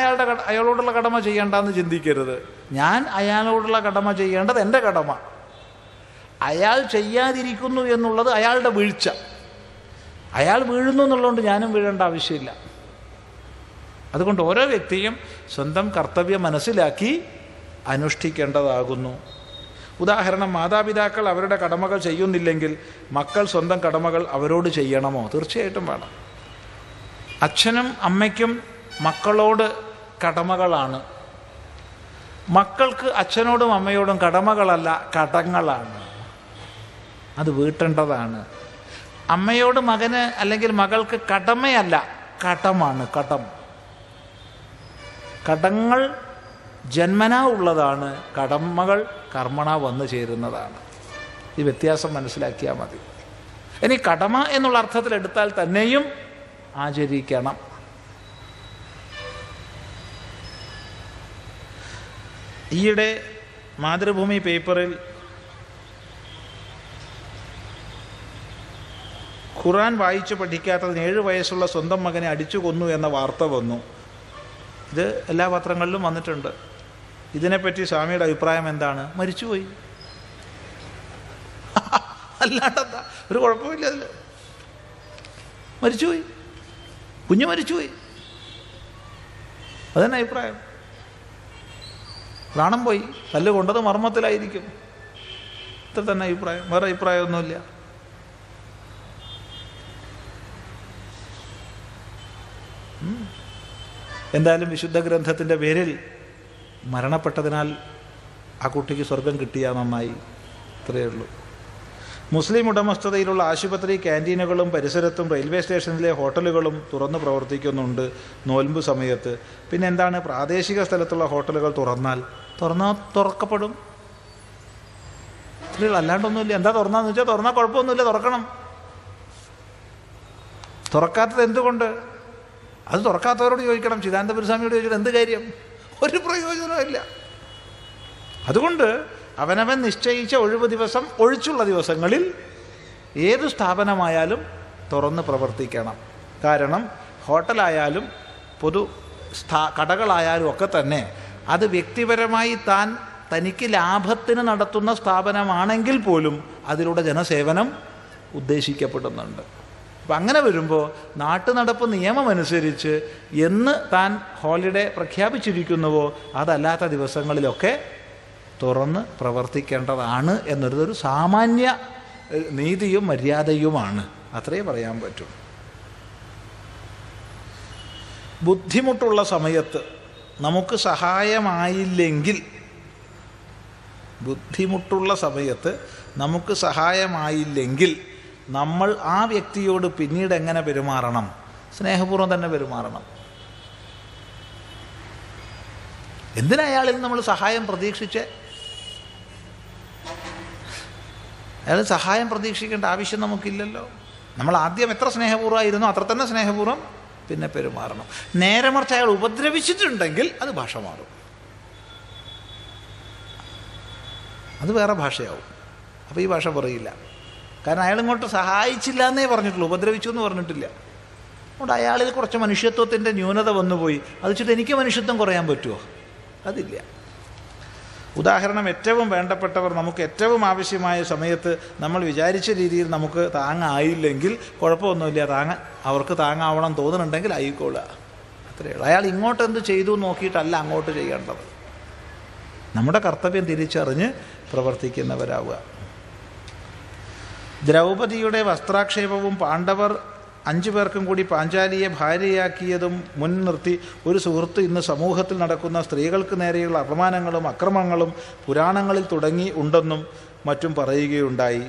അയാളോടുള്ള കടമ ചെയ്യേണ്ടെന്ന് ചിന്തിക്കരുത്. ഞാൻ അയാളോടുള്ള കടമ ചെയ്യേണ്ടത് എൻ്റെ കടമ. അയാൾ ചെയ്യാതിരിക്കുന്നു എന്നുള്ളത് അയാളുടെ വീഴ്ച. അയാൾ വീഴുന്നു എന്നുള്ളതുകൊണ്ട് ഞാനും വീഴേണ്ട ആവശ്യമില്ല. അതുകൊണ്ട് ഓരോ വ്യക്തിയും സ്വന്തം കർത്തവ്യം മനസ്സിലാക്കി അനുഷ്ഠിക്കേണ്ടതാകുന്നു. ഉദാഹരണം, മാതാപിതാക്കൾ അവരുടെ കടമകൾ ചെയ്യുന്നില്ലെങ്കിൽ മക്കൾ സ്വന്തം കടമകൾ അവരോട് ചെയ്യണമോ? തീർച്ചയായിട്ടും വേണം. അച്ഛനും അമ്മയ്ക്കും മക്കളോട് കടമകളാണ്. മക്കൾക്ക് അച്ഛനോടും അമ്മയോടും കടമകളല്ല, കടങ്ങളാണ്. അത് വീട്ടേണ്ടതാണ്. അമ്മയോട് മകന് അല്ലെങ്കിൽ മകൾക്ക് കടമയല്ല, കടമാണ്. കടങ്ങൾ ജന്മനാ ഉള്ളതാണ്, കടമകൾ കർമ്മണ വന്നു ചേരുന്നതാണ്. ഈ വ്യത്യാസം മനസ്സിലാക്കിയാൽ മതി. ഇനി കടമ എന്നുള്ള അർത്ഥത്തിൽ എടുത്താൽ തന്നെയും ആചരിക്കണം. ഈയിടെ മാതൃഭൂമി പേപ്പറിൽ ഖുർആൻ വായിച്ചു പഠിക്കാത്തതിന് 7 വയസ്സുള്ള സ്വന്തം മകനെ അടിച്ചു കൊന്നു എന്ന വാർത്ത വന്നു. ഇത് എല്ലാ പത്രങ്ങളിലും വന്നിട്ടുണ്ട്. ഇതിനെപ്പറ്റി സ്വാമിയുടെ അഭിപ്രായം എന്താണ്? മരിച്ചുപോയി, അല്ലാണ്ടെന്താ, ഒരു കുഴപ്പമില്ല. അതിൽ മരിച്ചുപോയി, കുഞ്ഞ് മരിച്ചുപോയി, അതന്നെ അഭിപ്രായം. പ്രാണം പോയി, കല്ല് കൊണ്ടത് മർമ്മത്തിലായിരിക്കും, ഇത്ര തന്നെ അഭിപ്രായം, വേറെ അഭിപ്രായമൊന്നുമില്ല. എന്തായാലും വിശുദ്ധ ഗ്രന്ഥത്തിൻ്റെ പേരിൽ മരണപ്പെട്ടതിനാൽ ആ കുട്ടിക്ക് സ്വർഗം കിട്ടിയാൽ നന്നായി, ഇത്രയേ ഉള്ളൂ. മുസ്ലിം ഉടമസ്ഥതയിലുള്ള ആശുപത്രി, ക്യാൻറ്റീനുകളും പരിസരത്തും റെയിൽവേ സ്റ്റേഷനിലെ ഹോട്ടലുകളും തുറന്നു പ്രവർത്തിക്കുന്നുണ്ട് നോൽമ്പ് സമയത്ത്. പിന്നെ എന്താണ്, പ്രാദേശിക സ്ഥലത്തുള്ള ഹോട്ടലുകൾ തുറക്കപ്പെടും. അല്ലാണ്ടൊന്നുമില്ല. എന്താ തുറന്നാന്ന് വെച്ചാൽ തുറന്നാൽ കുഴപ്പമൊന്നുമില്ല, തുറക്കണം. തുറക്കാത്തത് എന്തുകൊണ്ട്? അത് തുറക്കാത്തവരോട് ചോദിക്കണം, ചിദാനന്ദപുരി സ്വാമിയോട് ചോദിച്ചിട്ട് എന്ത് കാര്യം? ഒരു പ്രയോജനമില്ല. അതുകൊണ്ട് അവനവൻ നിശ്ചയിച്ച ഒഴിവ് ദിവസം ഒഴിച്ചുള്ള ദിവസങ്ങളിൽ ഏത് സ്ഥാപനമായാലും തുറന്ന് പ്രവർത്തിക്കണം. കാരണം ഹോട്ടലായാലും കടകളായാലും ഒക്കെ തന്നെ അത് വ്യക്തിപരമായി തനിക്ക് ലാഭത്തിന് നടത്തുന്ന സ്ഥാപനമാണെങ്കിൽ പോലും അതിലൂടെ ജനസേവനം ഉദ്ദേശിക്കപ്പെടുന്നുണ്ട്. അപ്പം അങ്ങനെ വരുമ്പോൾ നാട്ടുനടപ്പ് നിയമമനുസരിച്ച് എന്ന് താൻ ഹോളിഡേ പ്രഖ്യാപിച്ചിരിക്കുന്നുവോ അതല്ലാത്ത ദിവസങ്ങളിലൊക്കെ തുറന്ന് പ്രവർത്തിക്കേണ്ടതാണ് എന്നൊരു സാമാന്യ നീതിയും മര്യാദയുമാണ്. അത്രയേ പറയാൻ പറ്റൂ. ബുദ്ധിമുട്ടുള്ള സമയത്ത് നമുക്ക് സഹായമായില്ലെങ്കിൽ നമ്മൾ ആ വ്യക്തിയോട് പിന്നീട് എങ്ങനെ പെരുമാറണം? സ്നേഹപൂർവ്വം തന്നെ പെരുമാറണം. എന്തിനാ അയാളിൽ നമ്മൾ സഹായം അയാൾ സഹായം പ്രതീക്ഷിക്കേണ്ട ആവശ്യം നമുക്കില്ലല്ലോ. നമ്മൾ ആദ്യം എത്ര സ്നേഹപൂർവ്വമായിരുന്നോ അത്ര തന്നെ സ്നേഹപൂർവ്വം പിന്നെ പെരുമാറണം. നേരെ മറിച്ച് അയാൾ ഉപദ്രവിച്ചിട്ടുണ്ടെങ്കിൽ അത് ഭാഷ മാറും, അത് വേറെ ഭാഷയാവും. അപ്പോൾ ഈ ഭാഷ പറയില്ല. കാരണം അയാൾ ഇങ്ങോട്ട് സഹായിച്ചില്ല എന്നേ പറഞ്ഞിട്ടുള്ളൂ, ഉപദ്രവിച്ചു എന്ന് പറഞ്ഞിട്ടില്ല. അതുകൊണ്ട് അയാളിൽ കുറച്ച് മനുഷ്യത്വത്തിൻ്റെ ന്യൂനത വന്നുപോയി. അത് വെച്ചിട്ട് എനിക്ക് മനുഷ്യത്വം കുറയാൻ പറ്റുമോ? അതില്ല. ഉദാഹരണം, ഏറ്റവും വേണ്ടപ്പെട്ടവർ നമുക്ക് ഏറ്റവും ആവശ്യമായ സമയത്ത് നമ്മൾ വിചാരിച്ച രീതിയിൽ നമുക്ക് താങ്ങായില്ലെങ്കിൽ കുഴപ്പമൊന്നുമില്ല. അവർക്ക് താങ്ങാവണം തോന്നുന്നുണ്ടെങ്കിൽ ആയിക്കോളുക, അത്രയേ ഉള്ളൂ. അയാൾ ഇങ്ങോട്ട് എന്ത് ചെയ്തു നോക്കിയിട്ടല്ല അങ്ങോട്ട് ചെയ്യേണ്ടത്. നമ്മുടെ കർത്തവ്യം തിരിച്ചറിഞ്ഞ് പ്രവർത്തിക്കുന്നവരാവുക. ദ്രൗപദിയുടെ വസ്ത്രാക്ഷേപവും പാണ്ഡവർ 5 പേർക്കും കൂടി പാഞ്ചാലിയെ ഭാര്യയാക്കിയതും മുൻനിർത്തി ഒരു സുഹൃത്ത് ഇന്ന് സമൂഹത്തിൽ നടക്കുന്ന സ്ത്രീകൾക്ക് നേരെയുള്ള അപമാനങ്ങളും അക്രമങ്ങളും പുരാണങ്ങളിൽ തുടങ്ങി ഉണ്ടെന്നും മറ്റും പറയുകയുണ്ടായി.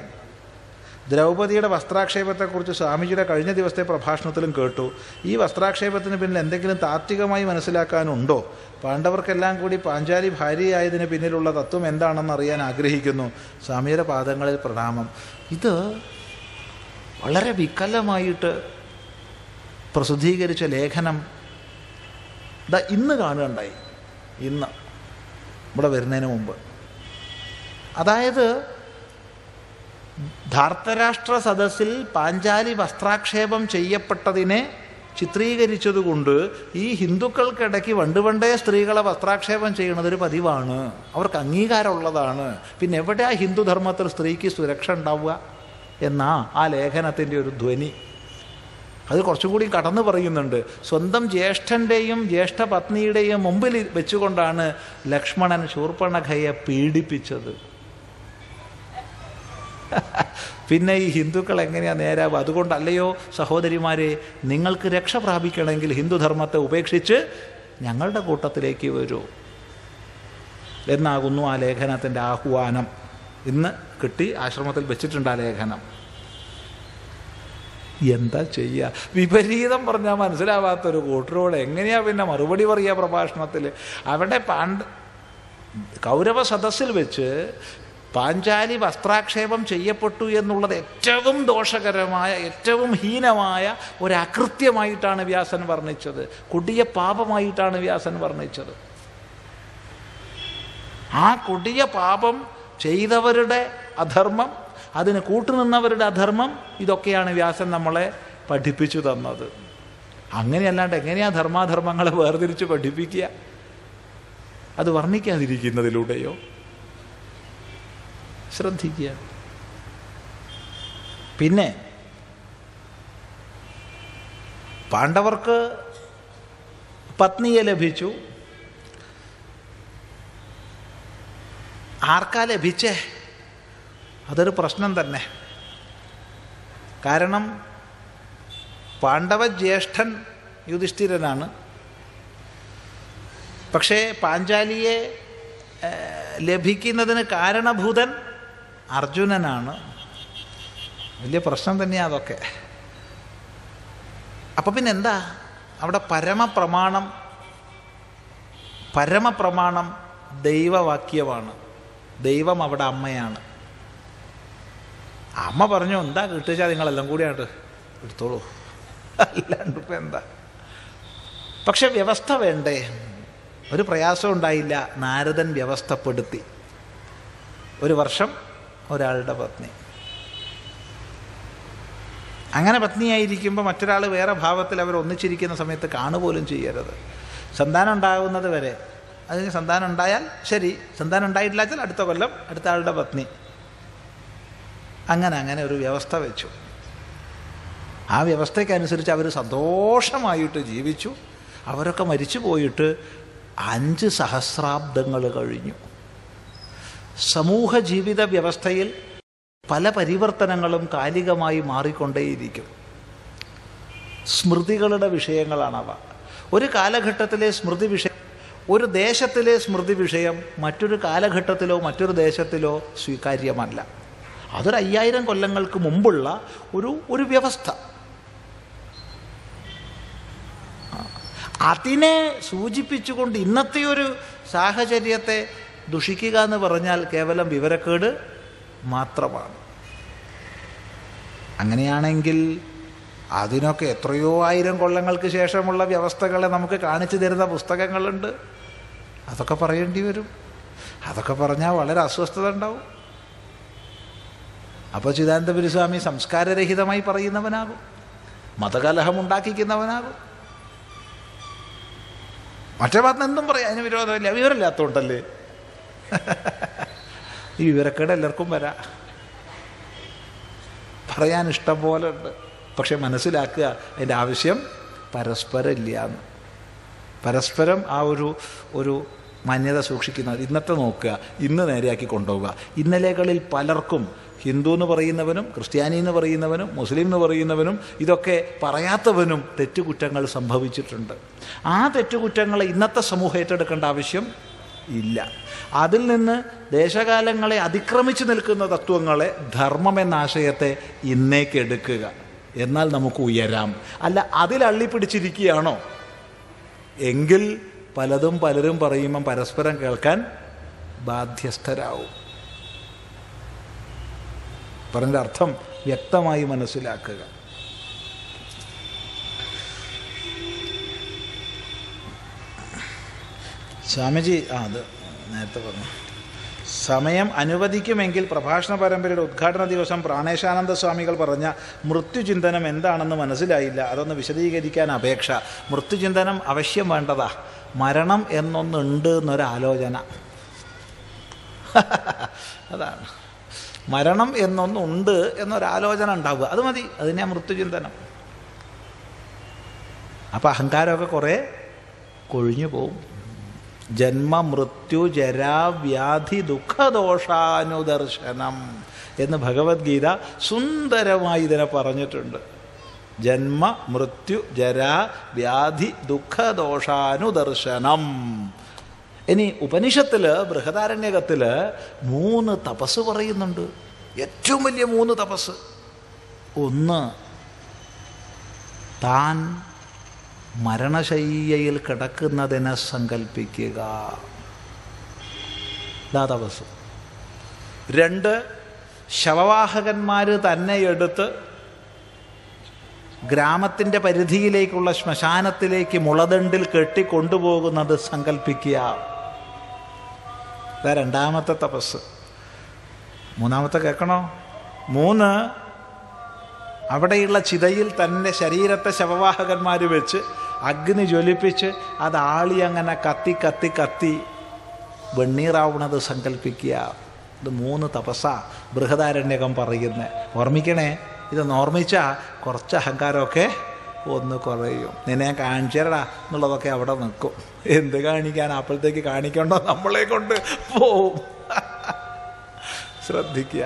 ദ്രൗപദിയുടെ വസ്ത്രാക്ഷേപത്തെക്കുറിച്ച് സ്വാമിജിയുടെ കഴിഞ്ഞ ദിവസത്തെ പ്രഭാഷണത്തിലും കേട്ടു. ഈ വസ്ത്രാക്ഷേപത്തിന് പിന്നിൽ എന്തെങ്കിലും താത്വികമായി മനസ്സിലാക്കാനുണ്ടോ? പാണ്ഡവർക്കെല്ലാം കൂടി പാഞ്ചാലി ഭാര്യയായതിന് പിന്നിലുള്ള തത്വം എന്താണെന്ന് അറിയാൻ ആഗ്രഹിക്കുന്നു. സ്വാമിയുടെ പാദങ്ങളിൽ പ്രണാമം. ഇത് വളരെ വികലമായിട്ട് പ്രസിദ്ധീകരിച്ച ലേഖനം ഇന്ന് കാണുകയുണ്ടായി, ഇന്ന് ഇവിടെ വരുന്നതിന് മുമ്പ്. അതായത് ധാർത്തരാഷ്ട്ര സദസ്സിൽ പാഞ്ചാലി വസ്ത്രാക്ഷേപം ചെയ്യപ്പെട്ടതിനെ ചിത്രീകരിച്ചതുകൊണ്ട് ഈ ഹിന്ദുക്കൾക്കിടയ്ക്ക് പണ്ടേ സ്ത്രീകളെ വസ്ത്രാക്ഷേപം ചെയ്യുന്നതൊരു പതിവാണ്, അവർക്ക് അംഗീകാരമുള്ളതാണ്. പിന്നെ എവിടെയാ ഹിന്ദുധർമ്മത്തിൽ സ്ത്രീക്ക് സുരക്ഷ ഉണ്ടാവുക എന്നാ ആ ലേഖനത്തിൻ്റെ ഒരു ധ്വനി. അത് കുറച്ചും കൂടി കടന്നു പറയുന്നുണ്ട്. സ്വന്തം ജ്യേഷ്ഠൻ്റെയും ജ്യേഷ്ഠ പത്നിയുടെയും മുമ്പിൽ വെച്ചുകൊണ്ടാണ് ലക്ഷ്മണൻ ശൂർപ്പണഖയെ പീഡിപ്പിച്ചത്. പിന്നെ ഈ ഹിന്ദുക്കൾ എങ്ങനെയാ നേരാവുക? അതുകൊണ്ടല്ലയോ സഹോദരിമാരെ, നിങ്ങൾക്ക് രക്ഷ പ്രാപിക്കണമെങ്കിൽ ഹിന്ദുധർമ്മത്തെ ഉപേക്ഷിച്ച് ഞങ്ങളുടെ കൂട്ടത്തിലേക്ക് വരൂ എന്നാകുന്നു ആ ലേഖനത്തിൻ്റെ ആഹ്വാനം. ഇന്ന് കിട്ടി, ആശ്രമത്തിൽ വെച്ചിട്ടുണ്ട് ആ ലേഖനം. എന്താ ചെയ്യുക? വിപരീതം പറഞ്ഞാൽ മനസ്സിലാവാത്തൊരു കൂട്ടരോട് എങ്ങനെയാ പിന്നെ മറുപടി പറയുക പ്രഭാഷണത്തിൽ? അവിടെ കൗരവ സദസ്സിൽ വെച്ച് പാഞ്ചാലി വസ്ത്രാക്ഷേപം ചെയ്യപ്പെട്ടു എന്നുള്ളത് ഏറ്റവും ദോഷകരമായ, ഏറ്റവും ഹീനമായ ഒരു അകൃത്യമായിട്ടാണ് വ്യാസൻ വർണ്ണിച്ചത്, കൊടിയ പാപമായിട്ടാണ് വ്യാസൻ വർണ്ണിച്ചത്. ആ കൊടിയ പാപം ചെയ്തവരുടെ അധർമ്മം, അതിന് കൂട്ടുനിന്നവരുടെ അധർമ്മം, ഇതൊക്കെയാണ് വ്യാസൻ നമ്മളെ പഠിപ്പിച്ചു തന്നത്. അങ്ങനെയല്ലാണ്ട് എങ്ങനെയാ ധർമാധർമ്മങ്ങളെ വേർതിരിച്ച് പഠിപ്പിക്കുക? അത് വർണ്ണിക്കാതിരിക്കുന്നതിലൂടെയോ? ശ്രദ്ധിക്കുക. പിന്നെ പാണ്ഡവർക്ക് പത്നിയെ ലഭിച്ചു. ആർക്കാ ലഭിച്ചേ? അതൊരു പ്രശ്നം തന്നെ. കാരണം പാണ്ഡവ ജ്യേഷ്ഠൻ യുധിഷ്ഠിരനാണ്. പക്ഷേ പാഞ്ചാലിയെ ലഭിക്കുന്നതിന് കാരണഭൂതൻ അർജുനനാണ്. വലിയ പ്രശ്നം തന്നെയാണ് അതൊക്കെ. അപ്പം പിന്നെ എന്താ അവിടെ പരമപ്രമാണം ദൈവവാക്യമാണ്. ദൈവം അവിടെ അമ്മയാണ്. അമ്മ പറഞ്ഞു, എന്താ കിട്ടുവെച്ചാൽ നിങ്ങളെല്ലാം കൂടിയായിട്ട് എടുത്തോളൂ, അല്ലാണ്ട് ഇപ്പം എന്താ. പക്ഷെ വ്യവസ്ഥ വേണ്ടേ? ഒരു പ്രയാസം ഉണ്ടായില്ല. നാരദൻ വ്യവസ്ഥപ്പെടുത്തി. 1 വർഷം ഒരാളുടെ പത്നി. അങ്ങനെ പത്നിയായിരിക്കുമ്പോൾ മറ്റൊരാൾ വേറെ ഭാവത്തിൽ അവർ ഒന്നിച്ചിരിക്കുന്ന സമയത്ത് കാണുപോലും ചെയ്യരുത്. സന്താനം ഉണ്ടാകുന്നത് വരെ. അതിന് സന്താനം ഉണ്ടായാൽ ശരി, സന്താനം ഉണ്ടായിട്ടില്ല വെച്ചാൽ അടുത്ത കൊല്ലം അടുത്ത ആളുടെ പത്നി. അങ്ങനെ ഒരു വ്യവസ്ഥ വെച്ചു. ആ വ്യവസ്ഥയ്ക്കനുസരിച്ച് അവർ സന്തോഷമായിട്ട് ജീവിച്ചു. അവരൊക്കെ മരിച്ചു പോയിട്ട് 5 സഹസ്രാബ്ദങ്ങൾ കഴിഞ്ഞു. സമൂഹ ജീവിത വ്യവസ്ഥയിൽ പല പരിവർത്തനങ്ങളും കാലികമായി മാറിക്കൊണ്ടേയിരിക്കും. സ്മൃതികളുടെ വിഷയങ്ങളാണവ. ഒരു കാലഘട്ടത്തിലെ സ്മൃതി വിഷയം, ഒരു ദേശത്തിലെ സ്മൃതി വിഷയം മറ്റൊരു കാലഘട്ടത്തിലോ മറ്റൊരു ദേശത്തിലോ സ്വീകാര്യമല്ല. അതൊരു 5000 കൊല്ലങ്ങൾക്ക് മുമ്പുള്ള ഒരു വ്യവസ്ഥ. അതിനെ സൂചിപ്പിച്ചുകൊണ്ട് ഇന്നത്തെ ഒരു സാഹചര്യത്തെ ദുഷിക്കുക എന്ന് പറഞ്ഞാൽ കേവലം വിവരക്കേട് മാത്രമാണ്. അങ്ങനെയാണെങ്കിൽ അതിനൊക്കെ എത്രയോ 1000 കൊല്ലങ്ങൾക്ക് ശേഷമുള്ള വ്യവസ്ഥകളെ നമുക്ക് കാണിച്ചു തരുന്ന പുസ്തകങ്ങളുണ്ട്. അതൊക്കെ പറയേണ്ടി വരും. അതൊക്കെ പറഞ്ഞാൽ വളരെ അസ്വസ്ഥത ഉണ്ടാവും. അപ്പോൾ ചിദാനന്ദപുരി സ്വാമി സംസ്കാരരഹിതമായി പറയുന്നവനാകും, മതകലഹമുണ്ടാക്കിക്കുന്നവനാകും. മറ്റേ ഭാഗത്ത് എന്തും പറയാം, അതിന് വിരോധമില്ല. വിവരമില്ലാത്തതുകൊണ്ടല്ലേ. ഈ വിവരക്കേട് എല്ലാവർക്കും വരാം. പറയാൻ ഇഷ്ടം പോലെ ഉണ്ട്. പക്ഷെ മനസ്സിലാക്കുക, അതിൻ്റെ ആവശ്യം പരസ്പരം ഇല്ല എന്ന്. പരസ്പരം ആ ഒരു മാന്യത സൂക്ഷിക്കുന്നത്. ഇന്നത്തെ നോക്കുക, ഇന്ന് നേരെയാക്കി കൊണ്ടുപോവുക. ഇന്നലെകളിൽ പലർക്കും ഹിന്ദു എന്ന് പറയുന്നവനും ക്രിസ്ത്യാനി എന്ന് പറയുന്നവനും മുസ്ലിം എന്ന് പറയുന്നവനും ഇതൊക്കെ പറയാത്തവനും തെറ്റുകുറ്റങ്ങൾ സംഭവിച്ചിട്ടുണ്ട്. ആ തെറ്റുകുറ്റങ്ങളെ ഇന്നത്തെ സമൂഹം ഏറ്റെടുക്കേണ്ട ആവശ്യം ഇല്ല. അതിൽ നിന്ന് ദേശകാലങ്ങളെ അതിക്രമിച്ചു നിൽക്കുന്ന തത്വങ്ങളെ, ധർമ്മം എന്ന ആശയത്തെ ഇന്നേക്ക് എടുക്കുക. എന്നാൽ നമുക്ക് ഉയരാം. അല്ല അതിലള്ളിപ്പിടിച്ചിരിക്കുകയാണോ എങ്കിൽ പലരും പറയുമ്പം പരസ്പരം കേൾക്കാൻ ബാധ്യസ്ഥരാവും. പറഞ്ഞ അർത്ഥം വ്യക്തമായി മനസ്സിലാക്കുക. സ്വാമിജി അത് നേരത്തെ പറഞ്ഞു. സമയം അനുവദിക്കുമെങ്കിൽ പ്രഭാഷണ പരമ്പരയുടെ ഉദ്ഘാടന ദിവസം പ്രാണേശാനന്ദ സ്വാമികൾ പറഞ്ഞ മൃത്യുചിന്തനം എന്താണെന്ന് മനസ്സിലായില്ല, അതൊന്ന് വിശദീകരിക്കാൻ അപേക്ഷ. മൃത്യുചിന്തനം അവശ്യം വേണ്ടതാ. മരണം എന്നൊന്നുണ്ട് എന്നൊരാലോചന, അതാണ് മരണം എന്നൊന്നുണ്ട് എന്നൊരാലോചന ഉണ്ടാവുക, അത് മതി. അതിനെ മൃത്യുചിന്തനം. അപ്പം അഹങ്കാരമൊക്കെ കുറേ കൊഴിഞ്ഞു പോവും. ജന്മ മൃത്യു ജരാ വ്യാധി ദുഃഖദോഷാനുദർശനം എന്ന് ഭഗവത്ഗീത സുന്ദരമായി ഇതിനെ പറഞ്ഞിട്ടുണ്ട്. ജന്മ മൃത്യു ജരാ വ്യാധി ദുഃഖദോഷാനുദർശനം. ഇനി ഉപനിഷത്തിൽ ബൃഹദാരണ്യകത്തിൽ 3 തപസ് പറയുന്നുണ്ട്. ഏറ്റവും വലിയ 3 തപസ്. ഒന്ന്, താൻ മരണശയ്യയിൽ കിടക്കുന്നതിനെ സങ്കല്പിക്കുക, ഇതാ തപസ്. 2, ശവവാഹകന്മാർ തന്നെ എടുത്ത് ഗ്രാമത്തിൻ്റെ പരിധിയിലേക്കുള്ള ശ്മശാനത്തിലേക്ക് മുളദണ്ടിൽ കെട്ടിക്കൊണ്ടുപോകുന്നത് സങ്കല്പിക്കുക, ഇതാ 2ാമത്തെ തപസ്. 3ാമത്തെ കേൾക്കണോ? 3, അവിടെയുള്ള ചിതയിൽ തൻ്റെ ശരീരത്തെ ശവവാഹകന്മാർ വെച്ച് അഗ്നി ജ്വലിപ്പിച്ച് അത് ആളി അങ്ങനെ കത്തി കത്തി കത്തി വെണ്ണീറാവുന്നത് സങ്കല്പിക്കുക. ഇത് 3 തപസ്സാ ബൃഹദാരണ്യകം പറയുന്നത്. ഓർമ്മിക്കണേ, ഇതൊന്ന് ഓർമ്മിച്ചാൽ കുറച്ച് അഹങ്കാരമൊക്കെ ഒന്ന് കുറയും. നിന്നെ കാണിച്ചേരടാ എന്നുള്ളതൊക്കെ അവിടെ നിൽക്കും. എന്ത് കാണിക്കാൻ? അപ്പോഴത്തേക്ക് കാണിക്കണ്ടോ, നമ്മളെ കൊണ്ട് പോവും. ശ്രദ്ധിക്കുക,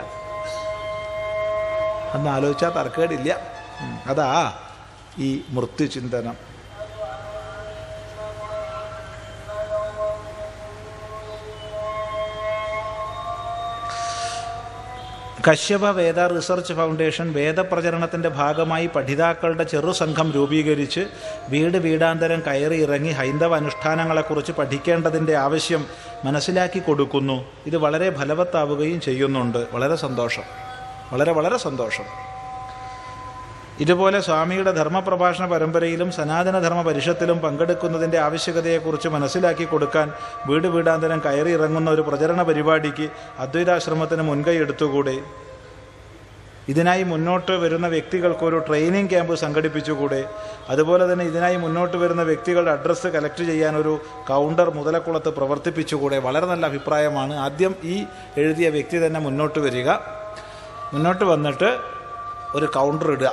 അന്ന് ആലോചിച്ചാൽ തർക്കേടില്ല. അതാ ഈ മൃത്യുചിന്തനം. കശ്യപ വേദ റിസർച്ച് ഫൗണ്ടേഷൻ വേദപ്രചരണത്തിൻ്റെ ഭാഗമായി പഠിതാക്കളുടെ ചെറുസംഘം രൂപീകരിച്ച് വീട് വീടാന്തരം കയറി ഇറങ്ങി ഹൈന്ദവ അനുഷ്ഠാനങ്ങളെക്കുറിച്ച് പഠിക്കേണ്ടതിൻ്റെ ആവശ്യം മനസ്സിലാക്കി കൊടുക്കുന്നു. ഇത് വളരെ ഫലവത്താവുകയും ചെയ്യുന്നുണ്ട്. വളരെ സന്തോഷം, വളരെ വളരെ സന്തോഷം. ഇതുപോലെ സ്വാമിയുടെ ധർമ്മപ്രഭാഷണ പരമ്പരയിലും സനാതനധർമ്മ പരിഷത്തിലും പങ്കെടുക്കുന്നതിൻ്റെ ആവശ്യകതയെക്കുറിച്ച് മനസ്സിലാക്കി കൊടുക്കാൻ വീട് വീടാന്തരം കയറി ഇറങ്ങുന്ന ഒരു പ്രചരണ പരിപാടിക്ക് അദ്വൈതാശ്രമത്തിന് മുൻകൈ എടുത്തുകൂടെ? ഇതിനായി മുന്നോട്ട് വരുന്ന വ്യക്തികൾക്കൊരു ട്രെയിനിങ് ക്യാമ്പ് സംഘടിപ്പിച്ചുകൂടെ? അതുപോലെ തന്നെ ഇതിനായി മുന്നോട്ട് വരുന്ന വ്യക്തികളുടെ അഡ്രസ്സ് കളക്ട് ചെയ്യാൻ ഒരു കൗണ്ടർ മുതലക്കുളത്ത് പ്രവർത്തിപ്പിച്ചുകൂടെ? വളരെ നല്ല അഭിപ്രായമാണ്. ആദ്യം ഈ എഴുതിയ വ്യക്തി തന്നെ മുന്നോട്ട് വരിക, മുന്നോട്ട് വന്നിട്ട് ഒരു കൗണ്ടർ ഇടുക.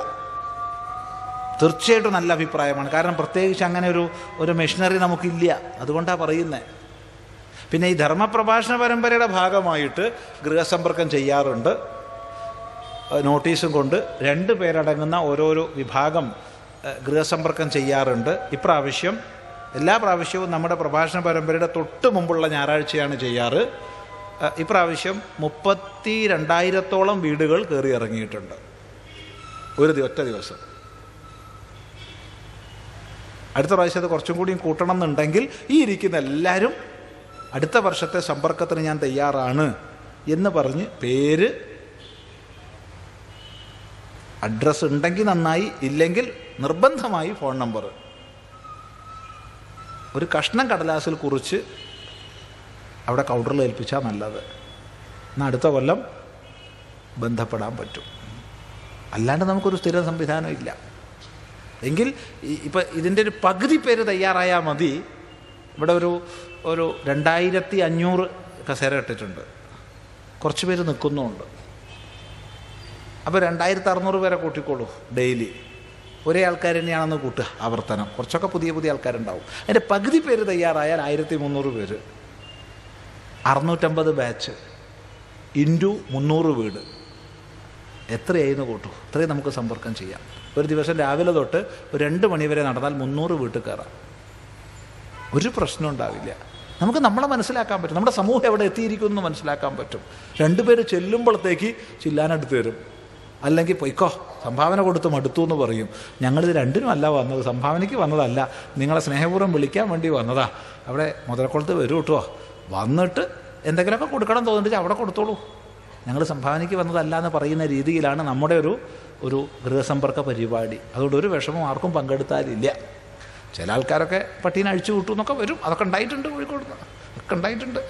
തീർച്ചയായിട്ടും നല്ല അഭിപ്രായമാണ്. കാരണം പ്രത്യേകിച്ച് അങ്ങനെ ഒരു മെഷീനറി നമുക്കില്ല, അതുകൊണ്ടാണ് പറയുന്നത്. പിന്നെ ഈ ധർമ്മപ്രഭാഷണ പരമ്പരയുടെ ഭാഗമായിട്ട് ഗൃഹസമ്പർക്കം ചെയ്യാറുണ്ട്. നോട്ടീസും കൊണ്ട് 2 പേരടങ്ങുന്ന ഓരോരോ വിഭാഗം ഗൃഹസമ്പർക്കം ചെയ്യാറുണ്ട്. ഇപ്രാവശ്യം എല്ലാ പ്രാവശ്യവും നമ്മുടെ പ്രഭാഷണ പരമ്പരയുടെ തൊട്ട് മുമ്പുള്ള ഞായറാഴ്ചയാണ് ചെയ്യാറ്. ഇപ്രാവശ്യം 32,000-ഓളം വീടുകൾ കയറി ഇറങ്ങിയിട്ടുണ്ട് ഒറ്റ ദിവസം. അടുത്ത പ്രാവശ്യം അത് കുറച്ചും കൂടിയും കൂട്ടണം എന്നുണ്ടെങ്കിൽ ഈ ഇരിക്കുന്ന എല്ലാവരും അടുത്ത വർഷത്തെ സമ്പർക്കത്തിന് ഞാൻ തയ്യാറാണ് എന്ന് പറഞ്ഞ് പേര്, അഡ്രസ്സ് ഉണ്ടെങ്കിൽ നന്നായി, ഇല്ലെങ്കിൽ നിർബന്ധമായി ഫോൺ നമ്പർ ഒരു കഷ്ണം കടലാസിൽ കുറിച്ച് അവിടെ കൗണ്ടറിൽ ഏൽപ്പിച്ചാൽ നല്ലത്. എന്നാൽ അടുത്ത കൊല്ലം ബന്ധപ്പെടാൻ പറ്റും. അല്ലാണ്ട് നമുക്കൊരു സ്ഥിര സംവിധാനം ഇല്ല. എങ്കിൽ ഇപ്പം ഇതിൻ്റെ ഒരു പകുതി പേര് തയ്യാറായാൽ മതി. ഇവിടെ ഒരു 2,500 കസേര ഇട്ടിട്ടുണ്ട്, കുറച്ച് പേര് നിൽക്കുന്നുമുണ്ട്. അപ്പോൾ 2,600 പേരെ കൂട്ടിക്കോളൂ. ഡെയിലി ഒരേ ആൾക്കാർ തന്നെയാണെന്ന് കൂട്ടുക, ആവർത്തനം. കുറച്ചൊക്കെ പുതിയ പുതിയ ആൾക്കാരുണ്ടാവും. അതിൻ്റെ പകുതി പേര് തയ്യാറായാൽ 1,300 പേര്, 650 ബാച്ച് ഇൻറ്റു 300 വീട്, എത്രയായിരുന്നു കൂട്ടു? ഇത്രയും നമുക്ക് സമ്പർക്കം ചെയ്യാം. ഒരു ദിവസം രാവിലെ തൊട്ട് ഒരു 2 മണി വരെ നടന്നാൽ 300 വീട്ടിൽ കയറാം. ഒരു പ്രശ്നം ഉണ്ടാവില്ല. നമുക്ക് നമ്മളെ മനസ്സിലാക്കാൻ പറ്റും, നമ്മുടെ സമൂഹം എവിടെ എത്തിയിരിക്കുന്നു എന്ന് മനസ്സിലാക്കാൻ പറ്റും. 2 പേര് ചെല്ലുമ്പോഴത്തേക്ക് ചില്ലാനെടുത്ത് തരും. അല്ലെങ്കിൽ പൊയ്ക്കോ, സംഭാവന കൊടുത്ത് മടുത്തു എന്ന് പറയും. ഞങ്ങളിത് 2നും അല്ല വന്നത്, സംഭാവനയ്ക്ക് വന്നതല്ല, നിങ്ങളെ സ്നേഹപൂർവ്വം വിളിക്കാൻ വേണ്ടി വന്നതാ. അവിടെ മുതലക്കുളത്ത് വരൂ കേട്ടോ, വന്നിട്ട് എന്തെങ്കിലുമൊക്കെ കൊടുക്കണം തോന്നിട്ട് അവിടെ കൊടുത്തോളൂ, ഞങ്ങൾ സംഭാവനയ്ക്ക് വന്നതല്ല എന്ന് പറയുന്ന രീതിയിലാണ് നമ്മുടെ ഒരു ഗൃഹസമ്പർക്ക പരിപാടി. അതുകൊണ്ട് ഒരു വിഷമം ആർക്കും പങ്കെടുത്താലില്ല. ചില ആൾക്കാരൊക്കെ പട്ടീനെ അഴിച്ചു വിട്ടു എന്നൊക്കെ വരും. അതൊക്കെ ഉണ്ടായിട്ടുണ്ട്, കോഴിക്കോട് ഒക്കെ ഉണ്ടായിട്ടുണ്ട്.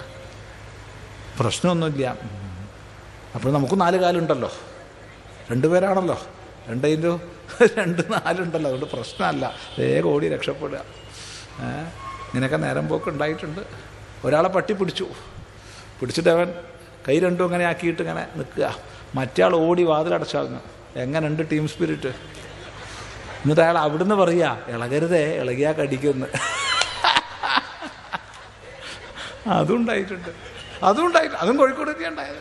പ്രശ്നമൊന്നുമില്ല. അപ്പോൾ നമുക്ക് 4 കാലുണ്ടല്ലോ, 2 പേരാണല്ലോ, 2 4 അതുകൊണ്ട് പ്രശ്നമല്ല. വേഗം ഓടി രക്ഷപ്പെടുക. ഇങ്ങനെയൊക്കെ നേരം പോക്ക് ഉണ്ടായിട്ടുണ്ട്. ഒരാളെ പട്ടി പിടിച്ചിട്ട് അവൻ കൈ രണ്ടും ഇങ്ങനെ ആക്കിയിട്ട് ഇങ്ങനെ നിൽക്കുക. മറ്റേ ആൾ ഓടി വാതിലടച്ചാകുന്നു. എങ്ങനെയുണ്ട് ടീം സ്പിരിറ്റ്? എന്നിട്ട് അയാൾ അവിടുന്ന് പറയുക, ഇളകരുതേ, ഇളകിയാ കടിക്കുന്നു. അതും കോഴിക്കോട് തന്നെ ഉണ്ടായത്.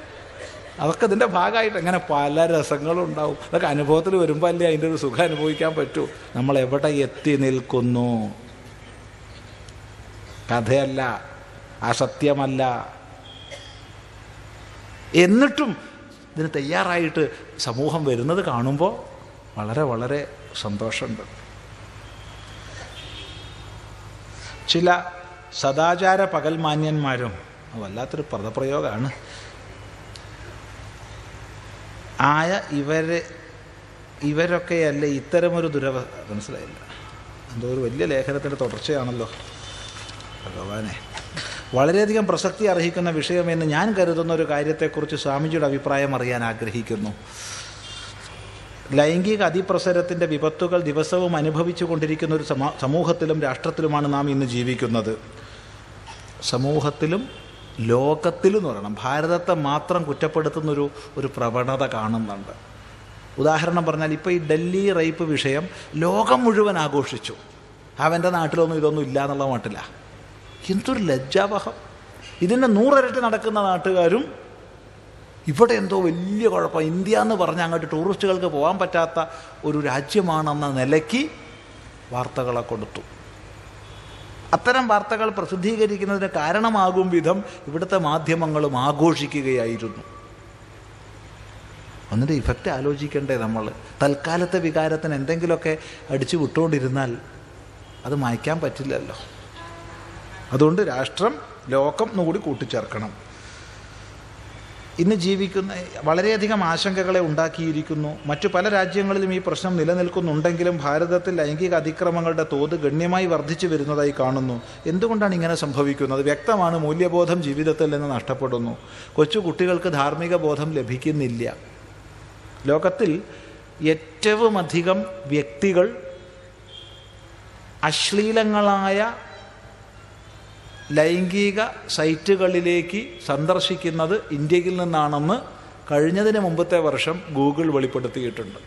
അതൊക്കെ ഇതിൻ്റെ ഭാഗമായിട്ട് അങ്ങനെ പല രസങ്ങളും ഉണ്ടാവും. അതൊക്കെ അനുഭവത്തിൽ വരുമ്പോൾ അല്ലേ അതിൻ്റെ ഒരു സുഖം അനുഭവിക്കാൻ പറ്റൂ. നമ്മൾ എവിടെ എത്തി നിൽക്കുന്നു? കഥയല്ല, അസത്യമല്ല. എന്നിട്ടും ഇതിന് തയ്യാറായിട്ട് സമൂഹം വരുന്നത് കാണുമ്പോൾ വളരെ വളരെ സന്തോഷമുണ്ട്. ചില സദാചാര പകൽമാന്യന്മാരും, വല്ലാത്തൊരു പദപ്രയോഗമാണ്, ഇവരൊക്കെയല്ലേ ഇത്തരമൊരു മനസ്സിലായില്ല. എന്തോ ഒരു വലിയ ലേഖനത്തിൻ്റെ തുടർച്ചയാണല്ലോ. ഭഗവാനെ, വളരെയധികം പ്രസക്തി അർഹിക്കുന്ന വിഷയമെന്ന് ഞാൻ കരുതുന്ന ഒരു കാര്യത്തെക്കുറിച്ച് സ്വാമിജിയുടെ അഭിപ്രായം അറിയാൻ ആഗ്രഹിക്കുന്നു. ലൈംഗിക അതിപ്രസരത്തിൻ്റെ വിപത്തുകൾ ദിവസവും അനുഭവിച്ചു കൊണ്ടിരിക്കുന്ന ഒരു സമൂഹത്തിലും രാഷ്ട്രത്തിലുമാണ് നാം ഇന്ന് ജീവിക്കുന്നത്. സമൂഹത്തിലും ലോകത്തിലും എന്ന് പറയണം. ഭാരതത്തെ മാത്രം കുറ്റപ്പെടുത്തുന്നൊരു പ്രവണത കാണുന്നുണ്ട്. ഉദാഹരണം പറഞ്ഞാൽ, ഇപ്പോൾ ഈ ഡൽഹി റേപ്പ് വിഷയം ലോകം മുഴുവൻ ആഘോഷിച്ചു. അവൻ്റെ നാട്ടിലൊന്നും ഇതൊന്നും ഇല്ല എന്നുള്ള മട്ടില്ല. എന്തൊരു ലജ്ജാവഹം! ഇതിൻ്റെ 100 ഇരട്ടി നടക്കുന്ന നാട്ടുകാരും ഇവിടെ എന്തോ വലിയ കുഴപ്പം, ഇന്ത്യ എന്ന് പറഞ്ഞാൽ അങ്ങോട്ട് ടൂറിസ്റ്റുകൾക്ക് പോകാൻ പറ്റാത്ത ഒരു രാജ്യമാണെന്ന നിലയ്ക്ക് വാർത്തകളെ കൊടുത്തു. അത്തരം വാർത്തകൾ പ്രസിദ്ധീകരിക്കുന്നതിന് കാരണമാകും വിധം ഇവിടുത്തെ മാധ്യമങ്ങളും ആഘോഷിക്കുകയായിരുന്നു. എന്നിട്ട് ഇഫക്റ്റ് ആലോചിക്കണ്ടേ നമ്മൾ? തൽക്കാലത്തെ വികാരത്തിന് എന്തെങ്കിലുമൊക്കെ അടിച്ചു വിട്ടുകൊണ്ടിരുന്നാൽ അത് മായ്ക്കാൻ പറ്റില്ലല്ലോ. അതുകൊണ്ട് രാഷ്ട്രം, ലോകം എന്നുകൂടി കൂട്ടിച്ചേർക്കണം. ഇന്ന് ജീവിക്കുന്ന വളരെയധികം ആശങ്കകളെ ഉണ്ടാക്കിയിരിക്കുന്നു. മറ്റു പല രാജ്യങ്ങളിലും ഈ പ്രശ്നം നിലനിൽക്കുന്നുണ്ടെങ്കിലും ഭാരതത്തിൽ ലൈംഗിക അതിക്രമങ്ങളുടെ തോത് ഗണ്യമായി വർദ്ധിച്ചു വരുന്നതായി കാണുന്നു. എന്തുകൊണ്ടാണ് ഇങ്ങനെ സംഭവിക്കുന്നത്? വ്യക്തമാണ്, മൂല്യബോധം ജീവിതത്തിൽ നിന്ന് നഷ്ടപ്പെടുന്നു. കൊച്ചു കുട്ടികൾക്ക് ധാർമ്മിക ബോധം ലഭിക്കുന്നില്ല. ലോകത്തിൽ ഏറ്റവും അധികം വ്യക്തികൾ അശ്ലീലങ്ങളായ ലൈംഗിക സൈറ്റുകളിലേക്ക് സന്ദർശിക്കുന്നത് ഇന്ത്യയിൽ നിന്നാണെന്ന് കഴിഞ്ഞതിന് മുമ്പത്തെ വർഷം ഗൂഗിൾ വെളിപ്പെടുത്തിയിട്ടുണ്ട്.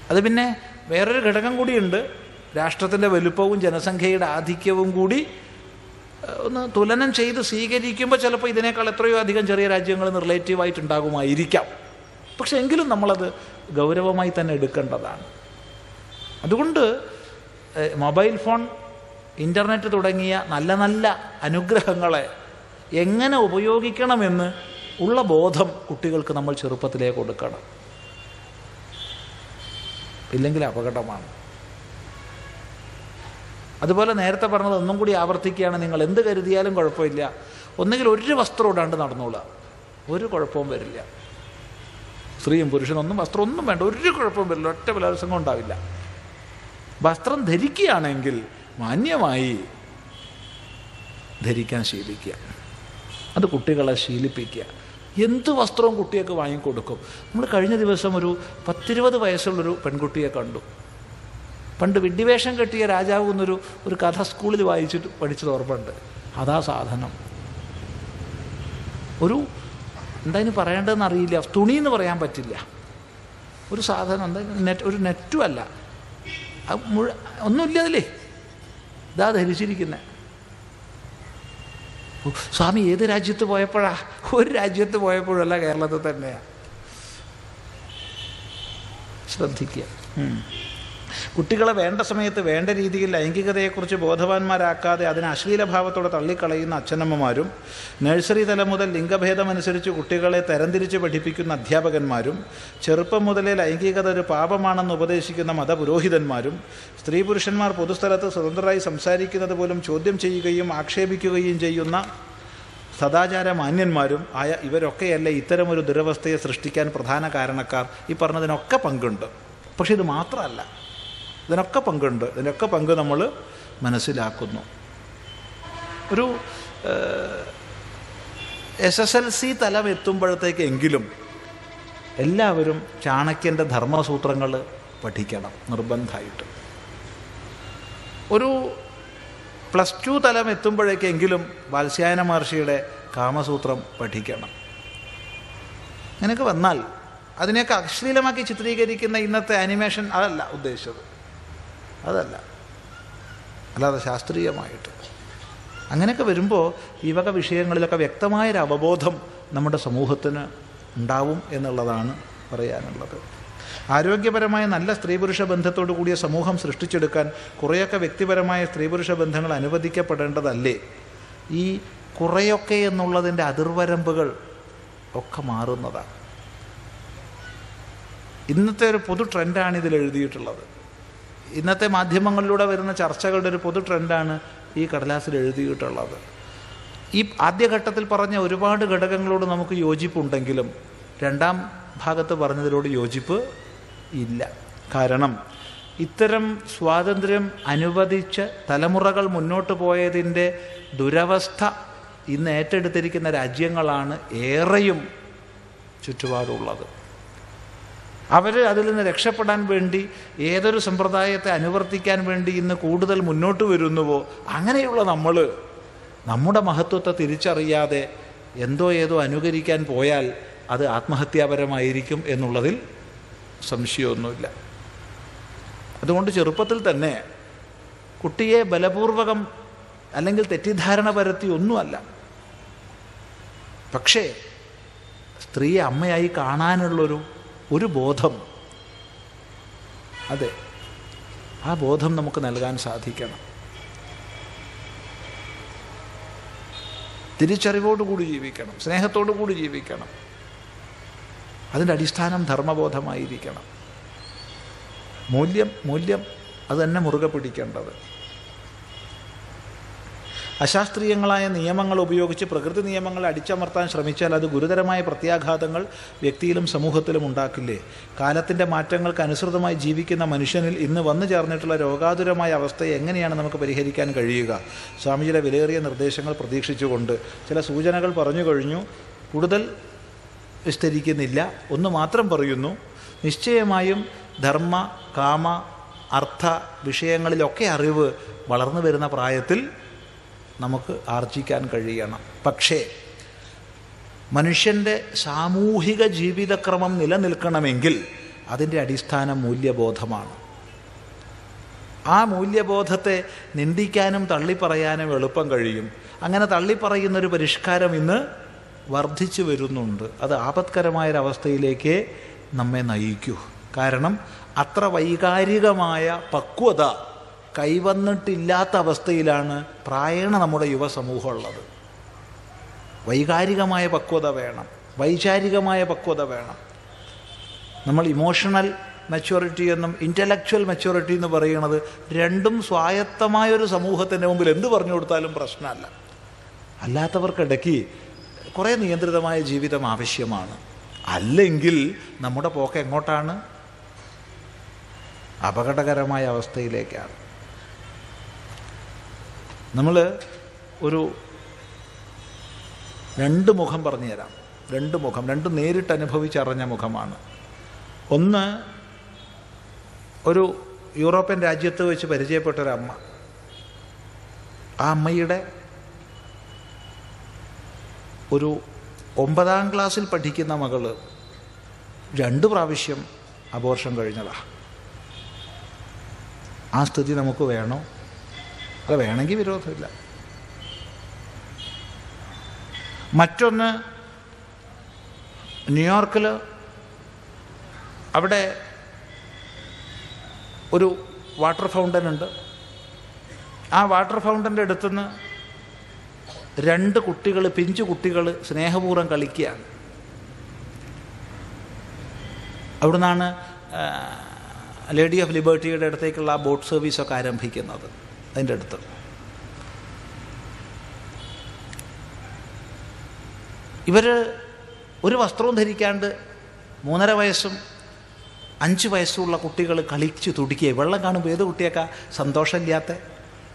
അത് പിന്നെ വേറൊരു ഘടകം കൂടിയുണ്ട്. രാഷ്ട്രത്തിൻ്റെ വലുപ്പവും ജനസംഖ്യയുടെ ആധിക്യവും കൂടി ഒന്ന് തുലനം ചെയ്ത് സ്വീകരിക്കുമ്പോൾ ചിലപ്പോൾ ഇതിനേക്കാൾ എത്രയോ അധികം ചെറിയ രാജ്യങ്ങൾ റിലേറ്റീവായിട്ടുണ്ടാകുമായിരിക്കാം. പക്ഷെ എങ്കിലും നമ്മളത് ഗൗരവമായി തന്നെ എടുക്കേണ്ടതാണ്. അതുകൊണ്ട് മൊബൈൽ ഫോൺ, ഇൻ്റർനെറ്റ് തുടങ്ങിയ നല്ല നല്ല അനുഗ്രഹങ്ങളെ എങ്ങനെ ഉപയോഗിക്കണമെന്ന് ഉള്ള ബോധം കുട്ടികൾക്ക് നമ്മൾ ചെറുപ്പത്തിലേ കൊടുക്കണം. ഇല്ലെങ്കിൽ അപകടമാണ്. അതുപോലെ നേരത്തെ പറഞ്ഞത് ഒന്നും കൂടി ആവർത്തിക്കുകയാണ്. നിങ്ങൾ എന്ത് കരുതിയാലും കുഴപ്പമില്ല, ഒന്നുകിൽ ഒരു വസ്ത്രം ഇടാണ്ട് നടന്നോളാം, ഒരു കുഴപ്പവും വരില്ല. സ്ത്രീയും പുരുഷനൊന്നും വസ്ത്രമൊന്നും വേണ്ട, ഒരു കുഴപ്പവും വരില്ല, ഒറ്റ ബലാത്സംഗം ഉണ്ടാവില്ല. വസ്ത്രം ധരിക്കുകയാണെങ്കിൽ മാന്യമായി ധരിക്കാൻ ശീലിക്കുക. അത് കുട്ടികളെ ശീലിപ്പിക്കുക. എന്ത് വസ്ത്രവും കുട്ടിയൊക്കെ വാങ്ങിക്കൊടുക്കും. നമ്മൾ കഴിഞ്ഞ ദിവസം ഒരു 10-20 വയസ്സുള്ളൊരു പെൺകുട്ടിയെ കണ്ടു. പണ്ട് വിഡ്ഢിവേഷം കെട്ടിയ രാജാവ് എന്നൊരു കഥ സ്കൂളിൽ വായിച്ചിട്ട് പഠിച്ചത് ഓർമ്മയുണ്ട്. അതാ സാധനം. എന്തായാലും പറയേണ്ടതെന്ന് അറിയില്ല, തുണിയെന്ന് പറയാൻ പറ്റില്ല, ഒരു സാധനം, എന്തായാലും ഒരു നെറ്റും അല്ല, ഒന്നുമില്ല അതിലേ, ഇതാ ധരിച്ചിരിക്കുന്നത്. സ്വാമി ഏത് രാജ്യത്ത് പോയപ്പോഴാ? ഒരു രാജ്യത്ത് പോയപ്പോഴല്ല, കേരളത്തിൽ തന്നെയാണ്. ശ്രദ്ധിക്കുക. കുട്ടികളെ വേണ്ട സമയത്ത് വേണ്ട രീതിയിൽ ലൈംഗികതയെക്കുറിച്ച് ബോധവാന്മാരാക്കാതെ അതിനെ അശ്ലീലഭാവത്തോടെ തള്ളിക്കളയുന്ന അച്ഛനമ്മമാരും, നഴ്സറി തലം മുതൽ ലിംഗഭേദമനുസരിച്ച് കുട്ടികളെ തരംതിരിച്ച് പഠിപ്പിക്കുന്ന അധ്യാപകന്മാരും, ചെറുപ്പം മുതലേ ലൈംഗികത ഒരു പാപമാണെന്ന് ഉപദേശിക്കുന്ന മതപുരോഹിതന്മാരും, സ്ത്രീ പുരുഷന്മാർ പൊതുസ്ഥലത്ത് സ്വതന്ത്രരായി സംസാരിക്കുന്നത് പോലും ചോദ്യം ചെയ്യുകയും ആക്ഷേപിക്കുകയും ചെയ്യുന്ന സദാചാര മാന്യന്മാരും ആയ ഇവരൊക്കെയല്ലേ ഇത്തരമൊരു ദുരവസ്ഥയെ സൃഷ്ടിക്കാൻ പ്രധാന കാരണക്കാർ. ഈ പറഞ്ഞതിനൊക്കെ പങ്കുണ്ട്. പക്ഷെ ഇത് മാത്രമല്ല, ഇതിനൊക്കെ പങ്കുണ്ട്. ഇതിനൊക്കെ പങ്ക് നമ്മൾ മനസ്സിലാക്കുന്നു. ഒരു SSLC തലം എത്തുമ്പോഴത്തേക്കെങ്കിലും എല്ലാവരും ചാണക്യൻ്റെ ധർമ്മസൂത്രങ്ങൾ പഠിക്കണം നിർബന്ധമായിട്ട്. ഒരു +2 തലം എത്തുമ്പോഴേക്കെങ്കിലും വാത്സ്യായന മഹർഷിയുടെ കാമസൂത്രം പഠിക്കണം. അങ്ങനെയൊക്കെ വന്നാൽ അതിനെയൊക്കെ അശ്ലീലമാക്കി ചിത്രീകരിക്കുന്ന ഇന്നത്തെ ആനിമേഷൻ അതല്ല ഉദ്ദേശിച്ചത്, അതല്ല, അല്ലാതെ ശാസ്ത്രീയമായിട്ട്. അങ്ങനെയൊക്കെ വരുമ്പോൾ ഈ വക വിഷയങ്ങളിലൊക്കെ വ്യക്തമായൊരു അവബോധം നമ്മുടെ സമൂഹത്തിന് ഉണ്ടാവും എന്നുള്ളതാണ് പറയാനുള്ളത്. ആരോഗ്യപരമായ നല്ല സ്ത്രീ പുരുഷ ബന്ധത്തോടു കൂടിയ സമൂഹം സൃഷ്ടിച്ചെടുക്കാൻ കുറേയൊക്കെ വ്യക്തിപരമായ സ്ത്രീ പുരുഷ ബന്ധങ്ങൾ അനുവദിക്കപ്പെടേണ്ടതല്ലേ? ഈ കുറേയൊക്കെ എന്നുള്ളതിൻ്റെ അതിർവരമ്പുകൾ ഒക്കെ മാറുന്നതാണ്. ഇന്നത്തെ ഒരു പൊതു ട്രെൻഡാണ് ഇതിൽ എഴുതിയിട്ടുള്ളത്. ഇന്നത്തെ മാധ്യമങ്ങളിലൂടെ വരുന്ന ചർച്ചകളുടെ ഒരു പൊതു ട്രെൻഡാണ് ഈ കടലാസിൽ എഴുതിയിട്ടുള്ളത്. ഈ ആദ്യഘട്ടത്തിൽ പറഞ്ഞ ഒരുപാട് ഘടകങ്ങളോട് നമുക്ക് യോജിപ്പുണ്ടെങ്കിലും രണ്ടാം ഭാഗത്ത് പറഞ്ഞതിനോട് യോജിപ്പ് ഇല്ല. കാരണം ഇത്തരം സ്വാതന്ത്ര്യം അനുവദിച്ച് തലമുറകൾ മുന്നോട്ട് പോയതിൻ്റെ ദുരവസ്ഥ ഇന്ന് ഏറ്റെടുത്തിരിക്കുന്ന രാജ്യങ്ങളാണ് ഏറെയും ചുറ്റുപാടുള്ളത്. അവർ അതിൽ നിന്ന് രക്ഷപ്പെടാൻ വേണ്ടി ഏതൊരു സമ്പ്രദായത്തെ അനുവർത്തിക്കാൻ വേണ്ടി ഇന്ന് കൂടുതൽ മുന്നോട്ട് വരുന്നുവോ അങ്ങനെയുള്ള നമ്മൾ നമ്മുടെ മഹത്വത്തെ തിരിച്ചറിയാതെ എന്തോ ഏതോ അനുകരിക്കാൻ പോയാൽ അത് ആത്മഹത്യാപരമായിരിക്കും എന്നുള്ളതിൽ സംശയമൊന്നുമില്ല. അതുകൊണ്ട് ചെറുപ്പത്തിൽ തന്നെ കുട്ടിയെ ബലപൂർവകം അല്ലെങ്കിൽ തെറ്റിദ്ധാരണ പരത്തി ഒന്നുമല്ല, പക്ഷേ സ്ത്രീയെ അമ്മയായി കാണാനുള്ളൊരു ബോധം, അതെ, ആ ബോധം നമുക്ക് നൽകാൻ സാധിക്കണം. തിരിച്ചറിവോടുകൂടി ജീവിക്കണം, സ്നേഹത്തോടുകൂടി ജീവിക്കണം. അതിൻ്റെ അടിസ്ഥാനം ധർമ്മബോധമായിരിക്കണം. മൂല്യം അത് തന്നെ മുറുകെ പിടിക്കേണ്ടത്. അശാസ്ത്രീയങ്ങളായ നിയമങ്ങൾ ഉപയോഗിച്ച് പ്രകൃതി നിയമങ്ങളെ അടിച്ചമർത്താൻ ശ്രമിച്ചാൽ അത് ഗുരുതരമായ പ്രത്യാഘാതങ്ങൾ വ്യക്തിയിലും സമൂഹത്തിലും ഉണ്ടാക്കില്ലേ? കാലത്തിൻ്റെ മാറ്റങ്ങൾക്ക് അനുസൃതമായി ജീവിക്കുന്ന മനുഷ്യനിൽ ഇന്ന് വന്നു ചേർന്നിട്ടുള്ള രോഗാതുരമായ അവസ്ഥയെ എങ്ങനെയാണ് നമുക്ക് പരിഹരിക്കാൻ കഴിയുക? സ്വാമിജിയുടെ വിലയേറിയ നിർദ്ദേശങ്ങൾ പ്രതീക്ഷിച്ചുകൊണ്ട് ചില സൂചനകൾ പറഞ്ഞു കഴിഞ്ഞു, കൂടുതൽ വിസ്തരിക്കുന്നില്ല. ഒന്ന് മാത്രം പറയുന്നു, നിശ്ചയമായും ധർമ്മ കാമ അർത്ഥ വിഷയങ്ങളിലൊക്കെ അറിവ് വളർന്നു വരുന്ന പ്രായത്തിൽ നമുക്ക് ആർജിക്കാൻ കഴിയണം. പക്ഷേ മനുഷ്യൻ്റെ സാമൂഹിക ജീവിതക്രമം നിലനിൽക്കണമെങ്കിൽ അതിൻ്റെ അടിസ്ഥാനം മൂല്യബോധമാണ്. ആ മൂല്യബോധത്തെ നിന്ദിക്കാനും തള്ളിപ്പറയാനും എളുപ്പം കഴിയും. അങ്ങനെ തള്ളിപ്പറയുന്നൊരു പരിഷ്കാരം ഇന്ന് വർദ്ധിച്ചു വരുന്നുണ്ട്. അത് ആപത്കരമായൊരവസ്ഥയിലേക്ക് നമ്മെ നയിക്കൂ. കാരണം അത്ര വൈകാരികമായ പക്വത കൈവന്നിട്ടില്ലാത്ത അവസ്ഥയിലാണ് പ്രായണ നമ്മുടെ യുവസമൂഹം ഉള്ളത്. വൈകാരികമായ പക്വത വേണം, വൈചാരികമായ പക്വത വേണം. നമ്മൾ ഇമോഷണൽ മെച്യൂരിറ്റി എന്നും ഇൻ്റലക്ച്വൽ മെച്യൂരിറ്റി എന്ന് പറയുന്നത് രണ്ടും സ്വായത്തമായൊരു സമൂഹത്തിൻ്റെ മുമ്പിൽ എന്ത് പറഞ്ഞു കൊടുത്താലും പ്രശ്നമല്ല. അല്ലാത്തവർക്കിടയ്ക്ക് കുറേ നിയന്ത്രിതമായ ജീവിതം ആവശ്യമാണ്. അല്ലെങ്കിൽ നമ്മുടെ പോക്ക് എങ്ങോട്ടാണ്? അപകടകരമായ അവസ്ഥയിലേക്കാണ്. നമ്മൾ രണ്ട് മുഖം പറഞ്ഞു തരാം. രണ്ട് നേരിട്ട് അനുഭവിച്ചറിഞ്ഞ മുഖമാണ്. ഒന്ന്, ഒരു യൂറോപ്യൻ രാജ്യത്ത് വെച്ച് പരിചയപ്പെട്ടൊരമ്മ. ആ അമ്മയുടെ ഒരു 9ാം ക്ലാസ്സിൽ പഠിക്കുന്ന മകള് 2 പ്രാവശ്യം അബോർഷൻ കഴിഞ്ഞതാണ്. ആ സ്ഥിതി നമുക്ക് വേണോ? അത് വേണമെങ്കിൽ വിരോധമില്ല. മറ്റൊന്ന്, ന്യൂയോർക്കിൽ അവിടെ ഒരു വാട്ടർ ഫൗണ്ടൻ ഉണ്ട്. ആ വാട്ടർ ഫൗണ്ടൻ്റെ അടുത്തുനിന്ന് 2 കുട്ടികൾ, പിഞ്ചു കുട്ടികൾ സ്നേഹപൂർവ്വം കളിക്കുകയാണ്. അവിടുന്നാണ് ലേഡി ഓഫ് ലിബർട്ടിയുടെ അടുത്തേക്കുള്ള ആ ബോട്ട് സർവീസൊക്കെ ആരംഭിക്കുന്നത്. അതിൻ്റെ അടുത്ത് ഇവർ ഒരു വസ്ത്രവും ധരിക്കാണ്ട് 3.5 വയസ്സും 5 വയസ്സുള്ള കുട്ടികൾ കളിച്ച് തുടിക്കുക. വെള്ളം കാണുമ്പോൾ ഏത് കുട്ടിയൊക്കെ സന്തോഷമില്ലാത്ത?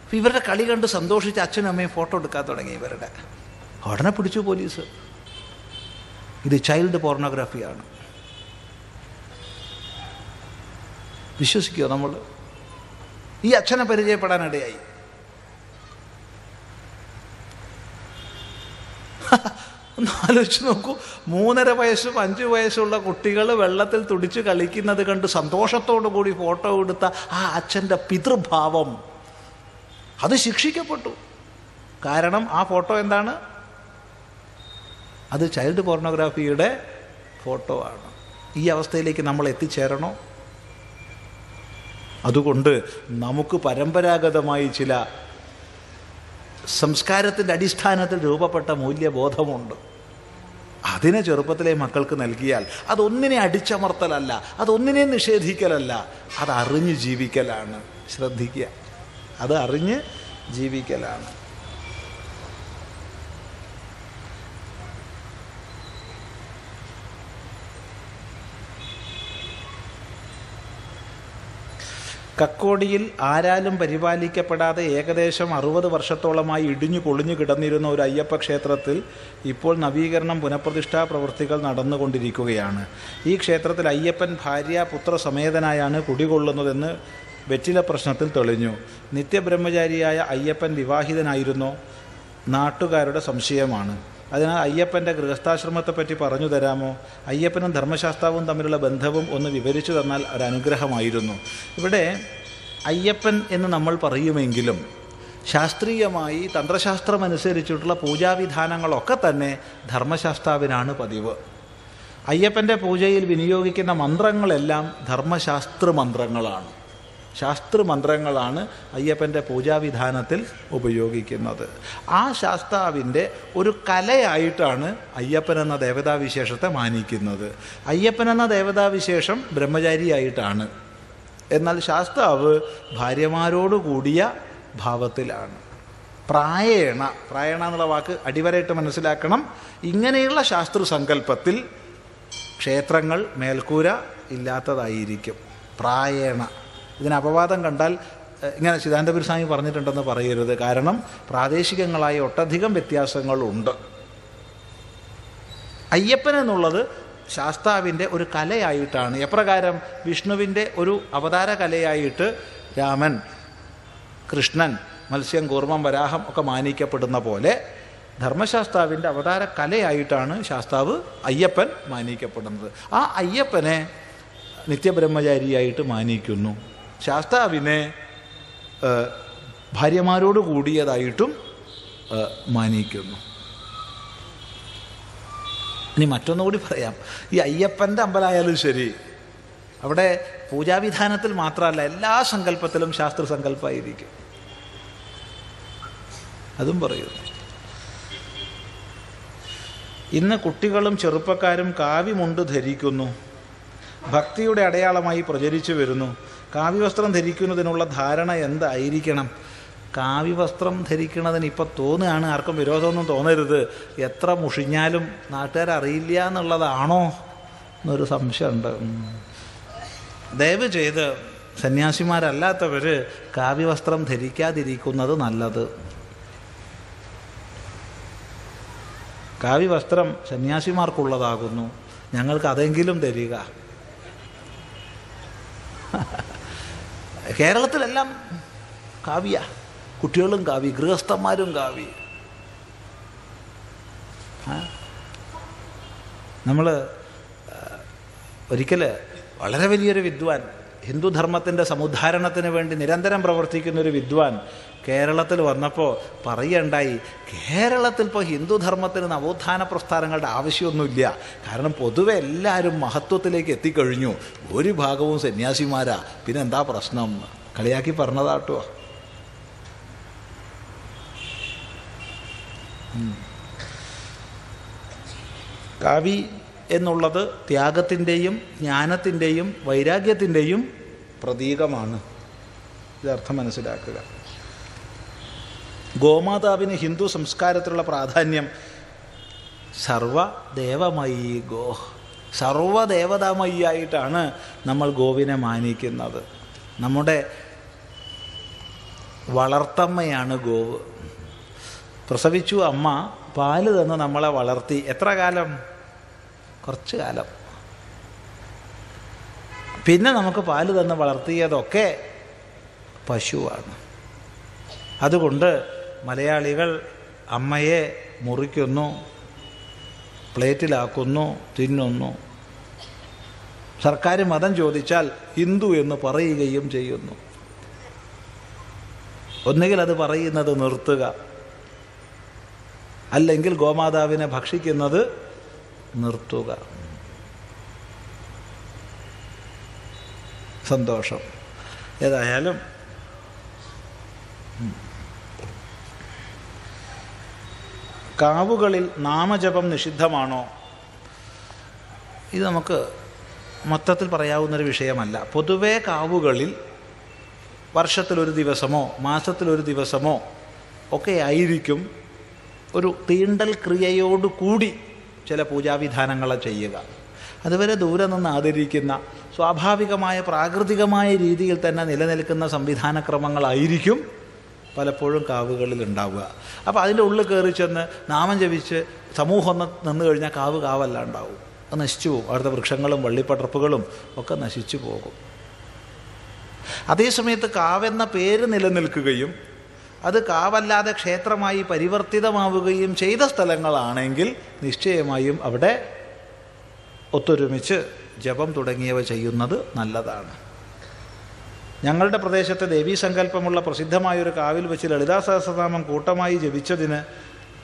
അപ്പം ഇവരുടെ കളി കണ്ട് സന്തോഷിച്ച് അച്ഛനും അമ്മയും ഫോട്ടോ എടുക്കാൻ തുടങ്ങി. ഇവരുടെ ഉടനെ പിടിച്ചു പോലീസ്. ഇത് ചൈൽഡ് പോർണോഗ്രാഫിയാണ്. വിശ്വസിക്കുമോ നമ്മൾ? ഈ അച്ഛനെ പരിചയപ്പെടാനിടയായി. ഒന്ന് ആലോചിച്ച് നോക്കൂ. 3.5 വയസ്സും 5 വയസ്സുള്ള കുട്ടികൾ വെള്ളത്തിൽ തുടിച്ച് കളിക്കുന്നത് കണ്ട് സന്തോഷത്തോടു കൂടി ഫോട്ടോ എടുത്ത ആ അച്ഛൻ്റെ പിതൃഭാവം അത് ശിക്ഷിക്കപ്പെട്ടു. കാരണം ആ ഫോട്ടോ എന്താണ്? അത് ചൈൽഡ് പോർണോഗ്രാഫിയുടെ ഫോട്ടോ ആണ്. ഈ അവസ്ഥയിലേക്ക് നമ്മൾ എത്തിച്ചേരണോ? അതുകൊണ്ട് നമുക്ക് പരമ്പരാഗതമായി ചില സംസ്കാരത്തിൻ്റെ അടിസ്ഥാനത്തിൽ രൂപപ്പെട്ട മൂല്യബോധമുണ്ട്. അതിനെ ചെറുപ്പത്തിലെ മക്കൾക്ക് നൽകിയാൽ അതൊന്നിനെ അടിച്ചമർത്തലല്ല, അതൊന്നിനെ നിഷേധിക്കലല്ല, അത് അറിഞ്ഞ് ജീവിക്കലാണ്. ശ്രദ്ധിക്കുക, അത് അറിഞ്ഞ് ജീവിക്കലാണ്. കക്കോടിയിൽ ആരാലും പരിപാലിക്കപ്പെടാതെ ഏകദേശം 60 വർഷത്തോളമായി ഇടിഞ്ഞു പൊളിഞ്ഞു കിടന്നിരുന്ന ഒരു അയ്യപ്പ ക്ഷേത്രത്തിൽ ഇപ്പോൾ നവീകരണം പുനഃപ്രതിഷ്ഠാ പ്രവൃത്തികൾ നടന്നുകൊണ്ടിരിക്കുകയാണ്. ഈ ക്ഷേത്രത്തിൽ അയ്യപ്പൻ ഭാര്യ പുത്ര സമേതനായാണ് കുടികൊള്ളുന്നതെന്ന് വെറ്റില പ്രശ്നത്തിൽ തെളിഞ്ഞു. നിത്യബ്രഹ്മചാരിയായ അയ്യപ്പൻ വിവാഹിതനായിരുന്നോ? നാട്ടുകാരുടെ സംശയമാണ്. അതിനാൽ അയ്യപ്പൻ്റെ ഗൃഹസ്ഥാശ്രമത്തെപ്പറ്റി പറഞ്ഞു തരാമോ? അയ്യപ്പനും ധർമ്മശാസ്താവും തമ്മിലുള്ള ബന്ധവും ഒന്ന് വിവരിച്ചു തന്നാൽ ഒരനുഗ്രഹമായിരുന്നു. ഇവിടെ അയ്യപ്പൻ എന്ന് നമ്മൾ പറയുമെങ്കിലും ശാസ്ത്രീയമായി തന്ത്രശാസ്ത്രമനുസരിച്ചിട്ടുള്ള പൂജാവിധാനങ്ങളൊക്കെ തന്നെ ധർമ്മശാസ്താവിനാണ് പതിവ്. അയ്യപ്പൻ്റെ പൂജയിൽ വിനിയോഗിക്കുന്ന മന്ത്രങ്ങളെല്ലാം ധർമ്മശാസ്ത്ര മന്ത്രങ്ങളാണ്. ശാസ്ത്രമന്ത്രങ്ങളാണ് അയ്യപ്പൻ്റെ പൂജാവിധാനത്തിൽ ഉപയോഗിക്കുന്നത്. ആ ശാസ്താവിൻ്റെ ഒരു കലയായിട്ടാണ് അയ്യപ്പൻ എന്ന ദേവതാവിശേഷത്തെ മാനിക്കുന്നത്. അയ്യപ്പൻ എന്ന ദേവതാവിശേഷം ബ്രഹ്മചാരിയായിട്ടാണ്. എന്നാൽ ശാസ്താവ് ഭാര്യമാരോട് കൂടിയ ഭാവത്തിലാണ്. പ്രായേണ എന്നുള്ള വാക്ക് അടിവരയിട്ട് മനസ്സിലാക്കണം. ഇങ്ങനെയുള്ള ശാസ്ത്രസങ്കല്പത്തിൽ ക്ഷേത്രങ്ങൾ മേൽക്കൂര ഇല്ലാത്തതായിരിക്കും. പ്രായേണ. ഇതിന് അപവാദം കണ്ടാൽ ഇങ്ങനെ ചിദാനന്ദപുരി സ്വാമി പറഞ്ഞിട്ടുണ്ടെന്ന് പറയരുത്. കാരണം പ്രാദേശികങ്ങളായ ഒട്ടധികം വ്യത്യാസങ്ങളുണ്ട്. അയ്യപ്പൻ എന്നുള്ളത് ശാസ്താവിൻ്റെ ഒരു കലയായിട്ടാണ്. എപ്രകാരം വിഷ്ണുവിൻ്റെ ഒരു അവതാര കലയായിട്ട് രാമൻ, കൃഷ്ണൻ, മത്സ്യം, കൂർമ്മം, വരാഹം ഒക്കെ മാനിക്കപ്പെടുന്ന പോലെ ധർമ്മശാസ്താവിൻ്റെ അവതാര കലയായിട്ടാണ് ശാസ്താവ് അയ്യപ്പൻ മാനിക്കപ്പെടുന്നത്. ആ അയ്യപ്പനെ നിത്യബ്രഹ്മചാരിയായിട്ട് മാനിക്കുന്നു. ശാസ്താവിനെ ഭാര്യമാരോട് കൂടിയതായിട്ടും മാനിക്കുന്നു. ഇനി മറ്റൊന്നുകൂടി പറയാം. ഈ അയ്യപ്പൻ്റെ അമ്പലമായാലും ശരി, അവിടെ പൂജാവിധാനത്തിൽ മാത്രമല്ല എല്ലാ സങ്കല്പത്തിലും ശാസ്ത്രസങ്കല്പമായിരിക്കും. അതും പറയുന്നു. ഇന്ന് കുട്ടികളും ചെറുപ്പക്കാരും കാവിമുണ്ട് ധരിക്കുന്നു. ഭക്തിയുടെ അടയാളമായി പ്രചരിച്ചു വരുന്നു. കാവ്യവസ്ത്രം ധരിക്കുന്നതിനുള്ള ധാരണ എന്തായിരിക്കണം? കാവ്യവസ്ത്രം ധരിക്കുന്നതിന് ഇപ്പം തോന്നുകയാണ്, ആർക്കും വിരോധമൊന്നും തോന്നരുത്, എത്ര മുഷിഞ്ഞാലും നാട്ടുകാരറിയില്ല എന്നുള്ളതാണോ എന്നൊരു സംശയമുണ്ട്. ദയവ് ചെയ്ത് സന്യാസിമാരല്ലാത്തവർ കാവ്യവസ്ത്രം ധരിക്കാതിരിക്കുന്നത് നല്ലത്. കാവ്യവസ്ത്രം സന്യാസിമാർക്കുള്ളതാകുന്നു. ഞങ്ങൾക്ക് അതെങ്കിലും തരിക. കേരളത്തിലെല്ലാം കാവ്യ, കുട്ടികളും കാവ്യ, ഗൃഹസ്ഥന്മാരും കാവ്യ. നമ്മൾ ഒരിക്കൽ വളരെ വലിയൊരു വിദ്വാൻ, ഹിന്ദുധർമ്മത്തിൻ്റെ സമുദ്ധാരണത്തിന് വേണ്ടി നിരന്തരം പ്രവർത്തിക്കുന്നൊരു വിദ്വാൻ കേരളത്തിൽ വന്നപ്പോൾ പറയുകയുണ്ടായി, കേരളത്തിൽ ഇപ്പോൾ ഹിന്ദുധർമ്മത്തിന് നവോത്ഥാന പ്രസ്ഥാനങ്ങളുടെ ആവശ്യമൊന്നുമില്ല. കാരണം പൊതുവെ എല്ലാവരും മഹത്വത്തിലേക്ക് എത്തിക്കഴിഞ്ഞു, ഒരു ഭാഗവും സന്യാസിമാരാ, പിന്നെ എന്താ പ്രശ്നം? കളിയാക്കി പറഞ്ഞതാട്ടോ. കാവി എന്നുള്ളത് ത്യാഗത്തിൻ്റെയും ജ്ഞാനത്തിൻ്റെയും വൈരാഗ്യത്തിൻ്റെയും പ്രതീകമാണ്. ഇതർത്ഥം മനസ്സിലാക്കുക. ഗോമാതാവിന് ഹിന്ദു സംസ്കാരത്തിലുള്ള പ്രാധാന്യം സർവദേവമയീ ഗോ. സർവ്വദേവതാമയിയായിട്ടാണ് നമ്മൾ ഗോവിനെ മാനിക്കുന്നത്. നമ്മുടെ വളർത്തമ്മയാണ് ഗോവ്. പ്രസവിച്ചു അമ്മ, പാല് തന്ന് നമ്മളെ വളർത്തി. എത്ര കാലം? കുറച്ച് കാലം. പിന്നെ നമുക്ക് പാല് തന്ന് വളർത്തിയതൊക്കെ പശുവാണ്. അതുകൊണ്ട് മലയാളികൾ അമ്മയെ മുറിക്കുന്നു, പ്ലേറ്റിലാക്കുന്നു, തിന്നുന്നു. സർക്കാർ മതം ചോദിച്ചാൽ ഹിന്ദു എന്ന് പറയുകയും ചെയ്യുന്നു. ഒന്നുകിൽ അത് പറയുന്നത് നിർത്തുക, അല്ലെങ്കിൽ ഗോമാതാവിനെ ഭക്ഷിക്കുന്നത് നിർത്തുക. സന്തോഷം. ഏതായാലും കാവുകളിൽ നാമജപം നിഷിദ്ധമാണോ? ഇത് നമുക്ക് മൊത്തത്തിൽ പറയാവുന്നൊരു വിഷയമല്ല. പൊതുവേ കാവുകളിൽ വർഷത്തിലൊരു ദിവസമോ മാസത്തിലൊരു ദിവസമോ ഒക്കെ ആയിരിക്കും ഒരു തീണ്ടൽ ക്രിയയോടുകൂടി ചില പൂജാവിധാനങ്ങൾ ചെയ്യുക. അതുവരെ ദൂരെ നിന്ന് ആദരിക്കുന്ന സ്വാഭാവികമായ പ്രാകൃതികമായ രീതിയിൽ തന്നെ നിലനിൽക്കുന്ന സംവിധാനക്രമങ്ങളായിരിക്കും പലപ്പോഴും കാവുകളിൽ ഉണ്ടാവുക. അപ്പോൾ അതിൻ്റെ ഉള്ളിൽ കയറി ചെന്ന് നാമം ജപിച്ച് സമൂഹം നിന്ന് കഴിഞ്ഞാൽ കാവല്ല ഉണ്ടാവും. അത് നശിച്ചു പോകും. അവിടുത്തെ വൃക്ഷങ്ങളും വള്ളിപ്പടർപ്പുകളും ഒക്കെ നശിച്ചു പോകും. അതേസമയത്ത് കാവെന്ന പേര് നിലനിൽക്കുകയും അത് കാവല്ലാതെ ക്ഷേത്രമായി പരിവർത്തിതമാവുകയും ചെയ്ത സ്ഥലങ്ങളാണെങ്കിൽ നിശ്ചയമായും അവിടെ ഒത്തൊരുമിച്ച് ജപം തുടങ്ങിയവ ചെയ്യുന്നത് നല്ലതാണ്. ഞങ്ങളുടെ പ്രദേശത്തെ ദേവീസങ്കല്പമുള്ള പ്രസിദ്ധമായൊരു കാവിൽ വെച്ച് ലളിതാ സഹസ്രനാമം കൂട്ടമായി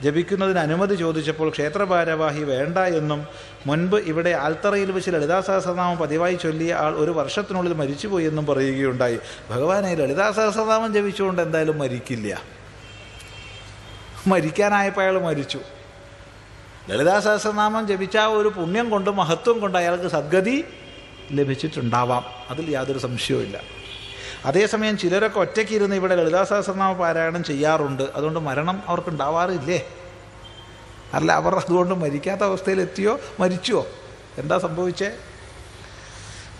ജപിക്കുന്നതിന് അനുമതി ചോദിച്ചപ്പോൾ ക്ഷേത്രഭാരവാഹി വേണ്ട എന്നും മുൻപ് ഇവിടെ ആൽത്തറയിൽ വെച്ച് ലളിതാ സഹസ്രനാമം പതിവായി ചൊല്ലിയ ആൾ ഒരു വർഷത്തിനുള്ളിൽ മരിച്ചുപോയി എന്നും പറയുകയുണ്ടായി. ഭഗവാനെ, ലളിതാ സഹസ്രനാമം ജപിച്ചുകൊണ്ട് എന്തായാലും മരിക്കില്ല. മരിക്കാനായപ്പോൾ അയാൾ മരിച്ചു. ലളിതാ സഹസ്രനാമം ജപിച്ച ഒരു പുണ്യം കൊണ്ട് മഹത്വം കൊണ്ട് അയാൾക്ക് സദ്ഗതി ലഭിച്ചിട്ടുണ്ടാവാം. അതിൽ യാതൊരു സംശയവുമില്ല. അതേസമയം ചിലരൊക്കെ ഒറ്റയ്ക്കിരുന്ന് ഇവിടെ ലളിതാ സഹസ്രനാമ പാരായണം ചെയ്യാറുണ്ട്. അതുകൊണ്ട് മരണം അവർക്ക് ഉണ്ടാവാറില്ലേ? അല്ല, അവർ അതുകൊണ്ട് മരിക്കാത്ത അവസ്ഥയിലെത്തിയോ മരിച്ചുവോ? എന്താ സംഭവിച്ചേ?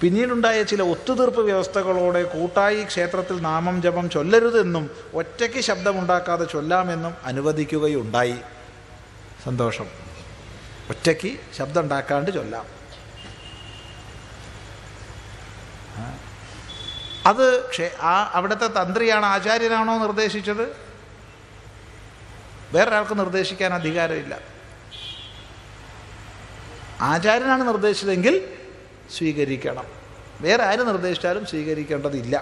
പിന്നീടുണ്ടായ ചില ഒത്തുതീർപ്പ് വ്യവസ്ഥകളോടെ കൂട്ടായി ക്ഷേത്രത്തിൽ നാമം ജപം ചൊല്ലരുതെന്നും ഒറ്റയ്ക്ക് ശബ്ദമുണ്ടാക്കാതെ ചൊല്ലാമെന്നും അനുവദിക്കുകയുണ്ടായി. സന്തോഷം. ഒറ്റയ്ക്ക് ശബ്ദം ഉണ്ടാക്കാണ്ട് ചൊല്ലാം. അത് അവിടുത്തെ തന്ത്രിയാണ്, ആചാര്യനാണോ നിർദ്ദേശിച്ചത്? വേറൊരാൾക്ക് നിർദ്ദേശിക്കാൻ അധികാരമില്ല. ആചാര്യനാണ് നിർദ്ദേശിച്ചതെങ്കിൽ സ്വീകരിക്കണം. വേറെ ആര് നിർദ്ദേശിച്ചാലും സ്വീകരിക്കേണ്ടതില്ല.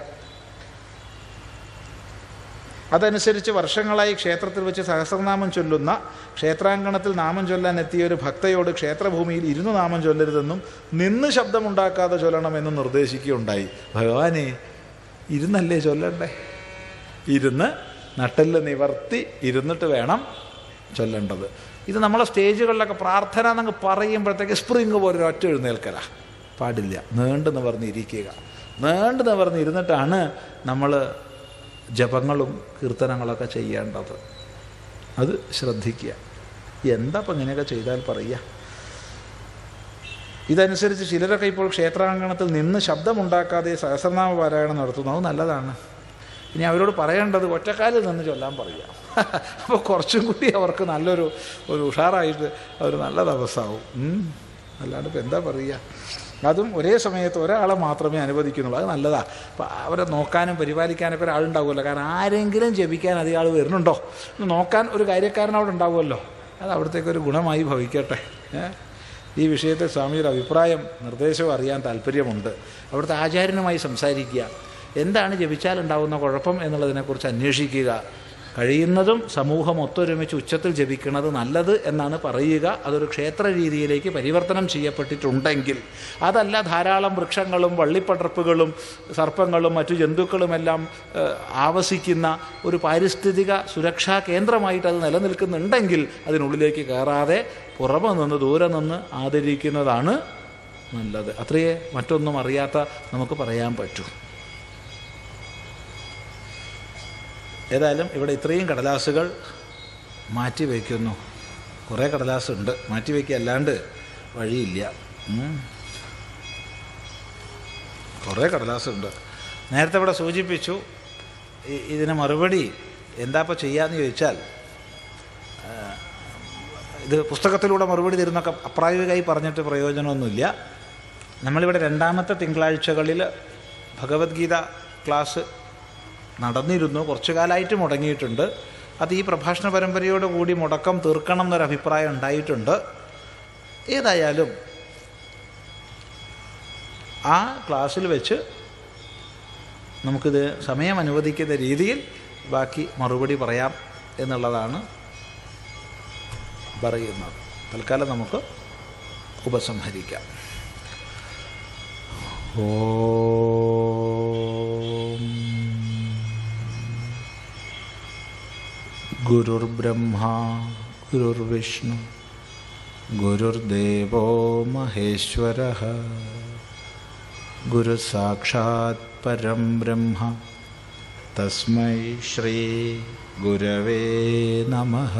അതനുസരിച്ച് വർഷങ്ങളായി ക്ഷേത്രത്തിൽ വെച്ച് സഹസ്രനാമം ചൊല്ലുന്ന, ക്ഷേത്രാങ്കണത്തിൽ നാമം ചൊല്ലാൻ എത്തിയ ഒരു ഭക്തയോട് ക്ഷേത്രഭൂമിയിൽ ഇരുന്ന് നാമം ചൊല്ലരുതെന്നും നിന്ന് ശബ്ദമുണ്ടാക്കാതെ ചൊല്ലണമെന്നും നിർദ്ദേശിക്കുകയുണ്ടായി. ഭഗവാനെ, ഇരുന്നല്ലേ ചൊല്ലണ്ടേ? ഇരുന്ന് നട്ടെല്ല് നിവർത്തി ഇരുന്നിട്ട് വേണം ചൊല്ലേണ്ടത്. ഇത് നമ്മളെ സ്റ്റേജുകളിലൊക്കെ പ്രാർത്ഥന എന്നങ്ങ് പറയുമ്പോഴത്തേക്ക് സ്പ്രിങ് പോലെ ഒറ്റ എഴുന്നേൽക്കല പാടില്ല. നീണ്ടു നിവർന്നിരിക്കുക. നീണ്ടു നിവർന്നിരുന്നിട്ടാണ് നമ്മൾ ജപങ്ങളും കീർത്തനങ്ങളൊക്കെ ചെയ്യേണ്ടത്. അത് ശ്രദ്ധിക്കുക. എന്താ ഇപ്പം ഇങ്ങനെയൊക്കെ ചെയ്താൽ പറയുക? ഇതനുസരിച്ച് ചിലരൊക്കെ ഇപ്പോൾ ക്ഷേത്രാങ്കണത്തിൽ നിന്ന് ശബ്ദമുണ്ടാക്കാതെ സഹസ്രനാമ പാരായണം നടത്തുന്നു. അത് നല്ലതാണ്. ഇനി അവരോട് പറയേണ്ടത് ഒറ്റക്കാലിൽ നിന്ന് ചൊല്ലാൻ പറയുക. അപ്പോൾ കുറച്ചും കൂടി അവർക്ക് നല്ലൊരു ഉഷാറായിട്ട് അവർ നല്ല ദിവസമാവും. അല്ലാണ്ട് ഇപ്പം എന്താ പറയുക? അതും ഒരേ സമയത്ത് ഒരാളെ മാത്രമേ അനുവദിക്കുന്നുള്ളൂ. അത് നല്ലതാണ്. അപ്പം അവരെ നോക്കാനും പരിപാലിക്കാനൊക്കെ ഒരാളുണ്ടാവുമല്ലോ. കാരണം ആരെങ്കിലും ജപിക്കാൻ അധികം ആൾ വരുന്നുണ്ടോ നോക്കാൻ ഒരു കാര്യക്കാരൻ അവിടെ ഉണ്ടാവുമല്ലോ. അത് അവിടത്തേക്കൊരു ഗുണമായി ഭവിക്കട്ടെ. ഈ വിഷയത്തിൽ സ്വാമിയുടെ അഭിപ്രായം നിർദ്ദേശവും അറിയാൻ താല്പര്യമുണ്ട്. അവിടുത്തെ ആചാര്യനുമായി സംസാരിക്കുക. എന്താണ് ജപിച്ചാലുണ്ടാവുന്ന കുഴപ്പം എന്നുള്ളതിനെക്കുറിച്ച് അന്വേഷിക്കുക. കഴിയുന്നതും സമൂഹം ഒത്തൊരുമിച്ച് ഉച്ചത്തിൽ ജപിക്കുന്നത് നല്ലത് എന്നാണ് പറയുക. അതൊരു ക്ഷേത്ര രീതിയിലേക്ക് പരിവർത്തനം ചെയ്യപ്പെട്ടിട്ടുണ്ടെങ്കിൽ. അതല്ല, ധാരാളം വൃക്ഷങ്ങളും വള്ളിപ്പടർപ്പുകളും സർപ്പങ്ങളും മറ്റു ജന്തുക്കളുമെല്ലാം ആവസിക്കുന്ന ഒരു പാരിസ്ഥിതിക സുരക്ഷാ കേന്ദ്രമായിട്ട് അത് നിലനിൽക്കുന്നുണ്ടെങ്കിൽ അതിനുള്ളിലേക്ക് കയറാതെ പുറമെ നിന്ന് ദൂരെ നിന്ന് ആദരിക്കുന്നതാണ് നല്ലത്. അത്രയേ മറ്റൊന്നും അറിയാത്ത നമുക്ക് പറയാൻ പറ്റൂ. ഏതായാലും ഇവിടെ ഇത്രയും കടലാസുകൾ മാറ്റി വയ്ക്കുന്നു. കുറേ കടലാസുണ്ട്, മാറ്റി വയ്ക്കുക, അല്ലാണ്ട് വഴിയില്ല. കുറേ കടലാസുണ്ട്. നേരത്തെ ഇവിടെ സൂചിപ്പിച്ചു, ഇതിന് മറുപടി എന്താ ഇപ്പോൾ ചെയ്യാമെന്ന് ചോദിച്ചാൽ, ഇത് പുസ്തകത്തിലൂടെ മറുപടി തരുന്നൊക്കെ അപ്രായോഗികമായി പറഞ്ഞിട്ട് പ്രയോജനമൊന്നുമില്ല. നമ്മളിവിടെ രണ്ടാമത്തെ തിങ്കളാഴ്ചകളിൽ ഭഗവത്ഗീത ക്ലാസ് നടന്നിരുന്നു. കുറച്ചു കാലമായിട്ട് മുടങ്ങിയിട്ടുണ്ട്. അത് ഈ പ്രഭാഷണ പരമ്പരയോട് കൂടി മുടക്കം തീർക്കണം എന്നൊരഭിപ്രായം ഉണ്ടായിട്ടുണ്ട്. ഏതായാലും ആ ക്ലാസ്സിൽ വെച്ച് നമുക്കിത് സമയം അനുവദിക്കുന്ന രീതിയിൽ ബാക്കി മറുപടി പറയാം എന്നുള്ളതാണ് പറയുന്നത്. തൽക്കാലം നമുക്ക് ഉപസംഹരിക്കാം. ഓം ഗുരുർബ്രഹ്മാ ഗുരുർവിഷ്ണു ഗുരുർദേവോ മഹേശ്വരഃ ഗുരുസാക്ഷാത് പരം ബ്രഹ്മ തസ്മൈ ശ്രീ ഗുരവേ നമഃ.